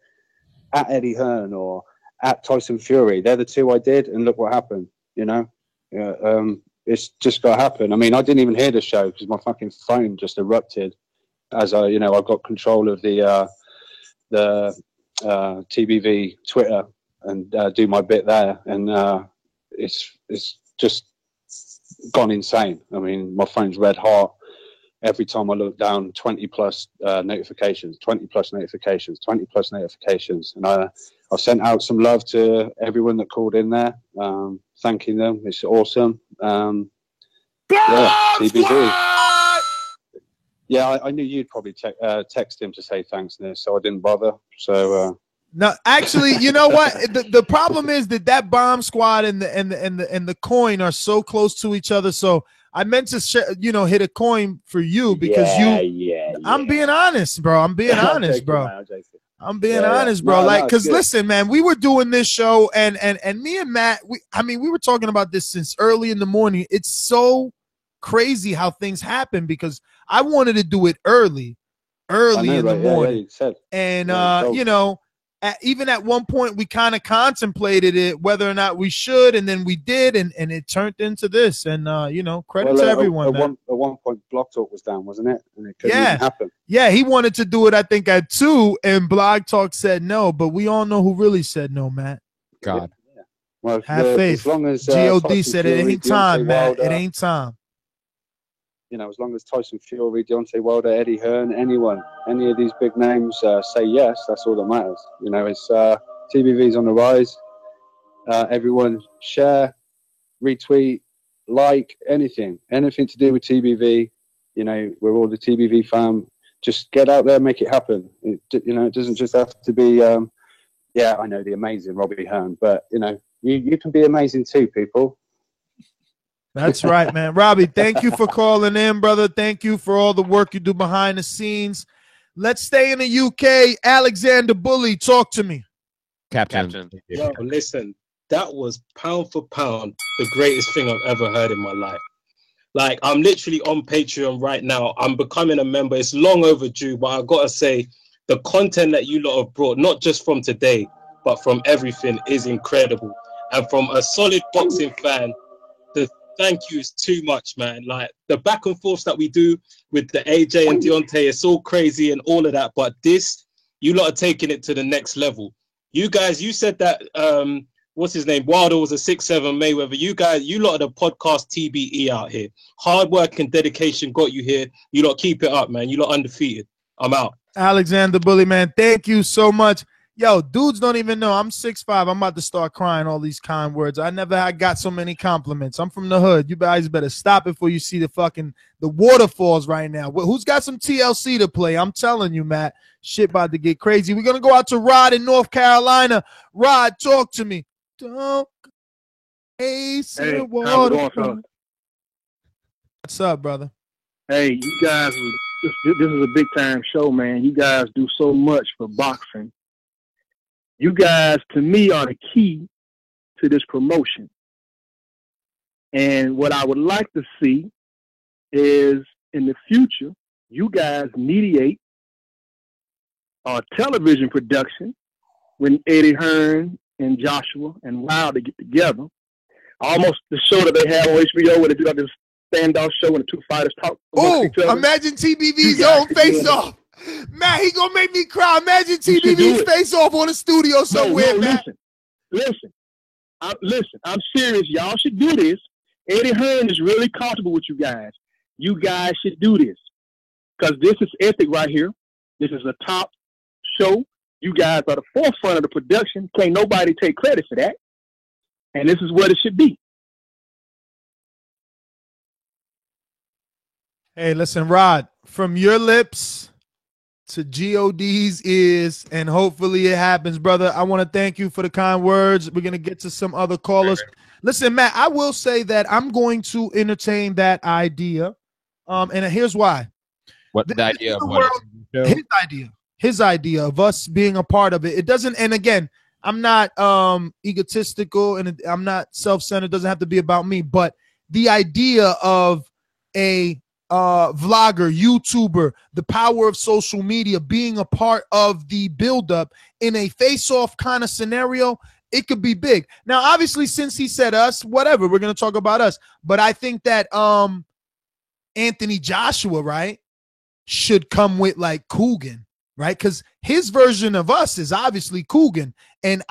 at Eddie Hearn or at Tyson Fury. They're the two I did, and look what happened. You know, it's just got to happen. I mean, I didn't even hear the show because my fucking phone just erupted as I got control of the TBV Twitter and do my bit there, and it's just gone insane. I mean, my phone's red hot every time I look down. 20 plus notifications, and I've sent out some love to everyone that called in there, thanking them. It's awesome. TBV. Yeah, I knew you'd probably text him to say thanks, Nis, so I didn't bother. So no, actually, you know what? The problem is that bomb squad and the coin are so close to each other. So I meant to hit a coin for you because I'm being honest, bro. I'm being honest, bro. I'm being honest, bro. Because listen, man, we were doing this show, and me and Matt, we were talking about this since early in the morning. It's so crazy how things happen because I wanted to do it early in the morning, and even at one point we kind of contemplated it whether or not we should, and then we did, and it turned into this, and credit to everyone. At one point Block Talk was down, wasn't it? And it couldn't even happen. Yeah, he wanted to do it I think at 2, and Blog Talk said no, but we all know who really said no, Matt. God. Yeah. Well, have faith. As long as God said it ain't time, Matt. It ain't time. As long as Tyson Fury, Deontay Wilder, Eddie Hearn, any of these big names say yes, that's all that matters. It's TBV's on the rise. Everyone share, retweet, like, anything to do with TBV. We're all the TBV fam. Just get out there, make it happen. It doesn't just have to be, I know the amazing Robbie Hearn, but you can be amazing too, people. That's right, man. Robbie, thank you for calling in, brother. Thank you for all the work you do behind the scenes. Let's stay in the UK. Alexander Bully, talk to me. Captain. Yo, listen, that was pound for pound the greatest thing I've ever heard in my life. Like, I'm literally on Patreon right now. I'm becoming a member. It's long overdue, but I got to say, the content that you lot have brought, not just from today, but from everything, is incredible. And from a solid boxing fan, thank you is too much, man. Like, the back and forths that we do with the AJ and Deontay, it's all crazy and all of that. But this, you lot are taking it to the next level. You guys, you said that, what's his name? Wilder was a 6'7" Mayweather. You lot are the podcast TBE out here. Hard work and dedication got you here. You lot keep it up, man. You lot undefeated. I'm out. Alexander Bully, man, thank you so much. Yo, dudes don't even know. I'm 6'5". I'm about to start crying all these kind words. I never got so many compliments. I'm from the hood. You guys better stop it before you see the waterfalls right now. Who's got some TLC to play? I'm telling you, Matt. Shit about to get crazy. We're going to go out to Rod in North Carolina. Rod, talk to me. Don't Ace Hey, in the how's it going, water. fella? What's up, brother? Hey, you guys, this is a big time show, man. You guys do so much for boxing. You guys, to me, are the key to this promotion. And what I would like to see is, in the future, you guys mediate a television production when Eddie Hearn and Joshua and Wilder get together. Almost the show that they have on HBO where they do like this standoff show and the two fighters talk amongst each other. Imagine TBV's own face-off. Matt, he gonna make me cry. Imagine TBV's face-off on a studio somewhere, Matt. Listen, I'm serious. Y'all should do this. Eddie Hearn is really comfortable with you guys. You guys should do this because this is epic right here. This is a top show. You guys are the forefront of the production. Can't nobody take credit for that. And this is what it should be. Hey, listen, Rod, from your lips to God's ears, and hopefully it happens, brother. I want to thank you for the kind words. We're going to get to some other callers. Listen, Matt, I will say that I'm going to entertain that idea. And here's why. What the idea of what? His idea. his idea of us being a part of it. It doesn't, and again, I'm not egotistical and I'm not self-centered. It doesn't have to be about me, but the idea of a vlogger, YouTuber, the power of social media being a part of the buildup in a face-off kind of scenario, it could be big. Now, obviously, since he said us, whatever, we're going to talk about us. But I think that Anthony Joshua, right, should come with like Coogan, right? Because his version of us is obviously Coogan, and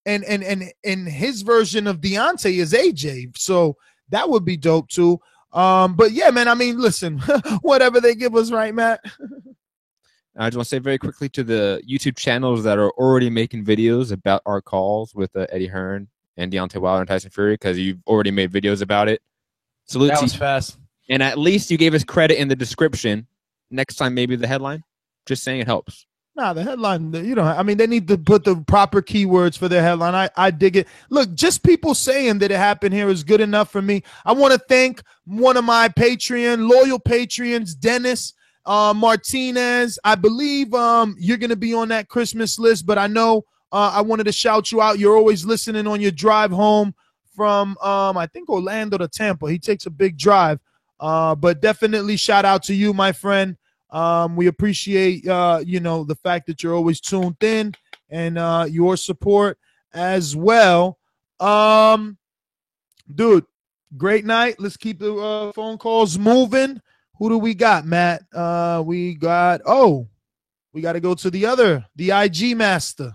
and his version of Deontay is AJ. So that would be dope too. But yeah, man, I mean, listen, whatever they give us, right, Matt? I just want to say very quickly to the YouTube channels that are already making videos about our calls with Eddie Hearn and Deontay Wilder and Tyson Fury, because you've already made videos about it. Salute That to was you. fast. And at least you gave us credit in the description. Next time, maybe the headline. Just saying it helps. Nah, the headline, you know, I mean, they need to put the proper keywords for their headline. I dig it. Look, just people saying that it happened here is good enough for me. I want to thank one of my loyal Patreons, Dennis Martinez. I believe you're going to be on that Christmas list, but I know I wanted to shout you out. You're always listening on your drive home from, I think, Orlando to Tampa. He takes a big drive, but definitely shout out to you, my friend. We appreciate, you know, the fact that you're always tuned in and your support as well. Dude, great night. Let's keep the phone calls moving. Who do we got, Matt? We got to go to the IG master.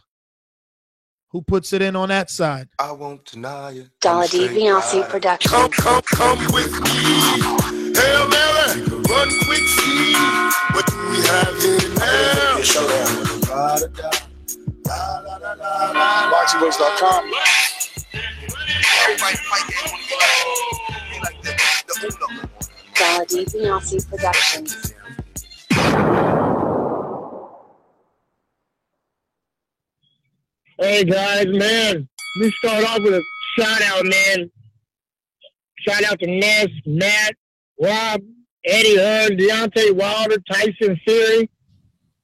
Who puts it in on that side? I won't deny it. Dollar DiBiase Productions. Come with me. Hail Mary, run quick, see what we have here now. BoxingVoice.com. Dollar DiBiase Productions. Hey guys, man. Let me start off with a shout out, man. Shout out to Ness, Matt, Rob, Eddie Hearn, Deontay Wilder, Tyson Fury.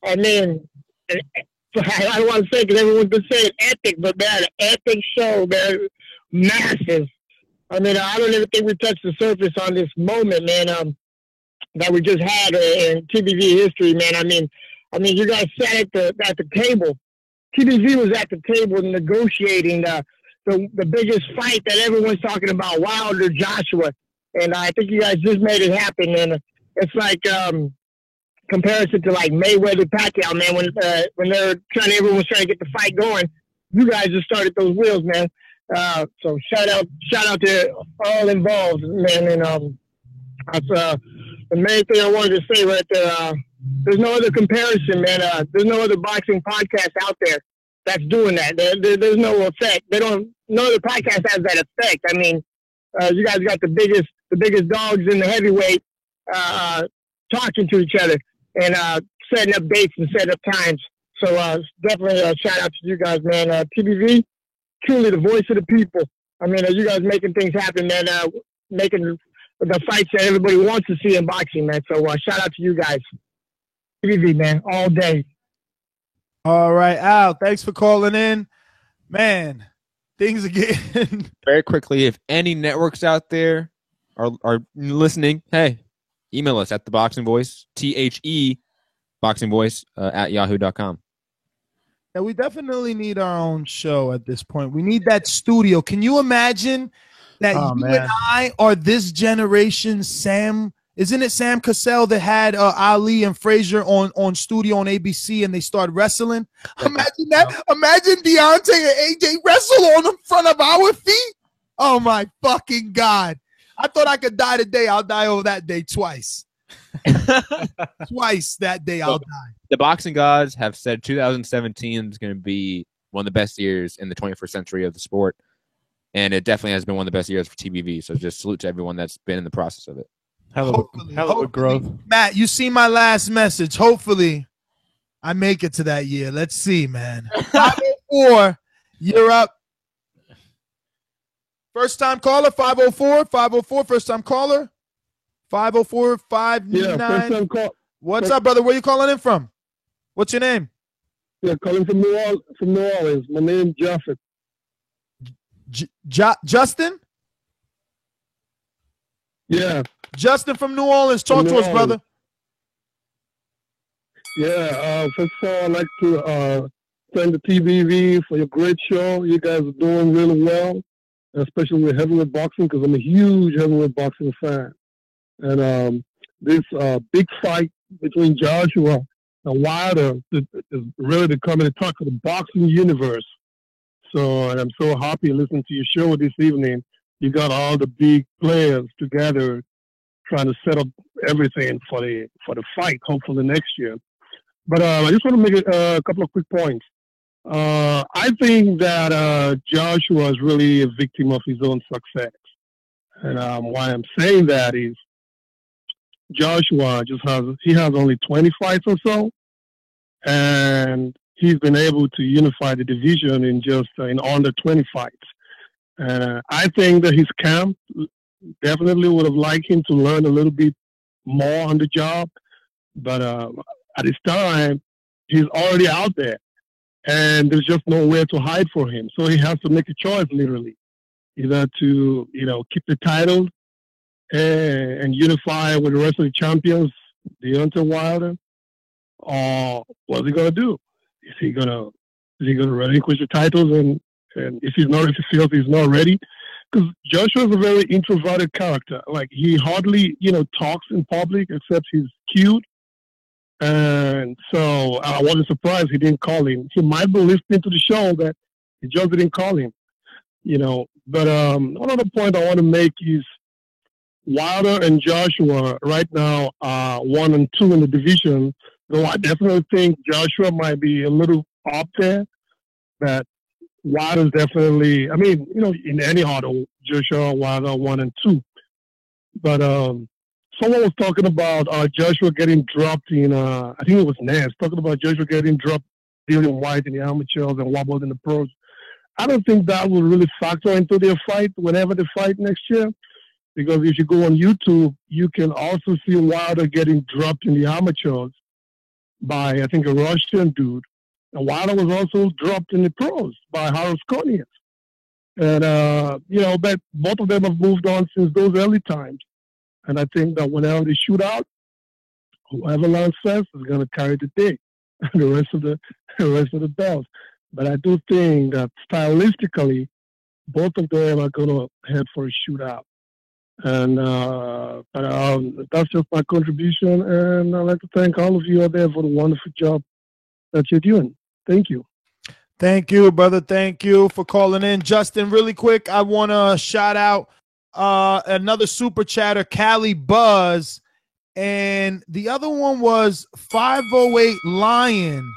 I mean, I don't want to say because everyone's been saying epic, but man, an epic show, man. Massive. I mean, I don't even think we touched the surface on this moment, man, that we just had in TBV history, man. I mean, you guys sat at the table. TBV was at the table negotiating the biggest fight that everyone's talking about, Wilder Joshua, and I think you guys just made it happen. And it's like comparison to like Mayweather Pacquiao, man. When everyone was trying to get the fight going, you guys just started those wheels, man. So shout out to all involved, man. And that's the main thing I wanted to say right there. There's no other comparison, man. There's no other boxing podcast out there that's doing that. There's no effect. No other podcast has that effect. I mean, you guys got the biggest dogs in the heavyweight talking to each other and setting up dates and setting up times. So definitely a shout out to you guys, man. TBV, truly the voice of the people. I mean, you guys making things happen, man. Making the fights that everybody wants to see in boxing, man. So shout out to you guys. TBV, man, all day. All right, Al, thanks for calling in. Man, things are getting... Very quickly, if any networks out there are listening, hey, email us at the Boxing Voice, THE Boxing Voice at yahoo.com. Yeah, we definitely need our own show at this point. We need that studio. Can you imagine that you and I are this generation's Sam? Isn't it Sam Cassell that had Ali and Frazier on studio on ABC and they started wrestling? Imagine that. Imagine Deontay and AJ wrestle on in front of our feet. Oh, my fucking God. I thought I could die today. I'll die over that day twice. Twice that day I'll die. The boxing gods have said 2017 is going to be one of the best years in the 21st century of the sport. And it definitely has been one of the best years for TBV. So just salute to everyone that's been in the process of it. Hell of a growth. Matt, you see my last message. Hopefully, I make it to that year. Let's see, man. 504, you're up. First time caller, 504, first time caller. 504-599. Yeah, What's up, brother? Where you calling in from? What's your name? Yeah, calling from New Orleans. My name is Japheth. Justin? Yeah. Justin from New Orleans. Talk to us, brother. Yeah, first of all, I'd like to thank the TVV for your great show. You guys are doing really well, especially with heavyweight boxing, because I'm a huge heavyweight boxing fan. And this big fight between Joshua and Wilder is really becoming the talk of the boxing universe. So I'm so happy listening to your show this evening. You got all the big players together trying to set up everything for the fight, hopefully next year. But I just want to make a couple of quick points. I think that Joshua is really a victim of his own success. And why I'm saying that is Joshua has only 20 fights or so. And he's been able to unify the division in under 20 fights. And I think that his camp definitely would have liked him to learn a little bit more on the job. But at this time, he's already out there. And there's just nowhere to hide for him. So he has to make a choice, literally. Either to, keep the title and unify with the rest of the champions, Deontay Wilder, or what's he going to do? Is he gonna relinquish the titles and if he feels he's not ready? Because Joshua's a very introverted character. Like, he hardly, talks in public except he's cute. And so I wasn't surprised he didn't call him. He might be listening to the show, but he just didn't call him. But one other point I want to make is Wilder and Joshua right now are 1 and 2 in the division. Though I definitely think Joshua might be a little up there, but Wilder's definitely, in any huddle, Joshua, Wilder 1 and 2. But someone was talking about Joshua getting dropped in, I think it was Nance, talking about Joshua getting dropped, Dillian White in the amateurs and Wobbled in the pros. I don't think that will really factor into their fight whenever they fight next year. Because if you go on YouTube, you can also see Wilder getting dropped in the amateurs by, I think, a Russian dude. And Wilder was also dropped in the pros by Harold Skoniec. And, but both of them have moved on since those early times. And I think that whenever they shoot out, whoever lands first is going to carry the day, and the rest of the belts. But I do think that stylistically, both of them are going to head for a shootout. And that's just my contribution. And I'd like to thank all of you out there for the wonderful job that you're doing. Thank you. Thank you, brother. Thank you for calling in. Justin, really quick, I want to shout out another super chatter, Cali Buzz. And the other one was 508 Lion,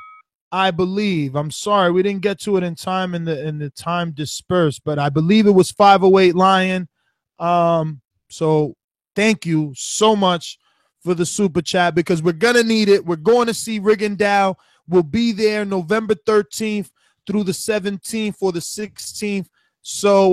I believe. I'm sorry, we didn't get to it in time in the time dispersed, but I believe it was 508 Lion. So thank you so much for the super chat, because we're going to need it. We're going to see Rigondeaux. We'll be there November 13th through the 17th or the 16th. So,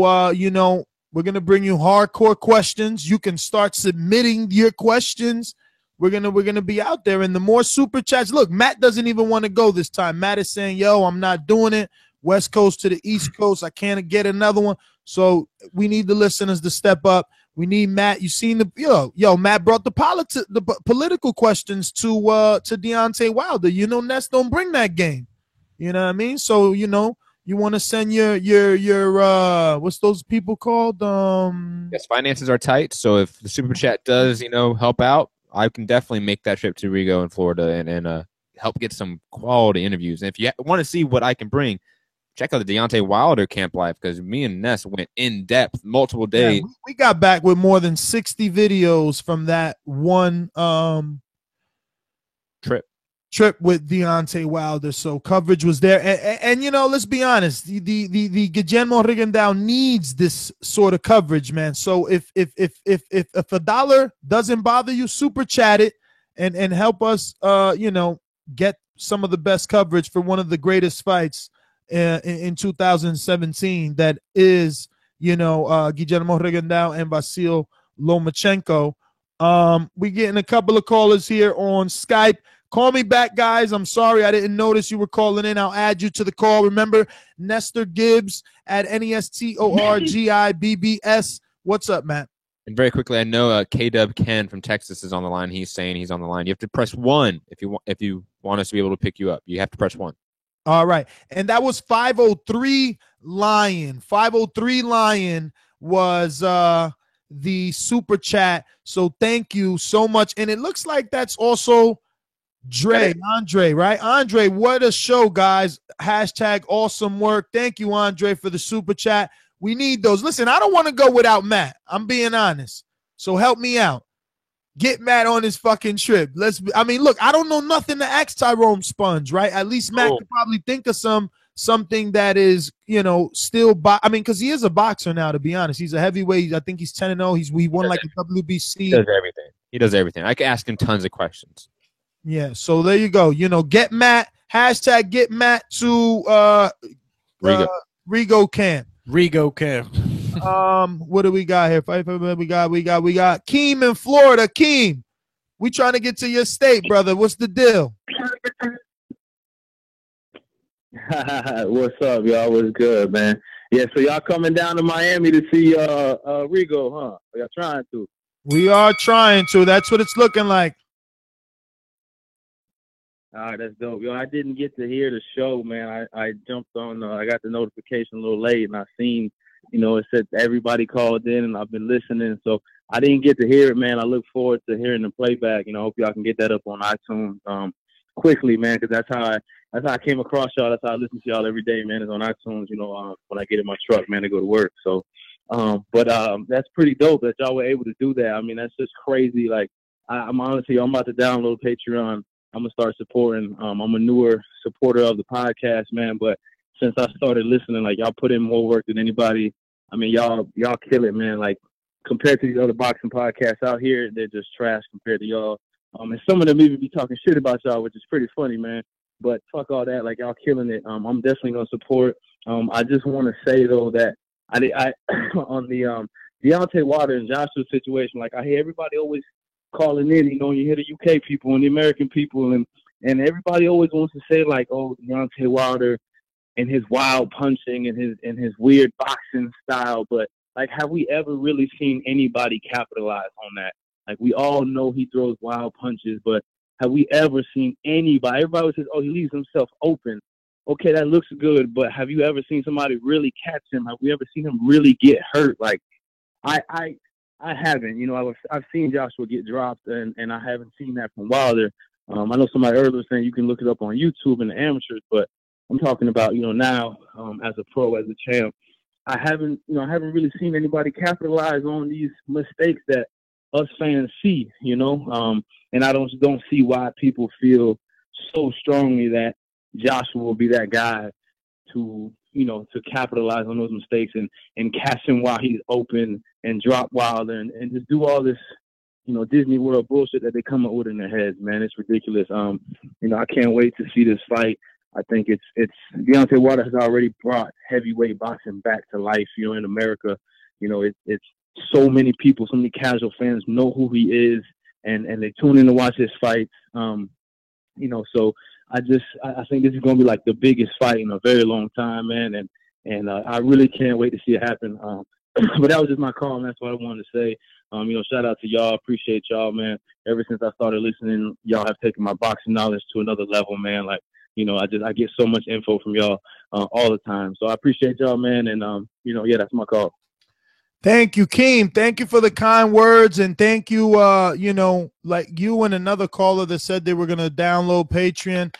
we're going to bring you hardcore questions. You can start submitting your questions. We're going to be out there. And the more super chats, look, Matt doesn't even want to go this time. Matt is saying, yo, I'm not doing it. West Coast to the East Coast. I can't get another one. So we need the listeners to step up. We need Matt. You seen Matt brought the political questions to Deontay Wilder. Ness don't bring that game. You know what I mean? So, you want to send your what's those people called? Yes, finances are tight. So if the super chat does, help out, I can definitely make that trip to Rigo in Florida and help get some quality interviews. And if you want to see what I can bring, check out the Deontay Wilder camp live, because me and Ness went in depth multiple days. Yeah, we got back with more than 60 videos from that one trip with Deontay Wilder. So coverage was there. And let's be honest, the Guillermo Rigondeaux needs this sort of coverage, man. So if a dollar doesn't bother you, super chat it and help us get some of the best coverage for one of the greatest fights in 2017, that is, Guillermo Rigondeaux and Vasyl Lomachenko. We getting a couple of callers here on Skype. Call me back, guys. I'm sorry I didn't notice you were calling in. I'll add you to the call. Remember, Nestor Gibbs at NESTORGIBBS. What's up, Matt? And very quickly, I know K-Dub Ken from Texas is on the line. He's saying he's on the line. You have to press 1 if you want us to be able to pick you up. You have to press 1. All right. And that was 503 Lion. 503 Lion was the super chat. So thank you so much. And it looks like that's also Andre, right? Andre, what a show, guys. Hashtag awesome work. Thank you, Andre, for the super chat. We need those. Listen, I don't want to go without Matt. I'm being honest. So help me out. Get Matt on his fucking trip. I mean, look, I don't know nothing to ask Tyrone Sponge, right? At least Matt could probably think of something that is, still because he is a boxer now, to be honest. He's a heavyweight. I think he's 10-0. He won like a WBC. He does everything. He does everything. I can ask him tons of questions. Yeah, so there you go. Get Matt. Hashtag get Matt to Rigo Camp. Rigo Camp. What do we got here? We got Keem in Florida. Keem, we trying to get to your state, brother. What's the deal? What's up, y'all? What's good, man? Yeah, so y'all coming down to Miami to see Rigo, huh? Y'all trying to? We are trying to. That's what it's looking like. All right, that's dope. Yo, I didn't get to hear the show, man. I jumped on. I got the notification a little late, and I seen, it said everybody called in, and I've been listening. So I didn't get to hear it, man. I look forward to hearing the playback. Hope y'all can get that up on iTunes quickly, man, because that's how I came across y'all. That's how I listen to y'all every day, man. Is on iTunes. When I get in my truck, man, to go to work. So, but that's pretty dope that y'all were able to do that. I mean, that's just crazy. Like, I'm honestly, I'm about to download Patreon. I'm gonna start supporting. I'm a newer supporter of the podcast, man. But since I started listening, like, y'all put in more work than anybody. I mean, y'all kill it, man. Like, compared to these other boxing podcasts out here, they're just trash compared to y'all. And some of them even be talking shit about y'all, which is pretty funny, man. But fuck all that. Like, y'all killing it. I'm definitely gonna support. I just want to say though that I on the Deontay Wilder and Joshua situation, like, I hear everybody always calling in, you hear the UK people and the American people, and everybody always wants to say, like, oh, Deontay Wilder and his wild punching and his weird boxing style, but, like, have we ever really seen anybody capitalize on that? Like, we all know he throws wild punches, but have we ever seen anybody? Everybody says, oh, he leaves himself open. Okay, that looks good, but have you ever seen somebody really catch him? Have we ever seen him really get hurt? Like, I haven't. I've seen Joshua get dropped, and I haven't seen that from Wilder. I know somebody earlier was saying you can look it up on YouTube in the amateurs, but I'm talking about, now as a pro, as a champ. I haven't really seen anybody capitalize on these mistakes that us fans see, and I don't see why people feel so strongly that Joshua will be that guy to capitalize on those mistakes and catch him while he's open and drop Wilder and just do all this, Disney World bullshit that they come up with in their heads, man. It's ridiculous. I can't wait to see this fight. I think it's Deontay Wilder has already brought heavyweight boxing back to life, in America. It's so many people, so many casual fans know who he is and they tune in to watch his fights. So I think this is going to be like the biggest fight in a very long time, man. And I really can't wait to see it happen. But that was just my call, and that's what I wanted to say. Shout out to y'all. Appreciate y'all, man. Ever since I started listening, y'all have taken my boxing knowledge to another level, man. Like, I get so much info from y'all all the time. So I appreciate y'all, man. And, that's my call. Thank you, Keem. Thank you for the kind words. And thank you, like you and another caller that said they were going to download Patreon.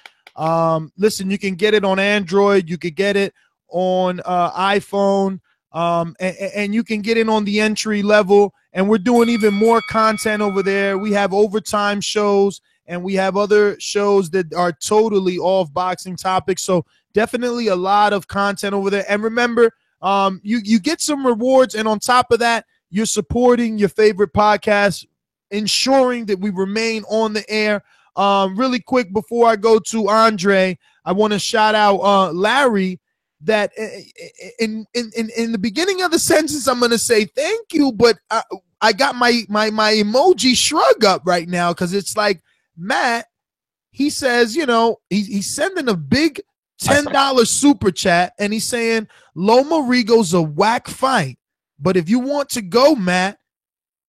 Listen, you can get it on Android. You could get it on iPhone. And you can get in on the entry level, and we're doing even more content over there. We have overtime shows, and we have other shows that are totally off boxing topics. So definitely a lot of content over there. And remember, you get some rewards, and on top of that, you're supporting your favorite podcast, ensuring that we remain on the air. Really quick before I go to Andre, I want to shout out Larry. That in the beginning of the sentence, I'm going to say thank you, but I got my emoji shrug up right now because it's like, Matt, he says, you know, he's sending a big $10 super chat, and he's saying Loma Rigo's a whack fight, but if you want to go, Matt,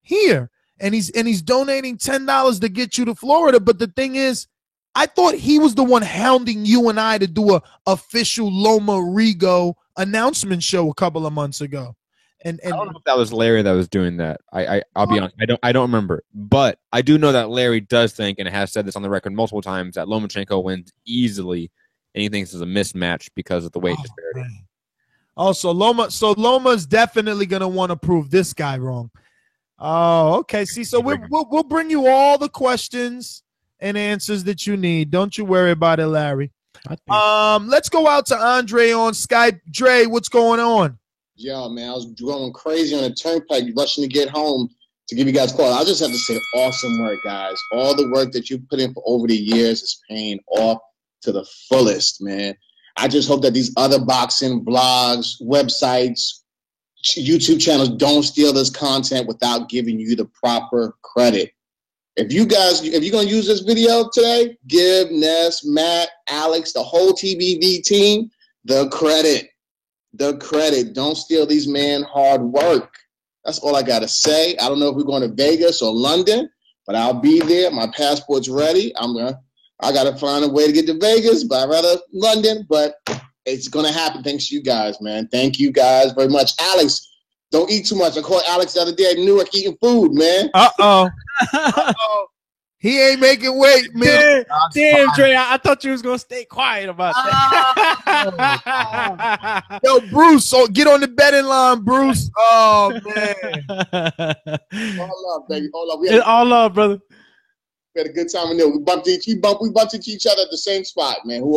here. And he's donating $10 to get you to Florida. But the thing is, I thought he was the one hounding you and I to do a official Loma Rigo announcement show a couple of months ago. And I don't know if that was Larry that was doing that. I'll be honest, I don't remember. But I do know that Larry does think, and has said this on the record multiple times, that Lomachenko wins easily, and he thinks it's a mismatch because of the weight disparity. Also, Loma's definitely gonna want to prove this guy wrong. Oh, okay. See, so we'll bring you all the questions and answers that you need. Don't you worry about it, Larry. Let's go out to Andre on Skype. Dre, what's going on? Yo, man, I was going crazy on the turnpike, rushing to get home to give you guys a call. I just have to say, awesome work, guys. All the work that you put in for over the years is paying off to the fullest, man. I just hope that these other boxing blogs, websites, YouTube channels don't steal this content without giving you the proper credit. If you're going to use this video today, give Ness, Matt, Alex, the whole TBV team the credit. The credit. Don't steal these men hard work. That's all I got to say. I don't know if we're going to Vegas or London, but I'll be there. My passport's ready. I got to find a way to get to Vegas, but I'd rather London, but it's going to happen thanks to you guys, man. Thank you guys very much. Alex, don't eat too much. I called Alex the other day at Newark eating food, man. Uh-oh. He ain't making weight, man. Damn, Dre, I thought you was going to stay quiet about that. Yo, Bruce, get on the betting line, Bruce. Oh, man. All love, baby. All love. All love, brother. We had a good time in there. We bumped into each other at the same spot, man.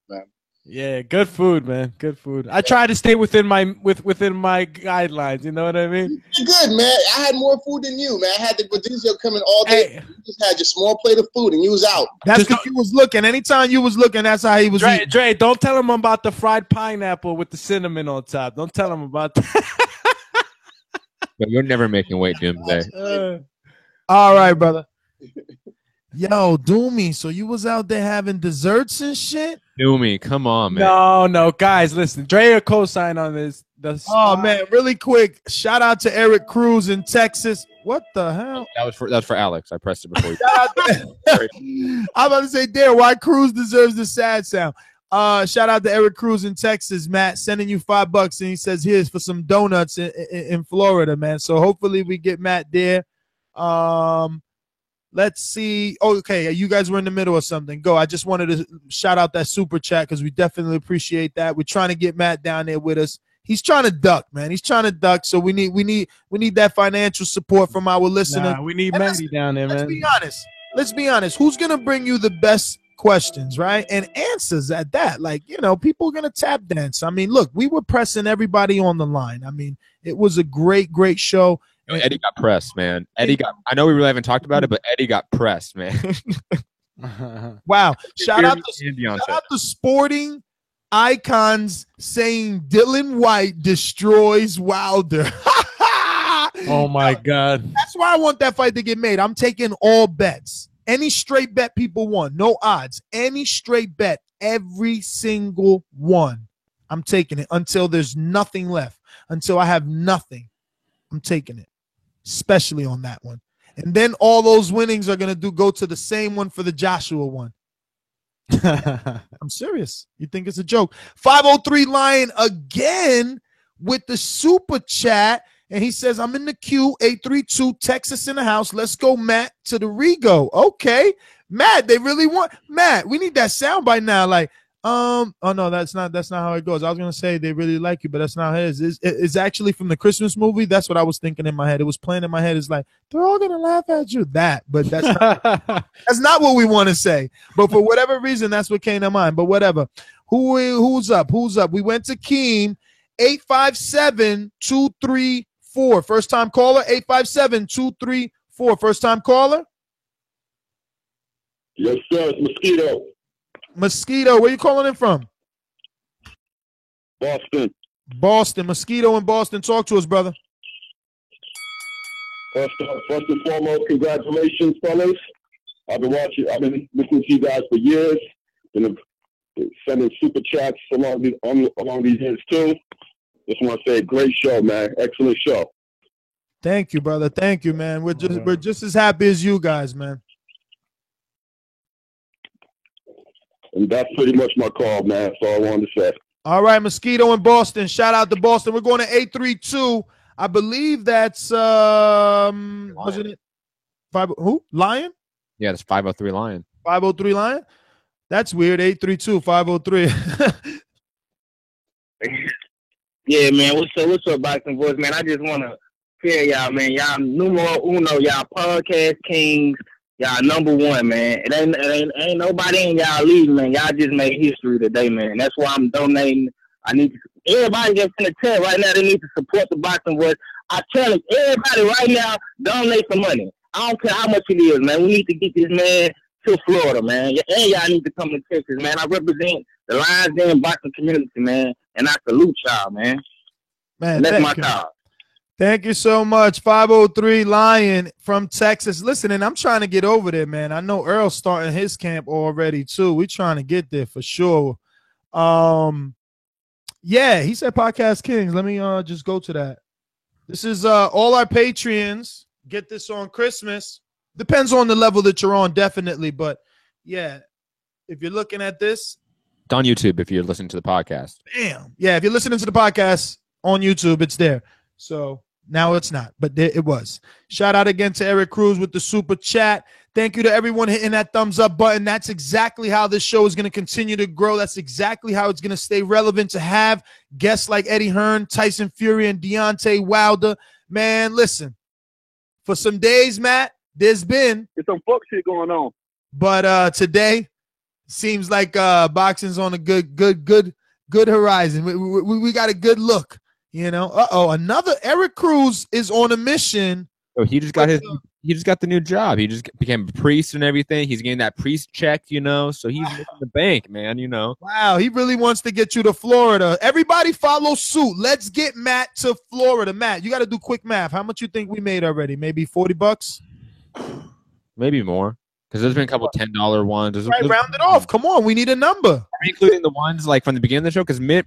Man. Yeah, good food, man. Good food. I try to stay within my guidelines. You know what I mean? Good, man. I had more food than you, man. I had the Badizio coming all day. You just had your small plate of food, and you was out. That's because you was looking. Anytime you was looking, that's how he was eating. Dre, don't tell him about the fried pineapple with the cinnamon on top. Don't tell him about that. But you're never making weight, Doomsday. All right, brother. Yo, Doomy, so you was out there having desserts and shit? Doomy, come on, man. No, guys, listen. Dre a co-sign on this. Oh, man, really quick. Shout out to Eric Cruz in Texas. What the hell? That's for Alex. I pressed it before you. I'm about to say, damn, why Cruz deserves the sad sound. Shout out to Eric Cruz in Texas, Matt, sending you $5, and he says, here's for some donuts in Florida, man. So hopefully we get Matt there. Let's see. Oh, okay, you guys were in the middle of something. Go. I just wanted to shout out that super chat because we definitely appreciate that. We're trying to get Matt down there with us. He's trying to duck, man. He's trying to duck. So we need that financial support from our listeners. We need Matty down there, man. Let's be honest. Who's gonna bring you the best questions, right? And answers at that. Like, people are gonna tap dance. I mean, look, we were pressing everybody on the line. I mean, it was a great show. Eddie got pressed, man. I know we really haven't talked about it, but Eddie got pressed, man. Wow. Shout out to Sporting Icons saying Dylan White destroys Wilder. Oh, my God. That's why I want that fight to get made. I'm taking all bets. Any straight bet people want. No odds. Any straight bet. Every single one. I'm taking it until there's nothing left. Until I have nothing. I'm taking it. Especially on that one. And then all those winnings are going to go to the same one for the Joshua one. I'm serious. You think it's a joke? 503 Lion again with the super chat. And he says, I'm in the queue, 832, Texas in the house. Let's go, Matt, to the Rego. Okay. Matt, they really want Matt. We need that sound by now. Like, oh no, that's not how it goes. I was gonna say they really like you, but that's not his. It's actually from the Christmas movie. That's what I was thinking in my head. It was playing in my head. It's like they're all gonna laugh at you. But that's not that's not what we want to say. But for whatever reason, that's what came to mind. But whatever. Who's up? We went to Keem, 857-234. First time caller, 857-234. First time caller. Yes, sir. It's Mosquito, where you calling in from? Boston. Mosquito in Boston. Talk to us, brother. First and foremost, congratulations, fellas. I've been listening to you guys for years. Been sending super chats along these years too. Just want to say, great show, man. Excellent show. Thank you, brother. Thank you, man. We're just as happy as you guys, man. And that's pretty much my call, man. That's all I wanted to say. All right, Mosquito in Boston. Shout out to Boston. We're going to 832. I believe that's wasn't it? Who? Lion? Yeah, that's 503 Lion. 503 Lion? That's weird. 832 503. Yeah, man. What's up, Boxing Voice, man? I just want to tell y'all, man, y'all numero uno, y'all podcast kings, y'all number one, man. It ain't nobody in y'all league, man. Y'all just made history today, man. That's why I'm donating. Everybody that's in the chat right now, they need to support the Boxing Voice. I tell you, everybody right now, donate some money. I don't care how much it is, man. We need to get this man to Florida, man. And y'all need to come to Texas, man. I represent the Lions Den boxing community, man. And I salute y'all, man. Man, that's my call. Thank you so much. 503 Lion from Texas. Listen, and I'm trying to get over there, man. I know Earl's starting his camp already, too. We're trying to get there for sure. Yeah, he said Podcast Kings. Let me just go to that. This is all our Patreons. Get this on Christmas. Depends on the level that you're on, definitely. But, yeah, if you're looking at this. It's on YouTube if you're listening to the podcast. Damn. Yeah, if you're listening to the podcast on YouTube, it's there. So now it's not, but there it was. Shout out again to Eric Cruz with the super chat. Thank you to everyone hitting that thumbs up button. That's exactly how this show is going to continue to grow. That's exactly how it's going to stay relevant, to have guests like Eddie Hearn, Tyson Fury, and Deontay Wilder. Man, listen, for some days, Matt, there's some fuck shit going on. But today seems like boxing's on a good horizon. We got a good look. You know, another Eric Cruz is on a mission. Oh, he just got the new job. He just became a priest and everything. He's getting that priest check, you know. So he's making the bank, man. You know. Wow, he really wants to get you to Florida. Everybody follow suit. Let's get Matt to Florida. Matt, you got to do quick math. How much you think we made already? Maybe $40? Maybe more. Because there's been a couple $10 ones. Right, round it off. Come on, we need a number. Are we including the ones like from the beginning of the show? Because Mitty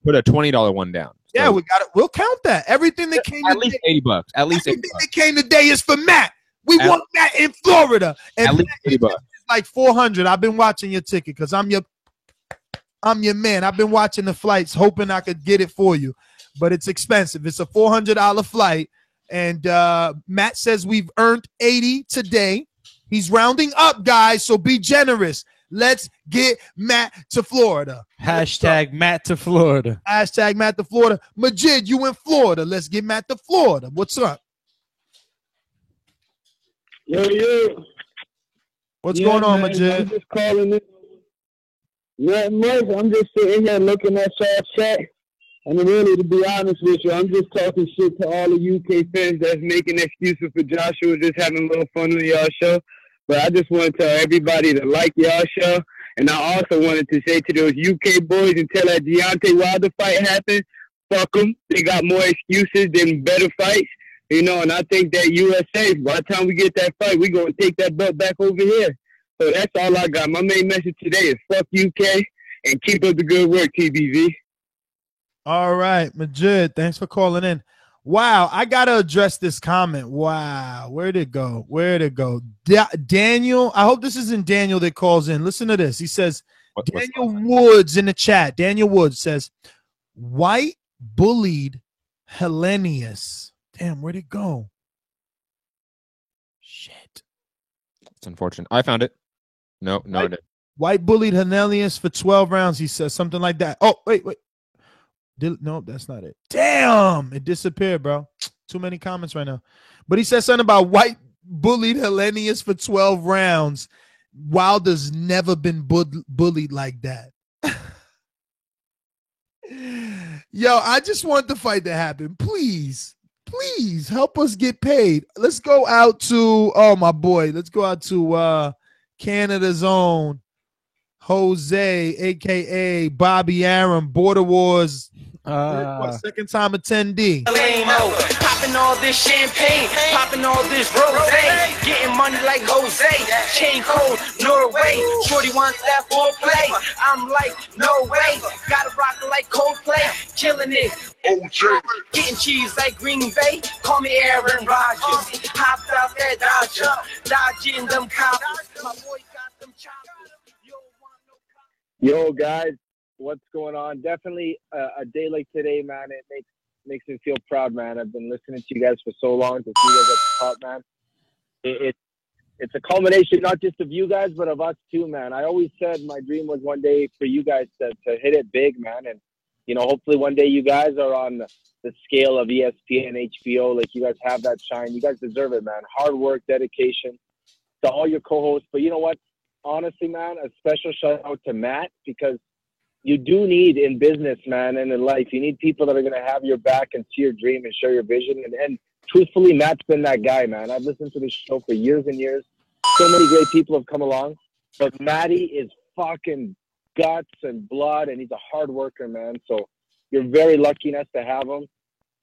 put a $20 one down. So. Yeah, we got it. We'll count that. Everything that came at least $80. At least everything that came today is for Matt. We want Matt in Florida. And at least $80. It's like $400. I've been watching your ticket because I'm your man. I've been watching the flights, hoping I could get it for you, but it's expensive. It's a $400 flight, and Matt says we've earned 80 today. He's rounding up, guys, so be generous. Let's get Matt to Florida. Hashtag Matt to Florida. Hashtag Matt to Florida. Majid, you in Florida. Let's get Matt to Florida. What's up? Yo. What's going on, man, Majid? I'm just calling in. Nothing much. I'm just sitting here looking at y'all chat. And really, to be honest with you, I'm just talking shit to all the UK fans that's making excuses for Joshua, just having a little fun with y'all show. But I just want to tell everybody to like y'all show. And I also wanted to say to those UK boys, until that Deontay Wilder fight happened, fuck them. They got more excuses than better fights. You know, and I think that USA, by the time we get that fight, we're going to take that belt back over here. So that's all I got. My main message today is fuck UK and keep up the good work, TBV. All right, Majid, thanks for calling in. Wow, I got to address this comment. Wow, where'd it go? Daniel, I hope this isn't Daniel that calls in. Listen to this. He says, Daniel Woods in the chat. Daniel Woods says, White bullied Hellenius. Damn, where'd it go? Shit. It's unfortunate. I found it. No, it didn't. White bullied Hellenius for 12 rounds, he says. Something like that. Oh, wait. No, that's not it. Damn, it disappeared, bro. Too many comments right now. But he said something about White bullied Hellenius for 12 rounds. Wilder's never been bullied like that. Yo, I just want the fight to happen. Please help us get paid. Let's go out to, my boy. Let's go out to Canada's own Jose, a.k.a. Bobby Arum, Border Wars Second time attendee. Lame-o, popping all this champagne, popping all this rosé, getting money like Jose, chain cold, Norway, shorty wants that foreplay, I'm like, no way, gotta rock it like Coldplay, killing it, OJ, getting cheese like Green Bay, call me Aaron Rodgers, hopped out that Dodger, dodging them cops, my boy got them choppers, Yo, guys, what's going on? Definitely a day like today, man. It makes me feel proud, man. I've been listening to you guys for so long. To see you guys at the top, man. It's a culmination not just of you guys, but of us too, man. I always said my dream was one day for you guys to hit it big, man. And hopefully one day you guys are on the scale of ESPN, HBO. Like you guys have that shine. You guys deserve it, man. Hard work, dedication to all your co-hosts. But you know what? Honestly, man, a special shout out to Matt, because you do need in business, man, and in life, you need people that are going to have your back and see your dream and share your vision. And truthfully, Matt's been that guy, man. I've listened to this show for years and years. So many great people have come along. But Matty is fucking guts and blood, and he's a hard worker, man. So you're very lucky enough to have him.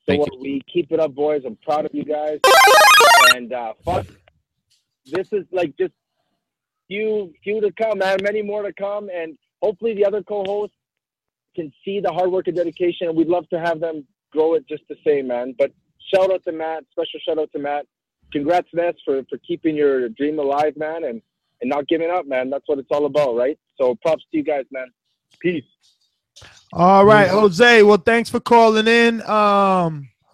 So we keep it up, boys. I'm proud of you guys. And fuck, this is like just few to come, man. Many more to come, and hopefully the other co-hosts can see the hard work and dedication, and we'd love to have them grow it just the same, man. But shout out to Matt, special shout out to Matt. Congrats, Ness, for keeping your dream alive, man, and not giving up, man. That's what it's all about, right? So props to you guys, man. Peace. All right, Jose. Well, thanks for calling in.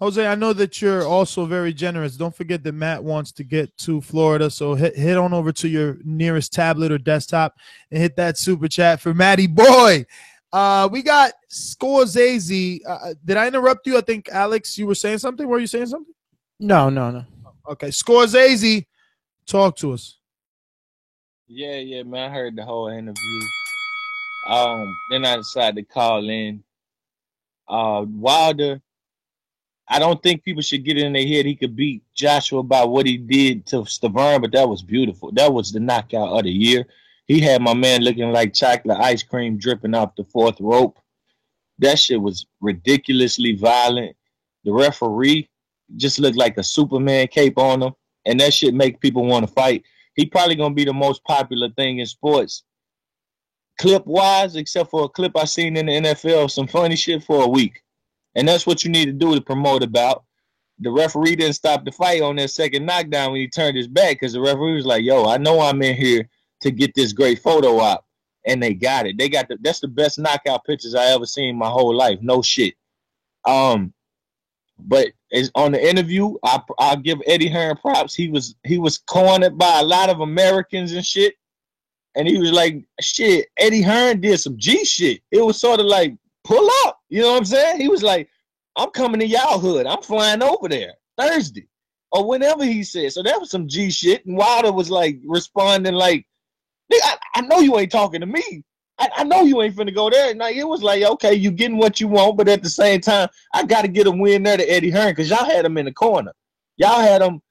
Jose, I know that you're also very generous. Don't forget that Matt wants to get to Florida, so hit on over to your nearest tablet or desktop and hit that super chat for Matty Boy. We got Scorsese. Did I interrupt you? I think, Alex, you were saying something. Were you saying something? No. Okay, Scorsese, talk to us. Yeah, man. I heard the whole interview. Then I decided to call in. Wilder, I don't think people should get in their head he could beat Joshua by what he did to Stavern, but that was beautiful. That was the knockout of the year. He had my man looking like chocolate ice cream dripping off the fourth rope. That shit was ridiculously violent. The referee just looked like a Superman cape on him, and that shit make people want to fight. He probably going to be the most popular thing in sports. Clip-wise, except for a clip I seen in the NFL, some funny shit for a week. And that's what you need to do to promote about. The referee didn't stop the fight on that second knockdown when he turned his back, because the referee was like, yo, I know I'm in here to get this great photo op. And they got it. That's the best knockout pictures I ever seen in my whole life. No shit. But on the interview, I'll give Eddie Hearn props. He was cornered by a lot of Americans and shit. And he was like, shit, Eddie Hearn did some G shit. It was sort of like, pull up. You know what I'm saying? He was like, I'm coming to y'all hood. I'm flying over there Thursday or whenever he said. So that was some G shit. And Wilder was like responding like, I know you ain't talking to me. I know you ain't finna go there. And like, it was like, okay, you getting what you want, but at the same time, I got to get a win there to Eddie Hearn, because y'all had him in the corner. Y'all had him,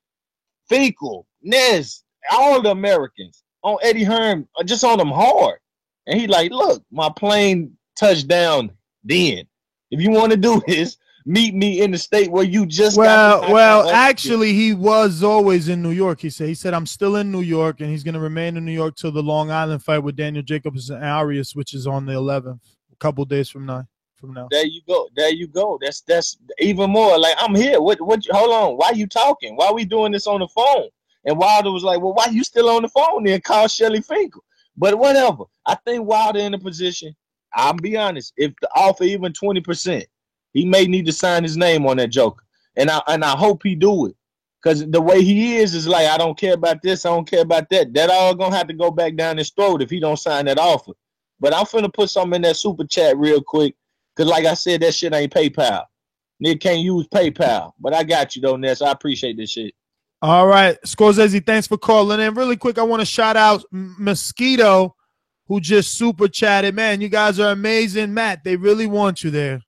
Finkel, Nez, all the Americans on Eddie Hearn, just on him hard. And he like, look, my plane touched down then. If you want to do this, meet me in the state where you just well, actually, he was always in New York. He said, I'm still in New York, and he's going to remain in New York till the Long Island fight with Daniel Jacobs and Arias, which is on the 11th, a couple days from now. There you go. That's even more. Like, I'm here. What? Hold on. Why you talking? Why we doing this on the phone? And Wilder was like, well, why you still on the phone then? Call Shelly Finkel. But whatever. I think Wilder in a position, I'll be honest, if the offer even 20%, he may need to sign his name on that joker. And I hope he do it. Because the way he is like, I don't care about this, I don't care about that. That all going to have to go back down his throat if he don't sign that offer. But I'm finna put something in that super chat real quick. Because like I said, that shit ain't PayPal. Nigga can't use PayPal. But I got you, though, Ness. I appreciate this shit. All right. Scorsese, thanks for calling in. Really quick, I want to shout out Mosquito, who just super chatted. Man, you guys are amazing. Matt, they really want you there.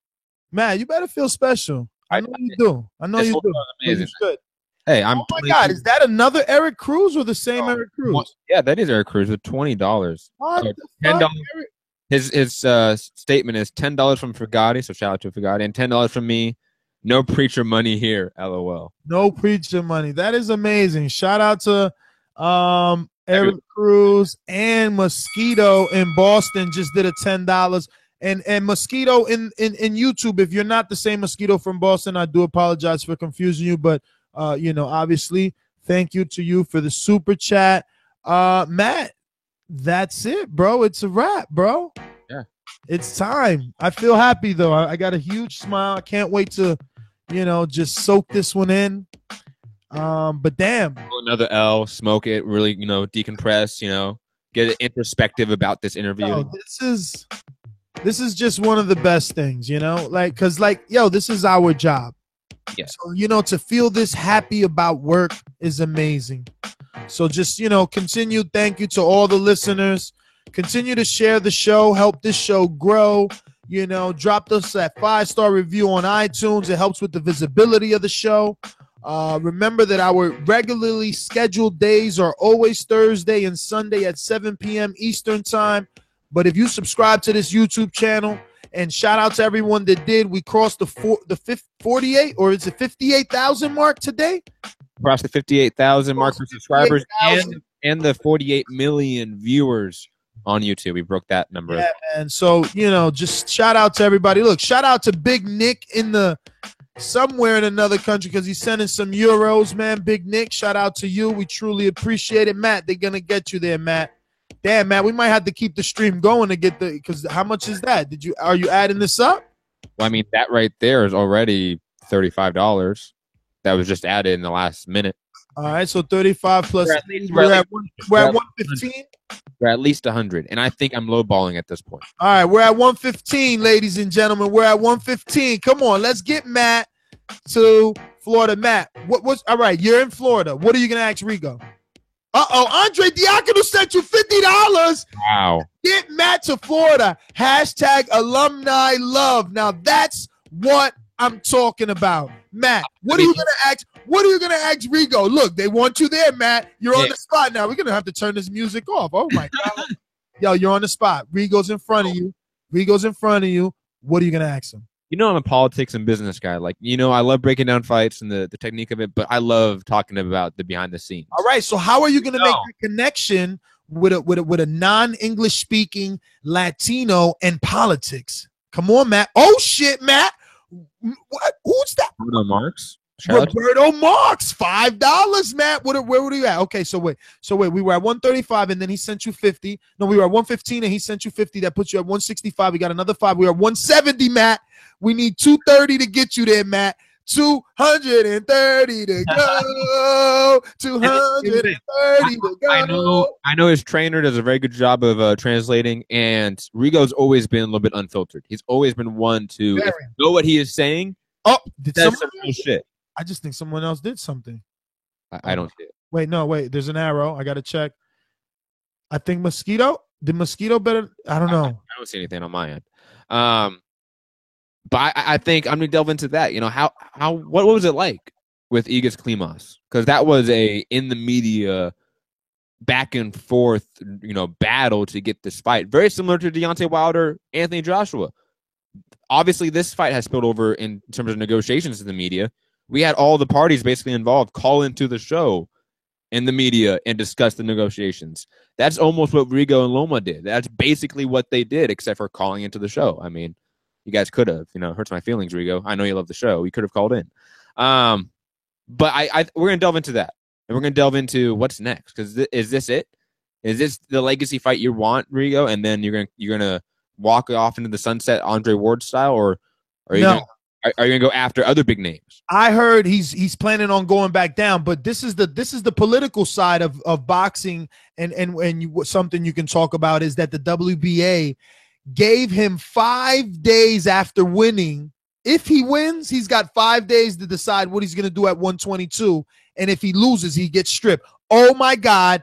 Matt, you better feel special. I know you do. I know you do. Amazing. Good. Hey, I'm. Oh my God, is that another Eric Cruz or the same Eric Cruz? Yeah, that is Eric Cruz with $20. What the $10. fuck? His statement is $10 from Fugatti, so shout out to Fugatti, and $10 from me. No preacher money here, LOL. No preacher money. That is amazing. Shout out to Eric Cruz and Mosquito in Boston just did a $10. And Mosquito in YouTube, if you're not the same Mosquito from Boston, I do apologize for confusing you, but obviously, thank you to you for the super chat. Matt, that's it, bro. It's a wrap, bro. Yeah. It's time. I feel happy though. I got a huge smile. I can't wait to, just soak this one in. But damn. Another L, smoke it, really, decompress, get introspective about this interview. Yo, this is just one of the best things, because this is our job. Yeah. So, to feel this happy about work is amazing. So just, continue. Thank you to all the listeners. Continue to share the show, help this show grow. Drop us that 5-star review on iTunes. It helps with the visibility of the show. Remember that our regularly scheduled days are always Thursday and Sunday at 7 p.m. Eastern time. But if you subscribe to this YouTube channel, and shout out to everyone that did, we crossed the 48 or is it 58,000 mark today? Crossed the 58,000 mark for subscribers and the 48 million viewers on YouTube. We broke that number. Yeah, man. So, just shout out to everybody. Look, shout out to Big Nick somewhere in another country because he's sending some euros, man. Big Nick, shout out to you. We truly appreciate it. Matt, they're going to get you there, Matt. Damn, Matt, we might have to keep the stream going to get because how much is that? Are you adding this up? Well, I mean, that right there is already $35. That was just added in the last minute. All right, so 35 plus. We're at 115. We're at least 100, and I think I'm lowballing at this point. All right, we're at 115, ladies and gentlemen. We're at 115. Come on, let's get Matt to Florida. Matt, what's all right? You're in Florida. What are you gonna ask Rigo? Andre Diacono sent you $50. Wow. Get Matt to Florida. # alumni love. Now that's what I'm talking about. Matt, what are you gonna ask? What are you gonna ask Rigo? Look, they want you there, Matt. You're on the spot now. We're gonna have to turn this music off. Oh my God. Yo, you're on the spot. Rigo's in front of you. What are you gonna ask him? I'm a politics and business guy. I love breaking down fights and the technique of it, but I love talking about the behind the scenes. All right. So how are you going to make the connection with a non-English speaking Latino and politics? Come on, Matt. Oh shit, Matt. What? Who's that? Roberto Marx. Roberto Marx. $5, Matt. Where were you at? Okay, so wait. We were at 135, and then he sent you 50. No, we were at 115, and he sent you 50. That puts you at 165. We got another 5. We are 170, Matt. We need 230 to get you there, Matt. 230 to go. 230 to go. I know his trainer does a very good job of translating, and Rigo's always been a little bit unfiltered. He's always been one to know what he is saying. Oh, did that's someone some shit. I just think someone else did something. I don't see it. Wait. There's an arrow. I got to check. I think Mosquito. Did Mosquito better? I don't know. I don't see anything on my end. But I think I'm gonna delve into that. What was it like with Egis Klimas? Because that was a in the media back and forth, battle to get this fight. Very similar to Deontay Wilder, Anthony Joshua. Obviously, this fight has spilled over in terms of negotiations in the media. We had all the parties basically involved call into the show in the media and discuss the negotiations. That's almost what Rigo and Loma did. That's basically what they did, except for calling into the show. I mean, you guys could have, hurts my feelings, Rigo. I know you love the show. You could have called in. But we're going to delve into that. And we're going to delve into what's next. Because is this it? Is this the legacy fight you want, Rigo? And then you're gonna walk off into the sunset Andre Ward style? Or are you going to go after other big names? I heard he's planning on going back down. But this is the political side of boxing. And something you can talk about is that the WBA gave him 5 days after winning. If he wins, he's got 5 days to decide what he's going to do at 122. And if he loses, he gets stripped. Oh, my God.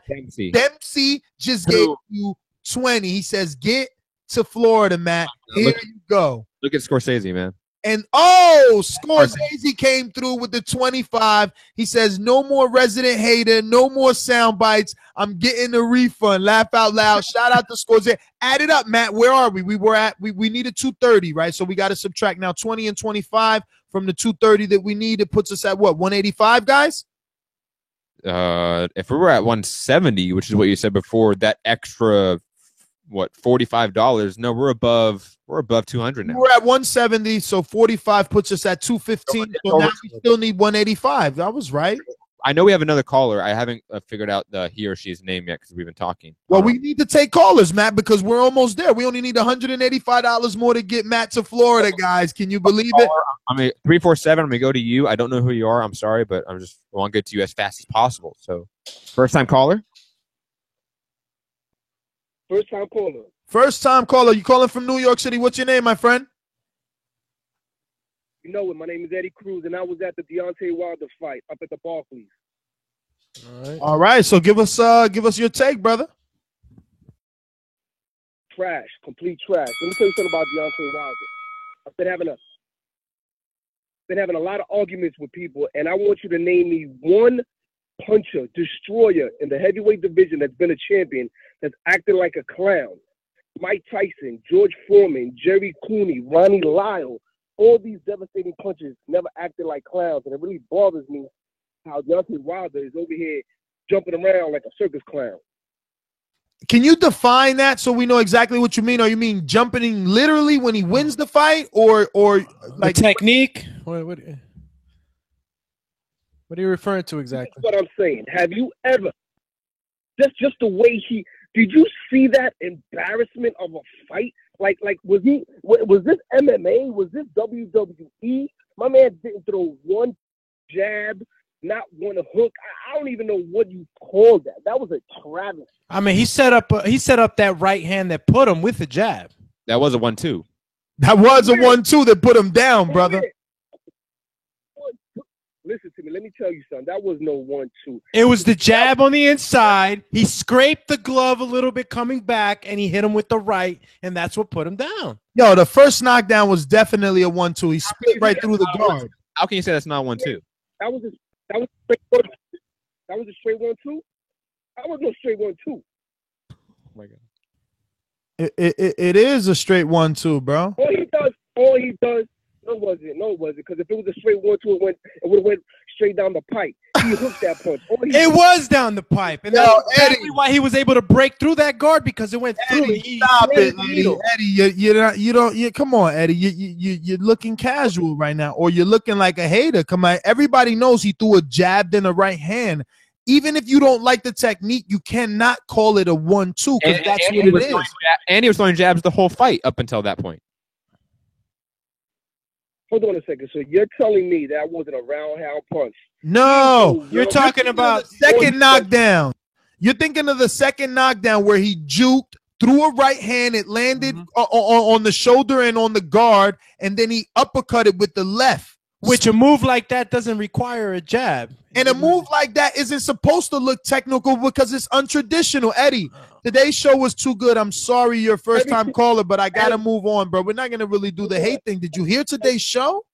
Dempsey just gave you 20. He says, get to Florida, Matt. Here you go. Look at Scorsese, man. And Scorsese came through with the 25. He says, no more resident hater, no more sound bites. I'm getting a refund. Laugh out loud. Shout out to Scorsese. Add it up, Matt. Where are we? We needed 230, right? So we got to subtract now 20 and 25 from the 230 that we need. It puts us at what, 185, guys? If we were at 170, which is what you said before, that extra $45? No, we're above 200 now. We're at 170, so 45 puts us at 215. So now we still need 185. That was right. I know we have another caller. I haven't figured out he or she's name yet because we've been talking. Well, we need to take callers, Matt, because we're almost there. We only need $185 more to get Matt to Florida, guys. Can you believe it? I mean, 347. I'm gonna go to you. I don't know who you are. I'm sorry, but I want to get to you as fast as possible. So, first time caller. First time caller. First time caller. You calling from New York City? What's your name, my friend? You know it. My name is Eddie Cruz, and I was at the Deontay Wilder fight up at the Barclays. All right. So give us your take, brother. Trash, complete trash. Let me tell you something about Deontay Wilder. I've been having a lot of arguments with people, and I want you to name me one puncher, destroyer in the heavyweight division that's been a champion that's acted like a clown. Mike Tyson, George Foreman, Jerry Cooney, Ronnie Lyle, all these devastating punchers never acted like clowns, and it really bothers me how Deontay Wilder is over here jumping around like a circus clown. Can you define that so we know exactly what you mean? Are you mean jumping literally when he wins the fight, or like the technique? What are you referring to exactly? That's what I'm saying. Have you ever just the way did you see that embarrassment of a fight? Like was this MMA? Was this WWE? My man didn't throw one jab, not one hook. I don't even know what you call that. That was a travesty. I mean, he set up that right hand that put him with the jab. That was a 1-2. That was a 1-2 that put him down, brother. Listen to me. Let me tell you something. That was no 1-2. It was the jab on the inside. He scraped the glove a little bit coming back, and he hit him with the right, and that's what put him down. Yo, the first knockdown was definitely a 1-2. He split right through the guard. How can you say that's not 1-2? That was a straight 1-2. That was a straight 1-2. That was no straight 1-2. Oh my God. It is a straight 1-2, bro. All he does. No, it wasn't. Because if it was a straight 1-2, it would have went straight down the pipe. He hooked that punch. It was down the pipe, and that's exactly why he was able to break through that guard, because it went through. Stop it, Eddie. Come on, Eddie. You're looking casual right now, or you're looking like a hater. Come on, everybody knows he threw a jab then a right hand. Even if you don't like the technique, you cannot call it a 1-2 because that's what it is. And he was throwing jabs the whole fight up until that point. Hold on a second. So you're telling me that wasn't a roundhouse punch? No, you're talking about second knockdown. You're thinking of the second knockdown where he juked, threw a right hand, it landed on the shoulder and on the guard, and then he uppercutted with the left. Which a move like that doesn't require a jab. And a move like that isn't supposed to look technical because it's untraditional. Eddie, today's show was too good. I'm sorry you're a first-time caller, but I got to move on, bro. We're not going to really do the hate thing. Did you hear today's show?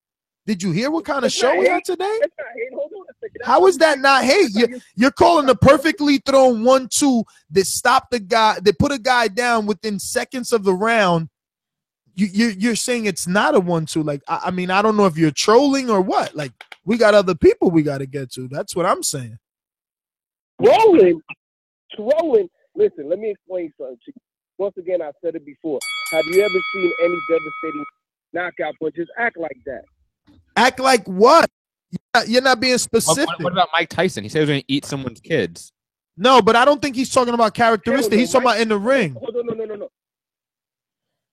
Did you hear what kind of show we had today? How is that not hate? You're calling a perfectly thrown 1-2 that stopped the guy, that put a guy down within seconds of the round. You're saying it's not a 1-2. Like, I mean, I don't know if you're trolling or what. Like, we got other people we got to get to. That's what I'm saying. Trolling. Listen, let me explain something to you. Once again, I said it before. Have you ever seen any devastating knockout punches act like that? Act like what? You're not being specific. What about Mike Tyson? He said he was going to eat someone's kids. No, but I don't think he's talking about characteristics. He's talking about in the ring. Hold on, no.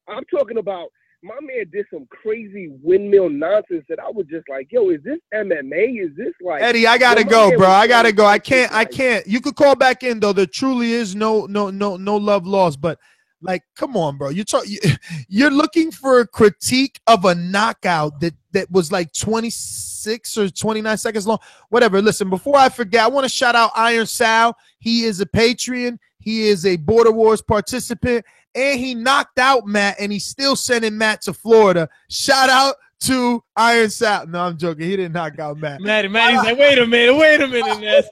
I'm talking about my man did some crazy windmill nonsense that I was just like, yo, is this MMA? Is this like Eddie? I gotta go, bro. I gotta go. I can't. You could call back in though. There truly is no love lost. But like, come on, bro. You're looking for a critique of a knockout that was like 26 or 29 seconds long. Whatever. Listen, before I forget, I want to shout out Iron Sal. He is a Patreon. He is a Border Wars participant. And he knocked out Matt, and he's still sending Matt to Florida. Shout out to Iron Sal. No, I'm joking. He didn't knock out Matt. Matt's like, wait a minute, Ness.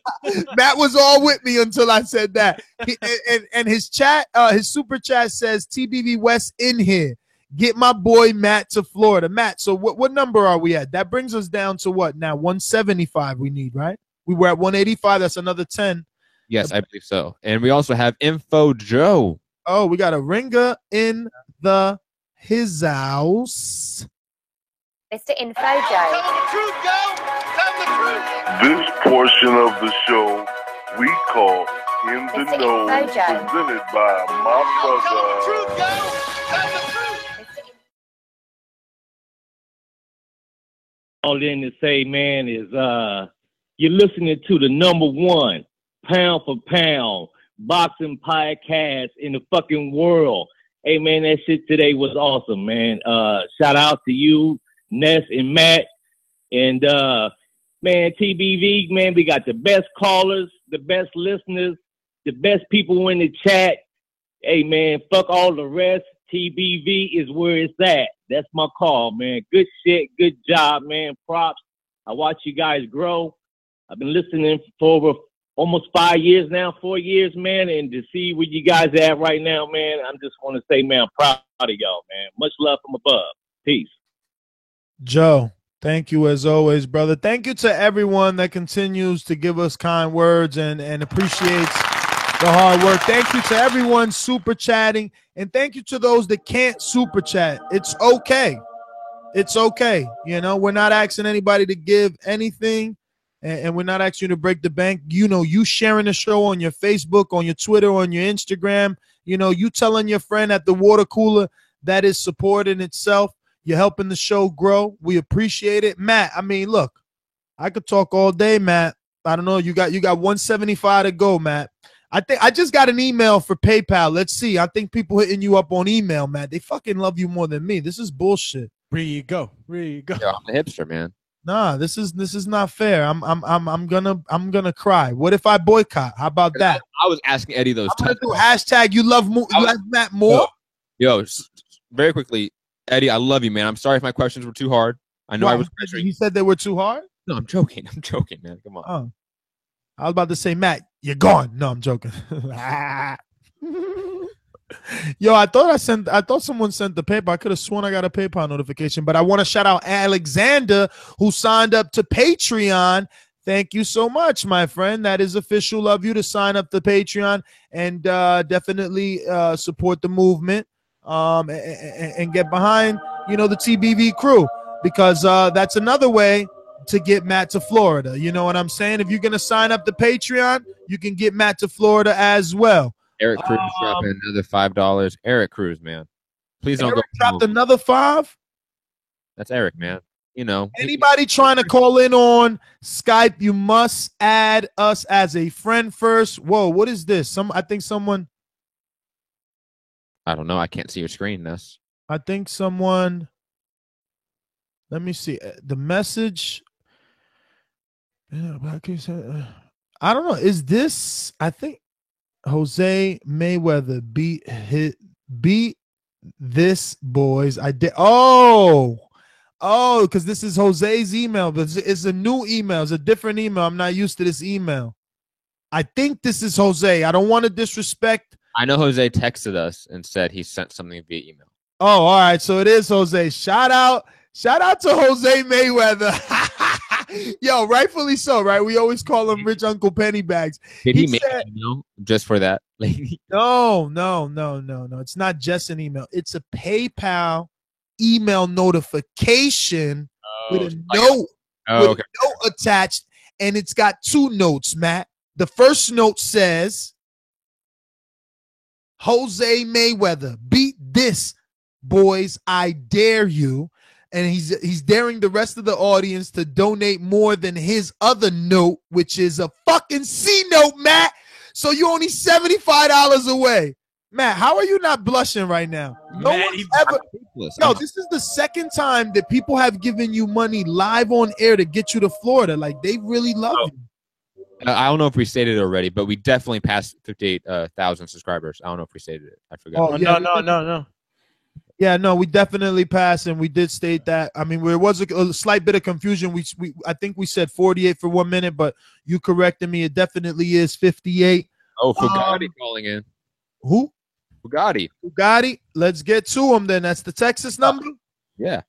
Matt was all with me until I said that. And his chat, his super chat says TBV West in here. Get my boy Matt to Florida. Matt, so what number are we at? That brings us down to what now? 175 we need, right? We were at 185. That's another 10. Yes, I believe so. And we also have Info Joe. Oh, we got a ringer in his house. Mr. Info Joe. This portion of the show we call In the Mr. Know, Info Joe. presented by my brother. All in to say, man, is you're listening to the #1 pound for pound boxing podcast in the fucking world. Hey, man, that shit today was awesome, man. Shout out to you, Ness and Matt. And, man, TBV, man, we got the best callers, the best listeners, the best people in the chat. Hey, man, fuck all the rest. TBV is where it's at. That's my call, man. Good shit. Good job, man. Props. I watch you guys grow. I've been listening for over almost 5 years now, 4 years, man. And to see where you guys are at right now, man, I just want to say, man, I'm proud of y'all, man. Much love from above. Peace. Joe, thank you as always, brother. Thank you to everyone that continues to give us kind words and appreciates the hard work. Thank you to everyone super chatting, and thank you to those that can't super chat. It's okay. It's okay. You know, we're not asking anybody to give anything, and we're not asking you to break the bank. You know, you sharing the show on your Facebook, on your Twitter, on your Instagram, you know, you telling your friend at the water cooler, that is support in itself. You're helping the show grow. We appreciate it. Matt, I mean, look, I could talk all day, Matt. I don't know. You got 175 to go, Matt. I think I just got an email for PayPal. Let's see. I think people hitting you up on email, Matt. They fucking love you more than me. This is bullshit. Where you go? Yeah, I'm a hipster, man. Nah, this is not fair. I'm gonna cry. What if I boycott? How about that? I was asking Eddie those. I'm gonna do hashtag you love Matt more. Yo, very quickly, Eddie, I love you, man. I'm sorry if my questions were too hard. I know I was. You said they were too hard? No, I'm joking. I'm joking, man. Come on. Oh. I was about to say, Matt, you're gone. No, I'm joking. Yo, I thought someone sent the paper. I could have sworn I got a PayPal notification, but I want to shout out Alexander, who signed up to Patreon. Thank you so much, my friend. That is official of you to sign up to Patreon and definitely support the movement and get behind, you know, the TBV crew, because that's another way to get Matt to Florida. You know what I'm saying? If you're going to sign up to Patreon, you can get Matt to Florida as well. Eric Cruz dropped another $5. Eric Cruz, man. Please don't go. Dropped another $5? That's Eric, man. You know. Anybody trying to call in on Skype, you must add us as a friend first. Whoa, what is this? I think someone. I don't know. I can't see your screen, Ness. I think someone. Let me see. The message. Yeah, I don't know. Is this? I think Jose Mayweather beat this boys. I did. Oh, because this is Jose's email, but it's a new email. It's a different email. I'm not used to this email. I think this is Jose. I don't want to disrespect. I know Jose texted us and said he sent something via email. Oh, all right. So it is Jose. Shout out to Jose Mayweather. Yo, rightfully so, right? We always call him Rich Uncle Pennybags. Did he make an email just for that lady? No. It's not just an email. It's a PayPal email notification with a note, with a note attached, and it's got two notes, Matt. The first note says, Jose Mayweather, beat this, boys. I dare you. And he's daring the rest of the audience to donate more than his other note, which is a fucking C note, Matt. So you're only $75 away. Matt, how are you not blushing right now? No one's ever. No, this is the second time that people have given you money live on air to get you to Florida. Like, they really love you. I don't know if we stated it already, but we definitely passed 58,000 subscribers. I don't know if we stated it. I forgot. Oh, no. Yeah, no, we definitely passed, and we did state that. I mean, there was a slight bit of confusion. I think we said 48 for 1 minute, but you corrected me. It definitely is 58. Oh, Fugatti calling in. Who? Fugatti. Let's get to him then. That's the Texas number? Yeah.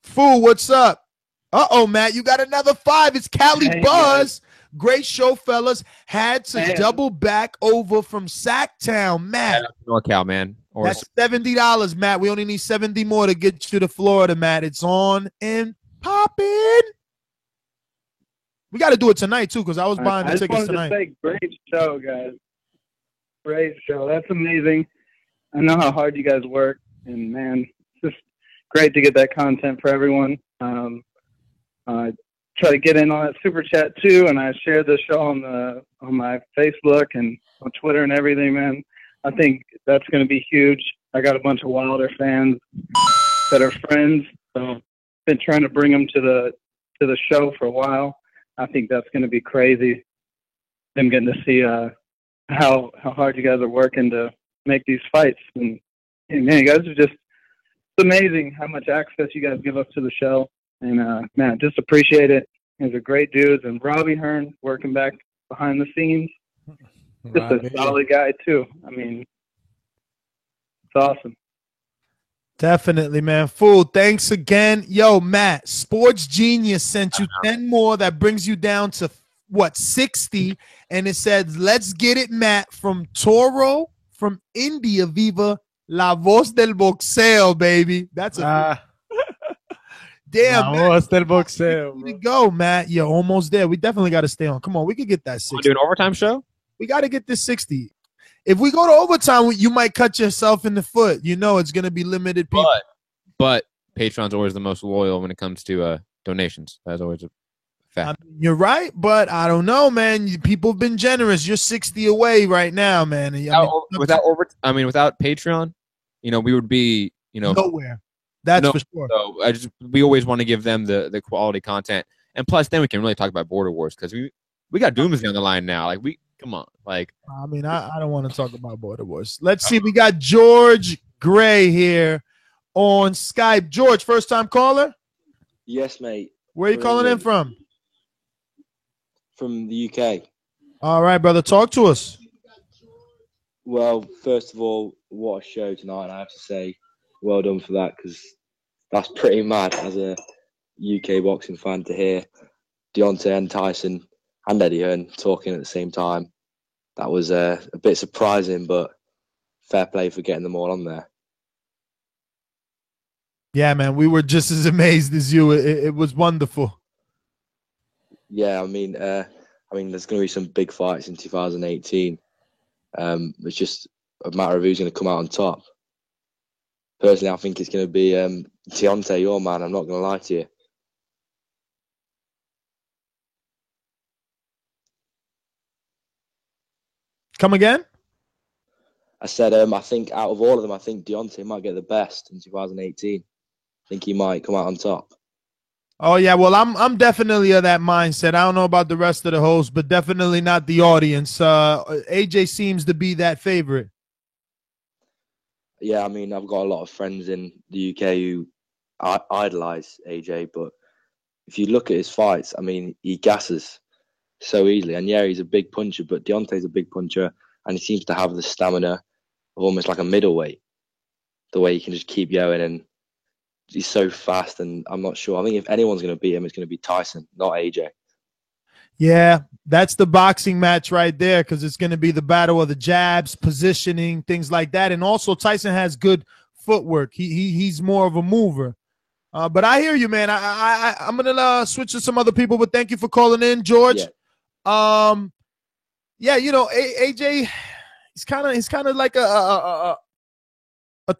Fool, what's up? Uh-oh, Matt, you got another 5. It's Cali Buzz. Great show, fellas. Had to double back over from Sacktown, Matt. NorCal, man. That's $70, Matt. We only need 70 more to get you to Florida, Matt. It's on and popping. We got to do it tonight, too, because I was buying the tickets tonight. I just wanted to say, great show, guys. Great show. That's amazing. I know how hard you guys work, and, man, it's just great to get that content for everyone. Try to get in on that super chat, too, and I shared the show on my Facebook and on Twitter and everything, man. I think that's going to be huge. I got a bunch of Wilder fans that are friends, so been trying to bring them to the show for a while. I think that's going to be crazy. Them getting to see how hard you guys are working to make these fights, and man, you guys are just, it's amazing how much access you guys give us to the show, and man, just appreciate it. You guys are great dudes, and Robbie Hearn working back behind the scenes. Just a solid guy, too. I mean, it's awesome. Definitely, man. Fool, thanks again. Yo, Matt, Sports Genius sent you 10 more. That brings you down to, 60? And it says, let's get it, Matt, from Toro, from India. Viva la voz del boxeo, baby. That's a... Damn, La voz del boxeo. Way to go, Matt. You're almost there. We definitely got to stay on. Come on, we could get that 60. Do an overtime show? We got to get this 60. If we go to overtime, you might cut yourself in the foot. You know it's going to be limited people. But Patreon's always the most loyal when it comes to donations. That's always a fact. I mean, you're right, but I don't know, man. People have been generous. You're 60 away right now, man. Without Patreon, we would be, nowhere. That's for sure. So we always want to give them the quality content, and plus, then we can really talk about Border Wars because we got Doomsday on the line now. Like come on, like. I mean, I don't want to talk about Border Wars. Let's see. We got George Gray here on Skype. George, first time caller. Yes, mate. Where are you calling in from? From the UK. All right, brother. Talk to us. Well, first of all, what a show tonight. I have to say, well done for that, because that's pretty mad as a UK boxing fan to hear Deontay and Tyson and Eddie Hearn talking at the same time. That was a bit surprising, but fair play for getting them all on there. Yeah, man, we were just as amazed as you. It was wonderful. Yeah, I mean, there's going to be some big fights in 2018. It's just a matter of who's going to come out on top. Personally, I think it's going to be Deontay, your man. I'm not going to lie to you. Come again? I said, I think out of all of them, I think Deontay might get the best in 2018. I think he might come out on top. Oh yeah, well I'm definitely of that mindset. I don't know about the rest of the hosts, but definitely not the audience. AJ seems to be that favorite. Yeah, I mean, I've got a lot of friends in the UK who idolize AJ, but if you look at his fights, I mean, he gasses so easily. And yeah, he's a big puncher, but Deontay's a big puncher, and he seems to have the stamina of almost like a middleweight. The way he can just keep going, and he's so fast, and I'm not sure. I think if anyone's going to beat him, it's going to be Tyson, not AJ. Yeah, that's the boxing match right there, because it's going to be the battle of the jabs, positioning, things like that. And also Tyson has good footwork. He's more of a mover. But I hear you, man. I'm going to switch to some other people, but thank you for calling in, George. Yeah, AJ, he's kind of like a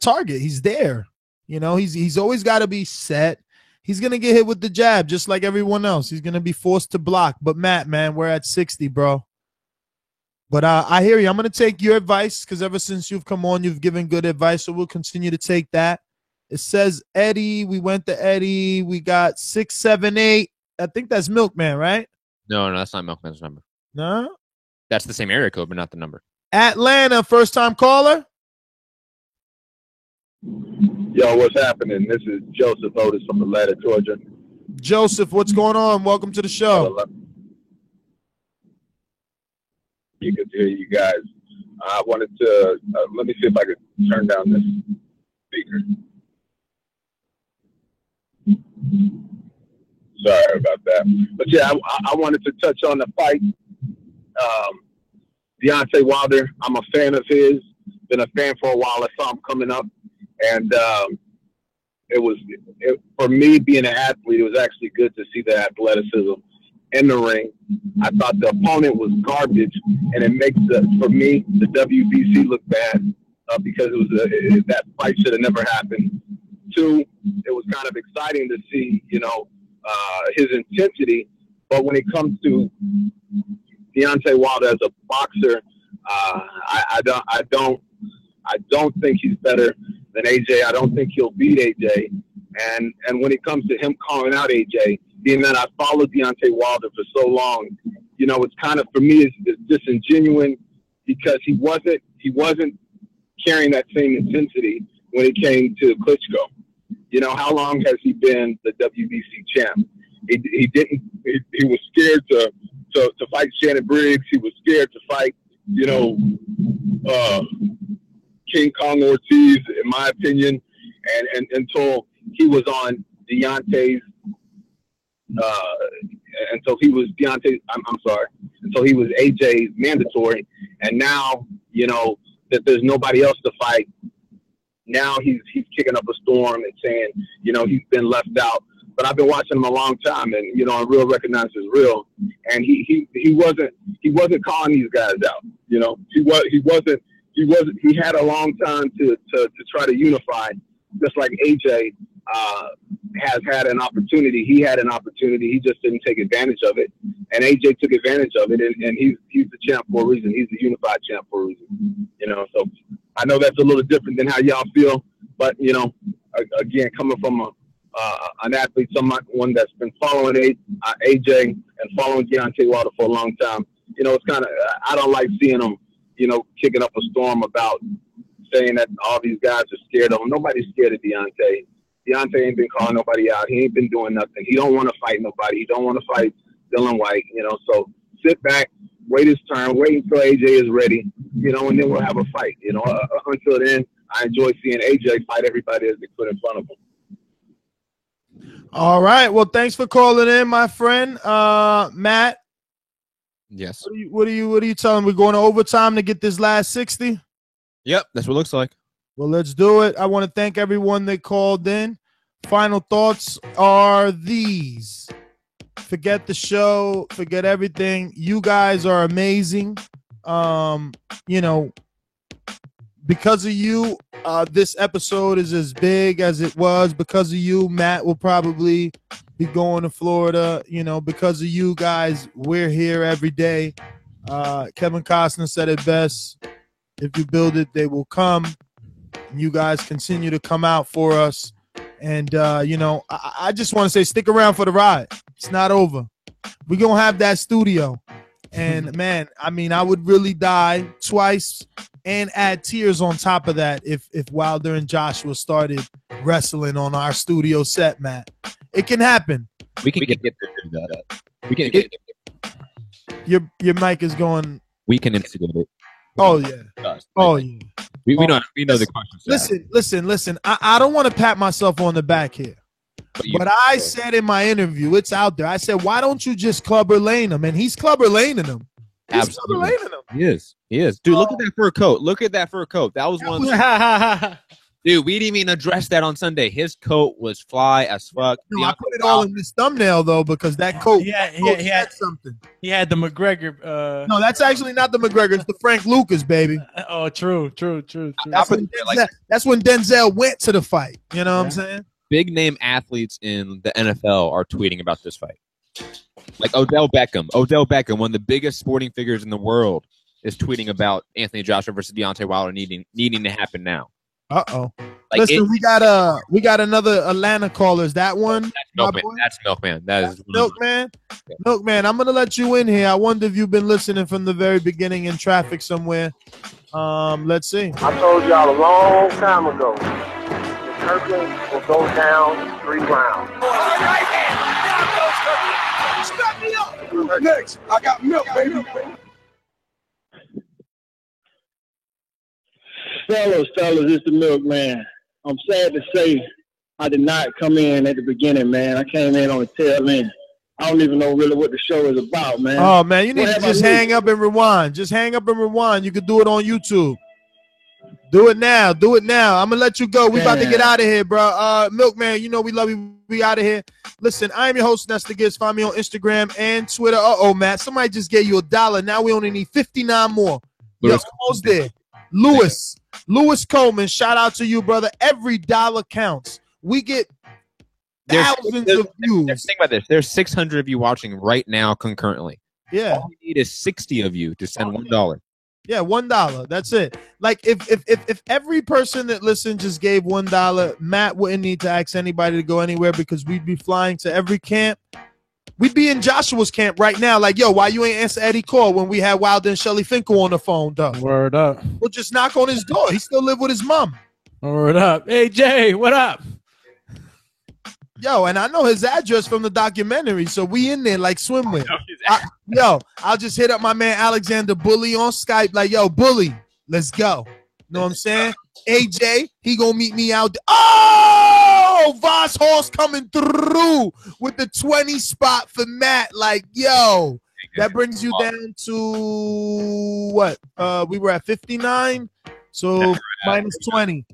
target. He's there. He's always got to be set. He's going to get hit with the jab just like everyone else. He's going to be forced to block. But, Matt, man, we're at 60, bro. But I hear you. I'm going to take your advice because ever since you've come on, you've given good advice. So we'll continue to take that. It says Eddie. We went to Eddie. We got 678. I think that's Milkman, right? No, that's not Milkman's number. No? That's the same area code, but not the number. Atlanta, first-time caller. Yo, what's happening? This is Joseph Otis from Atlanta, Georgia. Joseph, what's going on? Welcome to the show. You can hear you guys. I wanted to let me see if I could turn down this speaker. Sorry about that. But yeah, I wanted to touch on the fight. Deontay Wilder, I'm a fan of his. Been a fan for a while. I saw him coming up, and for me being an athlete, it was actually good to see the athleticism in the ring. I thought the opponent was garbage, and it makes for me the WBC look bad because that fight should have never happened. Two, it was kind of exciting to see, his intensity, but when it comes to Deontay Wilder as a boxer, I don't think he's better than AJ. I don't think he'll beat AJ. And when it comes to him calling out AJ, being that I followed Deontay Wilder for so long, it's kind of, for me, it's disingenuous because he wasn't carrying that same intensity when it came to Klitschko. How long has he been the WBC champ? He was scared to fight Shannon Briggs. He was scared to fight, King Kong Ortiz, in my opinion, and until he was on Deontay's, until he was AJ's mandatory, and now that there's nobody else to fight. Now he's kicking up a storm and saying, he's been left out. But I've been watching him a long time, and real recognizes real. And he wasn't calling these guys out. He had a long time to try to unify, just like AJ has had an opportunity. He had an opportunity. He just didn't take advantage of it. And AJ took advantage of it, and he's the champ for a reason. He's the unified champ for a reason. So I know that's a little different than how y'all feel, but again, coming from an athlete, someone that's been following AJ and following Deontay Wilder for a long time, it's kind of, I don't like seeing him, kicking up a storm about saying that all these guys are scared of him. Nobody's scared of Deontay. Deontay ain't been calling nobody out. He ain't been doing nothing. He don't want to fight nobody. He don't want to fight Dylan White. So sit back, wait his turn, wait until AJ is ready, and then we'll have a fight. Until then, I enjoy seeing AJ fight everybody as they put in front of him. All right. Well, thanks for calling in, my friend. Matt. Yes. What are you telling? We're going to overtime to get this last 60? Yep, that's what it looks like. Well, let's do it. I want to thank everyone that called in. Final thoughts are these. Forget the show. Forget everything. You guys are amazing. Because of you, this episode is as big as it was. Because of you, Matt will probably be going to Florida. Because of you guys, we're here every day. Kevin Costner said it best. If you build it, they will come. You guys continue to come out for us. And, I just want to say stick around for the ride. It's not over. We're going to have that studio. And, man, I would really die twice and add tears on top of that if Wilder and Joshua started wrestling on our studio set, Matt. It can happen. We can get that. We can get your mic is going. We can instigate it. Oh yeah. Oh yeah. We know the questions. Listen. I don't want to pat myself on the back here. But I said in my interview, it's out there. I said, why don't you just Clubber Lane him? And he's Clubber Laning him. Absolutely. He is. Dude, look at that fur coat. That was one. Dude, we didn't even address that on Sunday. His coat was fly as fuck. No, I put it all in this thumbnail though because that coat. He had something. He had the McGregor. No, that's actually not the McGregor. It's the Frank Lucas, baby. Oh, true. That's when Denzel went to the fight. You know what I'm saying? Big name athletes in the NFL are tweeting about this fight. Like Odell Beckham. Odell Beckham, one of the biggest sporting figures in the world, is tweeting about Anthony Joshua versus Deontay Wilder needing to happen now. Uh-oh. Listen, we got another Atlanta caller. Is that one? That's Milkman. That is Milkman. Milkman, I'm gonna let you in here. I wonder if you've been listening from the very beginning in traffic somewhere. Let's see. I told y'all a long time ago. Kirkland will go down 3 rounds. Next, I got milk, baby. Fellas, it's the milkman. I'm sad to say I did not come in at the beginning, man. I came in on the tail end. I don't even know really what the show is about, man. Oh, man, you need What to have I just missed? hang up and rewind. Just hang up and rewind. You can do it on YouTube. Do it now. Do it now. I'm going to let you go. We about to get out of here, bro. Milkman, you know we love you. We out of here. Listen, I am your host, Nestor Gibbs. Find me on Instagram and Twitter. Uh-oh, Matt. Somebody just gave you $1. Now we only need 59 more. You're almost there. Lewis Coleman, shout out to you, brother. Every dollar counts. We get thousands of views. Think about this. There's 600 of you watching right now concurrently. Yeah. All we need is 60 of you to send $1. Yeah, $1. That's it. Like if every person that listened just gave $1, Matt wouldn't need to ask anybody to go anywhere because we'd be flying to every camp. We'd be in Joshua's camp right now. Like, yo, why you ain't answer Eddie call when we had Wilder and Shelly Finkel on the phone, though? Word up. We'll just knock on his door. He still live with his mom. Word up. Hey, Jay, what up? Yo, and I know his address from the documentary, so we in there like swimwear. I'll just hit up my man Alexander Bully on Skype, like, yo, Bully, let's go. Know what I'm saying? AJ, he gonna meet me out there. Oh, Voss Horse coming through with the 20 spot for Matt. Like, yo, that brings you down to what? We were at 59, so minus 20.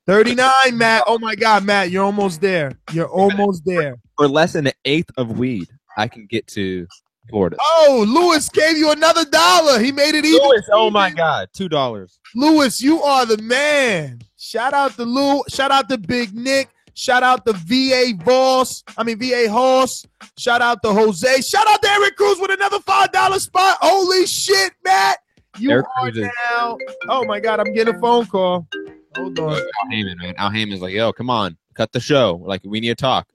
39, Matt. Oh my God, Matt, you're almost there. You're almost there. For less than an eighth of weed, I can get to Florida. Oh, Lewis gave you another $1. He made it even. Lewis, oh my God, $2. Lewis, you are the man. Shout out to Lou. Shout out to Big Nick. Shout out to VA Horse. Shout out to Jose. Shout out to Eric Cruz with another $5 spot. Holy shit, Matt. You Eric are Cruz is- now. Oh my God, I'm getting a phone call. Hold on. Al Heyman, man. Al Heyman's like, yo, come on, cut the show. Like, we need to talk.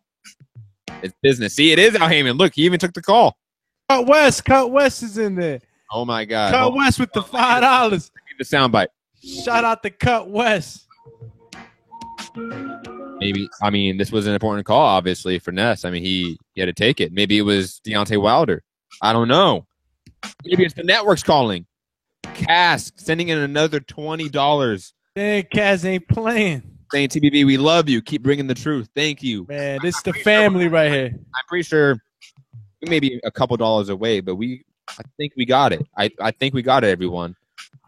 It's business. See, it is Al Heyman. Look, he even took the call. Cut West is in there. Oh my God. Cut West with the $5. The soundbite. Shout out to Cut West. Maybe, I mean, this was an important call, obviously, for Ness. I mean, he had to take it. Maybe it was Deontay Wilder. I don't know. Maybe it's the network's calling. Cass sending in another $20. Dang, Kaz ain't playing. Saying, TBV, we love you. Keep bringing the truth. Thank you. Man, this is the family right here. I'm pretty sure we may be a couple dollars away, but I think we got it. I think we got it, everyone.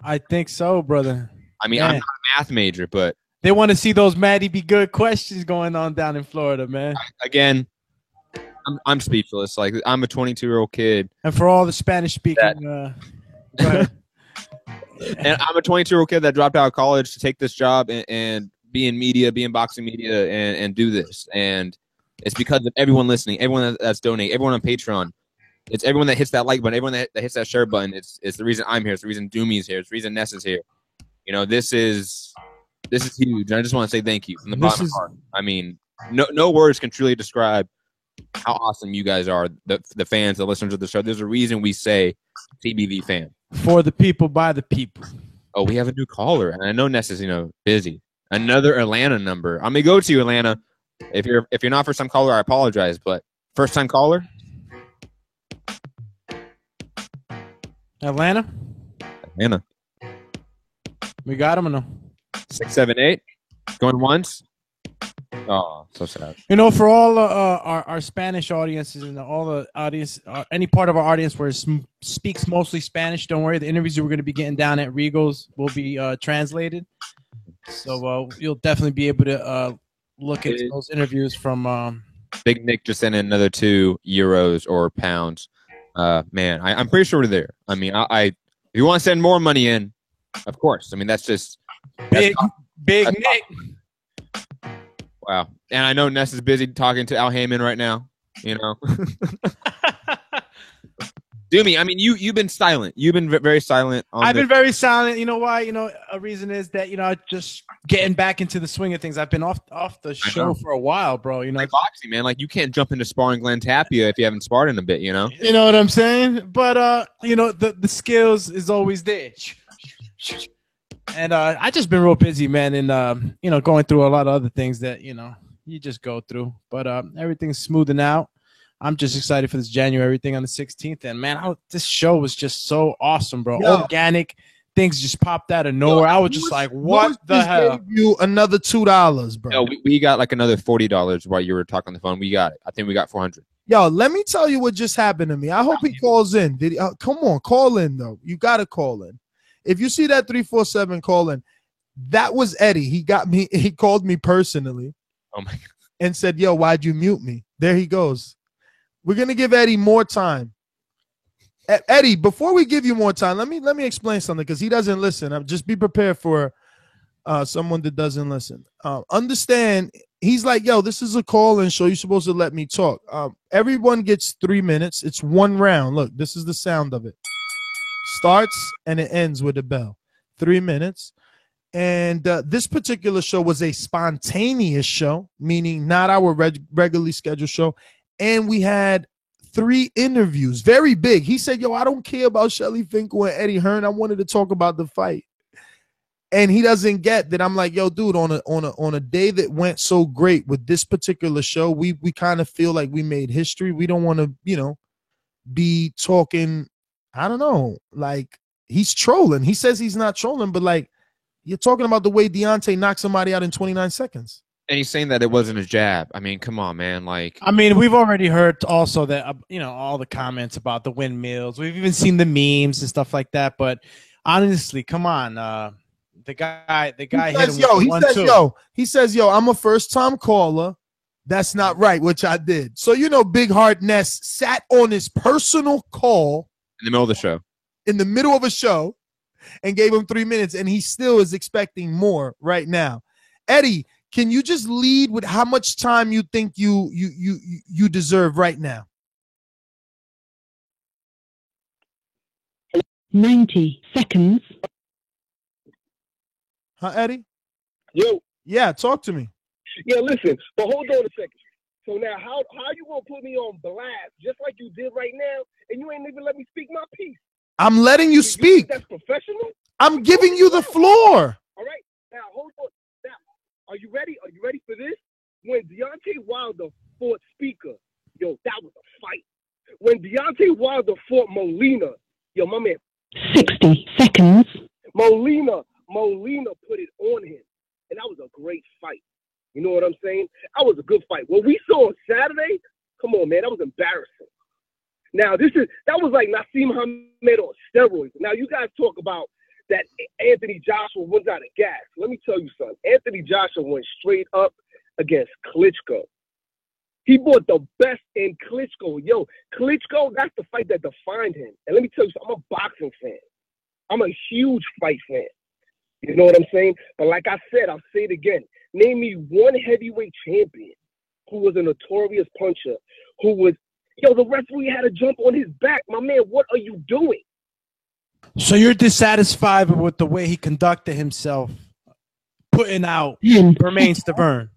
I think so, brother. I mean, Man. I'm not a math major, but They want to see those Maddie Be Good questions going on down in Florida, man. again, I'm speechless. Like, I'm a 22-year-old kid. And for all the Spanish speaking, And I'm a 22-year-old kid that dropped out of college to take this job and be in media, be in boxing media, and do this. And it's because of everyone listening, everyone that's donating, everyone on Patreon. It's everyone that hits that like button, everyone that hits that share button. It's the reason I'm here. It's the reason Doomy's here. It's the reason Ness is here. You know, this is huge. And I just want to say thank you from the bottom of my heart. I mean, no words can truly describe how awesome you guys are, the fans, the listeners of the show. There's a reason we say TBV fan. For the people, by the people. Oh, we have a new caller, and I know Ness is busy. Another Atlanta number. I'm gonna go to you, Atlanta. If you're not first time caller, I apologize, but first time caller, Atlanta. We got him or no? 678 going once. Oh, so sad. You know, for all our Spanish audiences and all the audience, any part of our audience where it speaks mostly Spanish, don't worry. The interviews that we're going to be getting down at Regal's will be translated. So you'll definitely be able to look at those interviews from... Big Nick just sent in another €2 or pounds. Man, I'm pretty sure we're there. I mean, if you want to send more money in, of course. I mean, that's just... Big Nick. Wow. And I know Ness is busy talking to Al Heyman right now, you know. Doomy, I mean, you've been silent. You've been very silent. I've been very silent. You know why? You know, a reason is that, just getting back into the swing of things. I've been off the show for a while, bro. You know, like boxing, man. Like, you can't jump into sparring Glenn Tapia if you haven't sparred in a bit, you know? You know what I'm saying? But, the skills is always there. And I just been real busy, man, and you know, going through a lot of other things that you know you just go through. But everything's smoothing out. I'm just excited for this January thing on the 16th. And man, this show was just so awesome, bro. Yo. Organic things just popped out of nowhere. I was just like, what the just hell? gave you another $2, bro. No, we got like another $40 while you were talking on the phone. We got it. I think we got 400. Yo, let me tell you what just happened to me. I hope he calls in. Did he? Come on, call in though. You gotta call in. If you see that 347, call in. That was Eddie. He got me. He called me personally. Oh my God. And said, "Yo, why'd you mute me?" There he goes. We're gonna give Eddie more time. Eddie, before we give you more time, let me explain something because he doesn't listen. Just be prepared for someone that doesn't listen. Understand? He's like, yo, this is a call-in show. You're supposed to let me talk. Everyone gets 3 minutes. It's one round. Look, this is the sound of it. Starts and it ends with a bell. 3 minutes. And this particular show was a spontaneous show, meaning not our regularly scheduled show. And we had 3 interviews, very big. He said, yo, I don't care about Shelly Finkel and Eddie Hearn. I wanted to talk about the fight. And he doesn't get that. I'm like, yo, dude, on a day that went so great with this particular show, we kind of feel like we made history. We don't want to, you know, be talking, I don't know, like he's trolling. He says he's not trolling, but like you're talking about the way Deontay knocked somebody out in 29 seconds. And he's saying that it wasn't a jab. I mean, come on, man. Like, I mean, we've already heard also that, you know, all the comments about the windmills. We've even seen the memes and stuff like that. But honestly, come on. The guy hit him. He says, yo, I'm a first-time caller. That's not right, which I did. So, you know, Big Heart Ness sat on his personal call in the middle of the show. In the middle of a show and gave him 3 minutes, and he still is expecting more right now. Eddie, can you just lead with how much time you think you deserve right now? 90 seconds. Huh, Eddie? Yo. Yeah, talk to me. Yeah, listen, but hold on a second. So now, how you gonna put me on blast just like you did right now, and you ain't even let me speak my piece? I'm letting you speak. Think that's professional? I'm giving you the floor. All right, now hold on. Now, are you ready? Are you ready for this? When Deontay Wilder fought Speaker, yo, that was a fight. When Deontay Wilder fought Molina, yo, my man. 60 seconds. Molina put it on him, and that was a great fight. You know what I'm saying? That was a good fight. What we saw on Saturday, come on, man, that was embarrassing. Now, that was like Naseem Hamed on steroids. Now, you guys talk about that Anthony Joshua runs out of gas. Let me tell you something. Anthony Joshua went straight up against Klitschko. He brought the best in Klitschko. Yo, Klitschko, that's the fight that defined him. And let me tell you something, I'm a boxing fan. I'm a huge fight fan. You know what I'm saying? But like I said, I'll say it again. Name me one heavyweight champion who was a notorious puncher, who was, yo, the referee had to jump on his back. My man, what are you doing? So you're dissatisfied with the way he conducted himself, putting out Bermane Stiverne.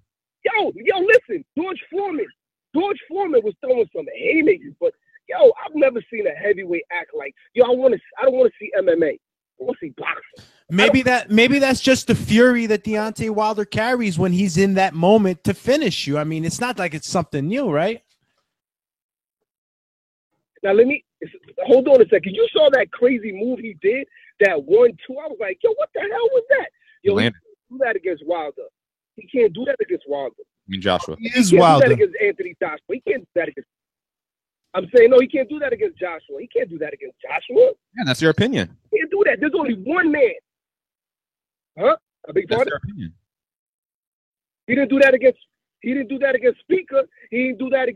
Yo, listen, George Foreman was throwing some haymakers, but yo, I've never seen a heavyweight act like, yo, I don't want to see MMA. I want to see boxing. Maybe that's just the fury that Deontay Wilder carries when he's in that moment to finish you. I mean, it's not like it's something new, right? Now hold on a second. You saw that crazy move he did, that 1-2. I was like, yo, what the hell was that? Yo, he can't do that against Wilder. He can't do that against Wilder. I mean, Joshua. He is can't Wilder. do that against Anthony Joshua. He can't do that against. I'm saying no. He can't do that against Joshua. He can't do that against Joshua. Yeah, that's your opinion. He can't do that. There's only one man. Huh? I beg your pardon? Your opinion. He didn't do that against. He didn't do that against Speaker. He didn't do that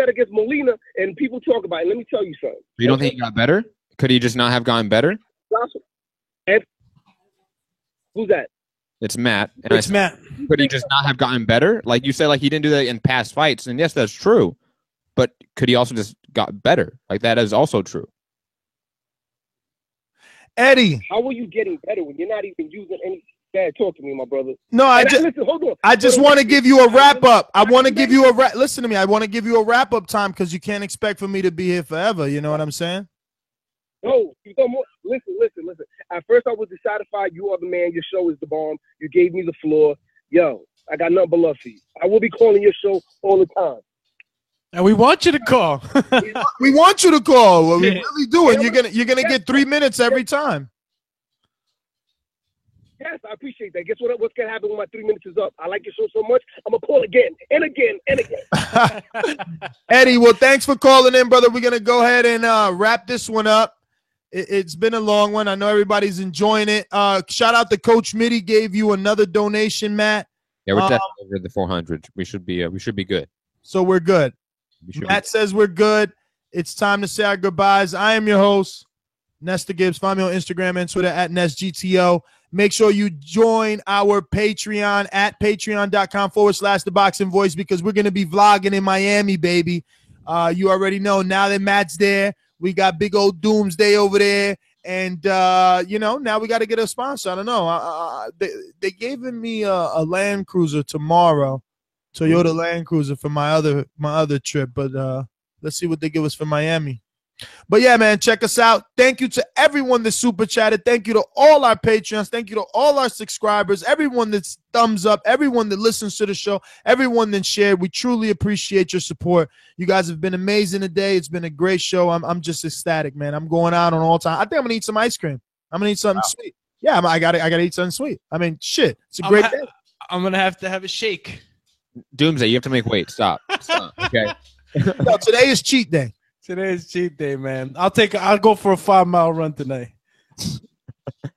against Molina. And people talk about it. Let me tell you something. You don't think he got better? Could he just not have gotten better? Joshua. And who's that? It's Matt. It's Matt. Could he just not have gotten better? Like you said, like he didn't do that in past fights. And yes, that's true. But could he also just got better? Like that is also true. Eddie. How are you getting better when you're not even using any? Dad, talk to me, my brother. No, listen, hold on. I just want to give you a wrap up. I want to give you listen to me. I want to give you a wrap up time because you can't expect for me to be here forever. You know what I'm saying? No, you got more. Listen. At first, I was dissatisfied. You are the man. Your show is the bomb. You gave me the floor. Yo, I got nothing but love for you. I will be calling your show all the time. And we want you to call. We want you to call. Well, we really do, and you're gonna get 3 minutes every time. Yes, I appreciate that. Guess what? What's gonna happen when my 3 minutes is up? I like your show so much, I'm gonna call again and again and again. Eddie, well, thanks for calling in, brother. We're gonna go ahead and wrap this one up. It's been a long one. I know everybody's enjoying it. Shout out to Coach Mitty, gave you another donation, Matt. Yeah, we're definitely over the 400. We should be good. So we're good. Matt says we're good. It's time to say our goodbyes. I am your host, Nesta Gibbs. Find me on Instagram and Twitter at NestGTO. Make sure you join our Patreon at patreon.com/The Boxing Voice, because we're going to be vlogging in Miami, baby. You already know. Now that Matt's there, we got big old Doomsday over there. And, now we got to get a sponsor. I don't know. They gave me a Land Cruiser tomorrow. Toyota Land Cruiser for my other trip, but let's see what they give us for Miami. But yeah, man, check us out. Thank you to everyone that super chatted. Thank you to all our Patreons. Thank you to all our subscribers, everyone that's thumbs up, everyone that listens to the show, everyone that shared. We truly appreciate your support. You guys have been amazing today. It's been a great show. I'm just ecstatic, man. I'm going out on all time. I think I'm gonna eat some ice cream. I'm gonna eat something sweet. Yeah, I gotta eat something sweet. I mean, shit, it's a great day. I'm gonna have to have a shake. Doomsday, you have to make weight. Stop. Okay. No, today is cheat day. Today is cheat day, man. I'll go for a 5-mile run today.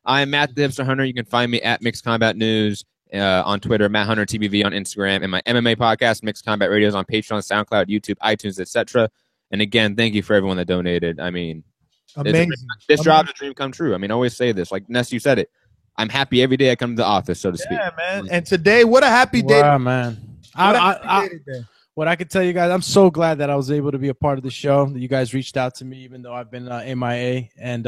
I am Matt the Hipster Hunter. You can find me at Mixed Combat News on Twitter, Matt Hunter TBV on Instagram, and my MMA podcast, Mixed Combat Radios, on Patreon, SoundCloud, YouTube, iTunes, etc. And again, thank you for everyone that donated. I mean, this job's a dream come true. I mean, I always say this. Like Ness, you said it. I'm happy every day I come to the office, so to speak. Yeah, man. And today, what a happy day. Wow, man. What I could tell you guys, I'm so glad that I was able to be a part of the show, that you guys reached out to me, even though I've been MIA. And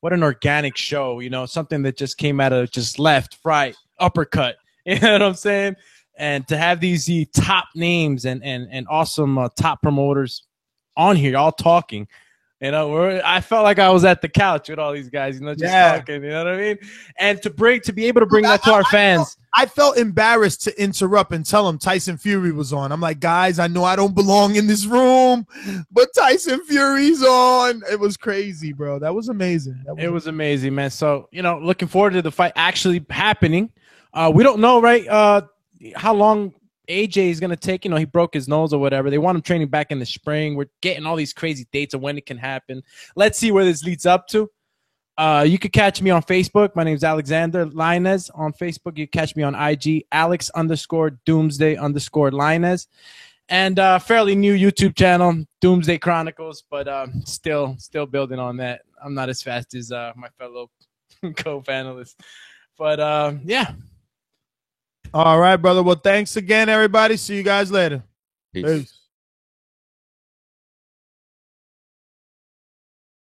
what an organic show, something that just came out of just left, right, uppercut. You know what I'm saying? And to have these top names and awesome top promoters on here, all talking. I felt like I was at the couch with all these guys, just talking, you know what I mean? And to be able to bring that to our fans. I felt embarrassed to interrupt and tell them Tyson Fury was on. I'm like, guys, I know I don't belong in this room, but Tyson Fury's on. It was crazy, bro. That was amazing. It was amazing, man. So, looking forward to the fight actually happening. We don't know, right, how long AJ is going to take. He broke his nose or whatever. They want him training back in the spring. We're getting all these crazy dates of when it can happen. Let's see where this leads up to. You could catch me on Facebook. My name is Alexander Lainez on Facebook. You can catch me on IG, Alex_Doomsday_Lainez. And fairly new YouTube channel, Doomsday Chronicles, but still building on that. I'm not as fast as my fellow co-panelists. But, yeah. All right, brother. Well, thanks again, everybody. See you guys later. Peace.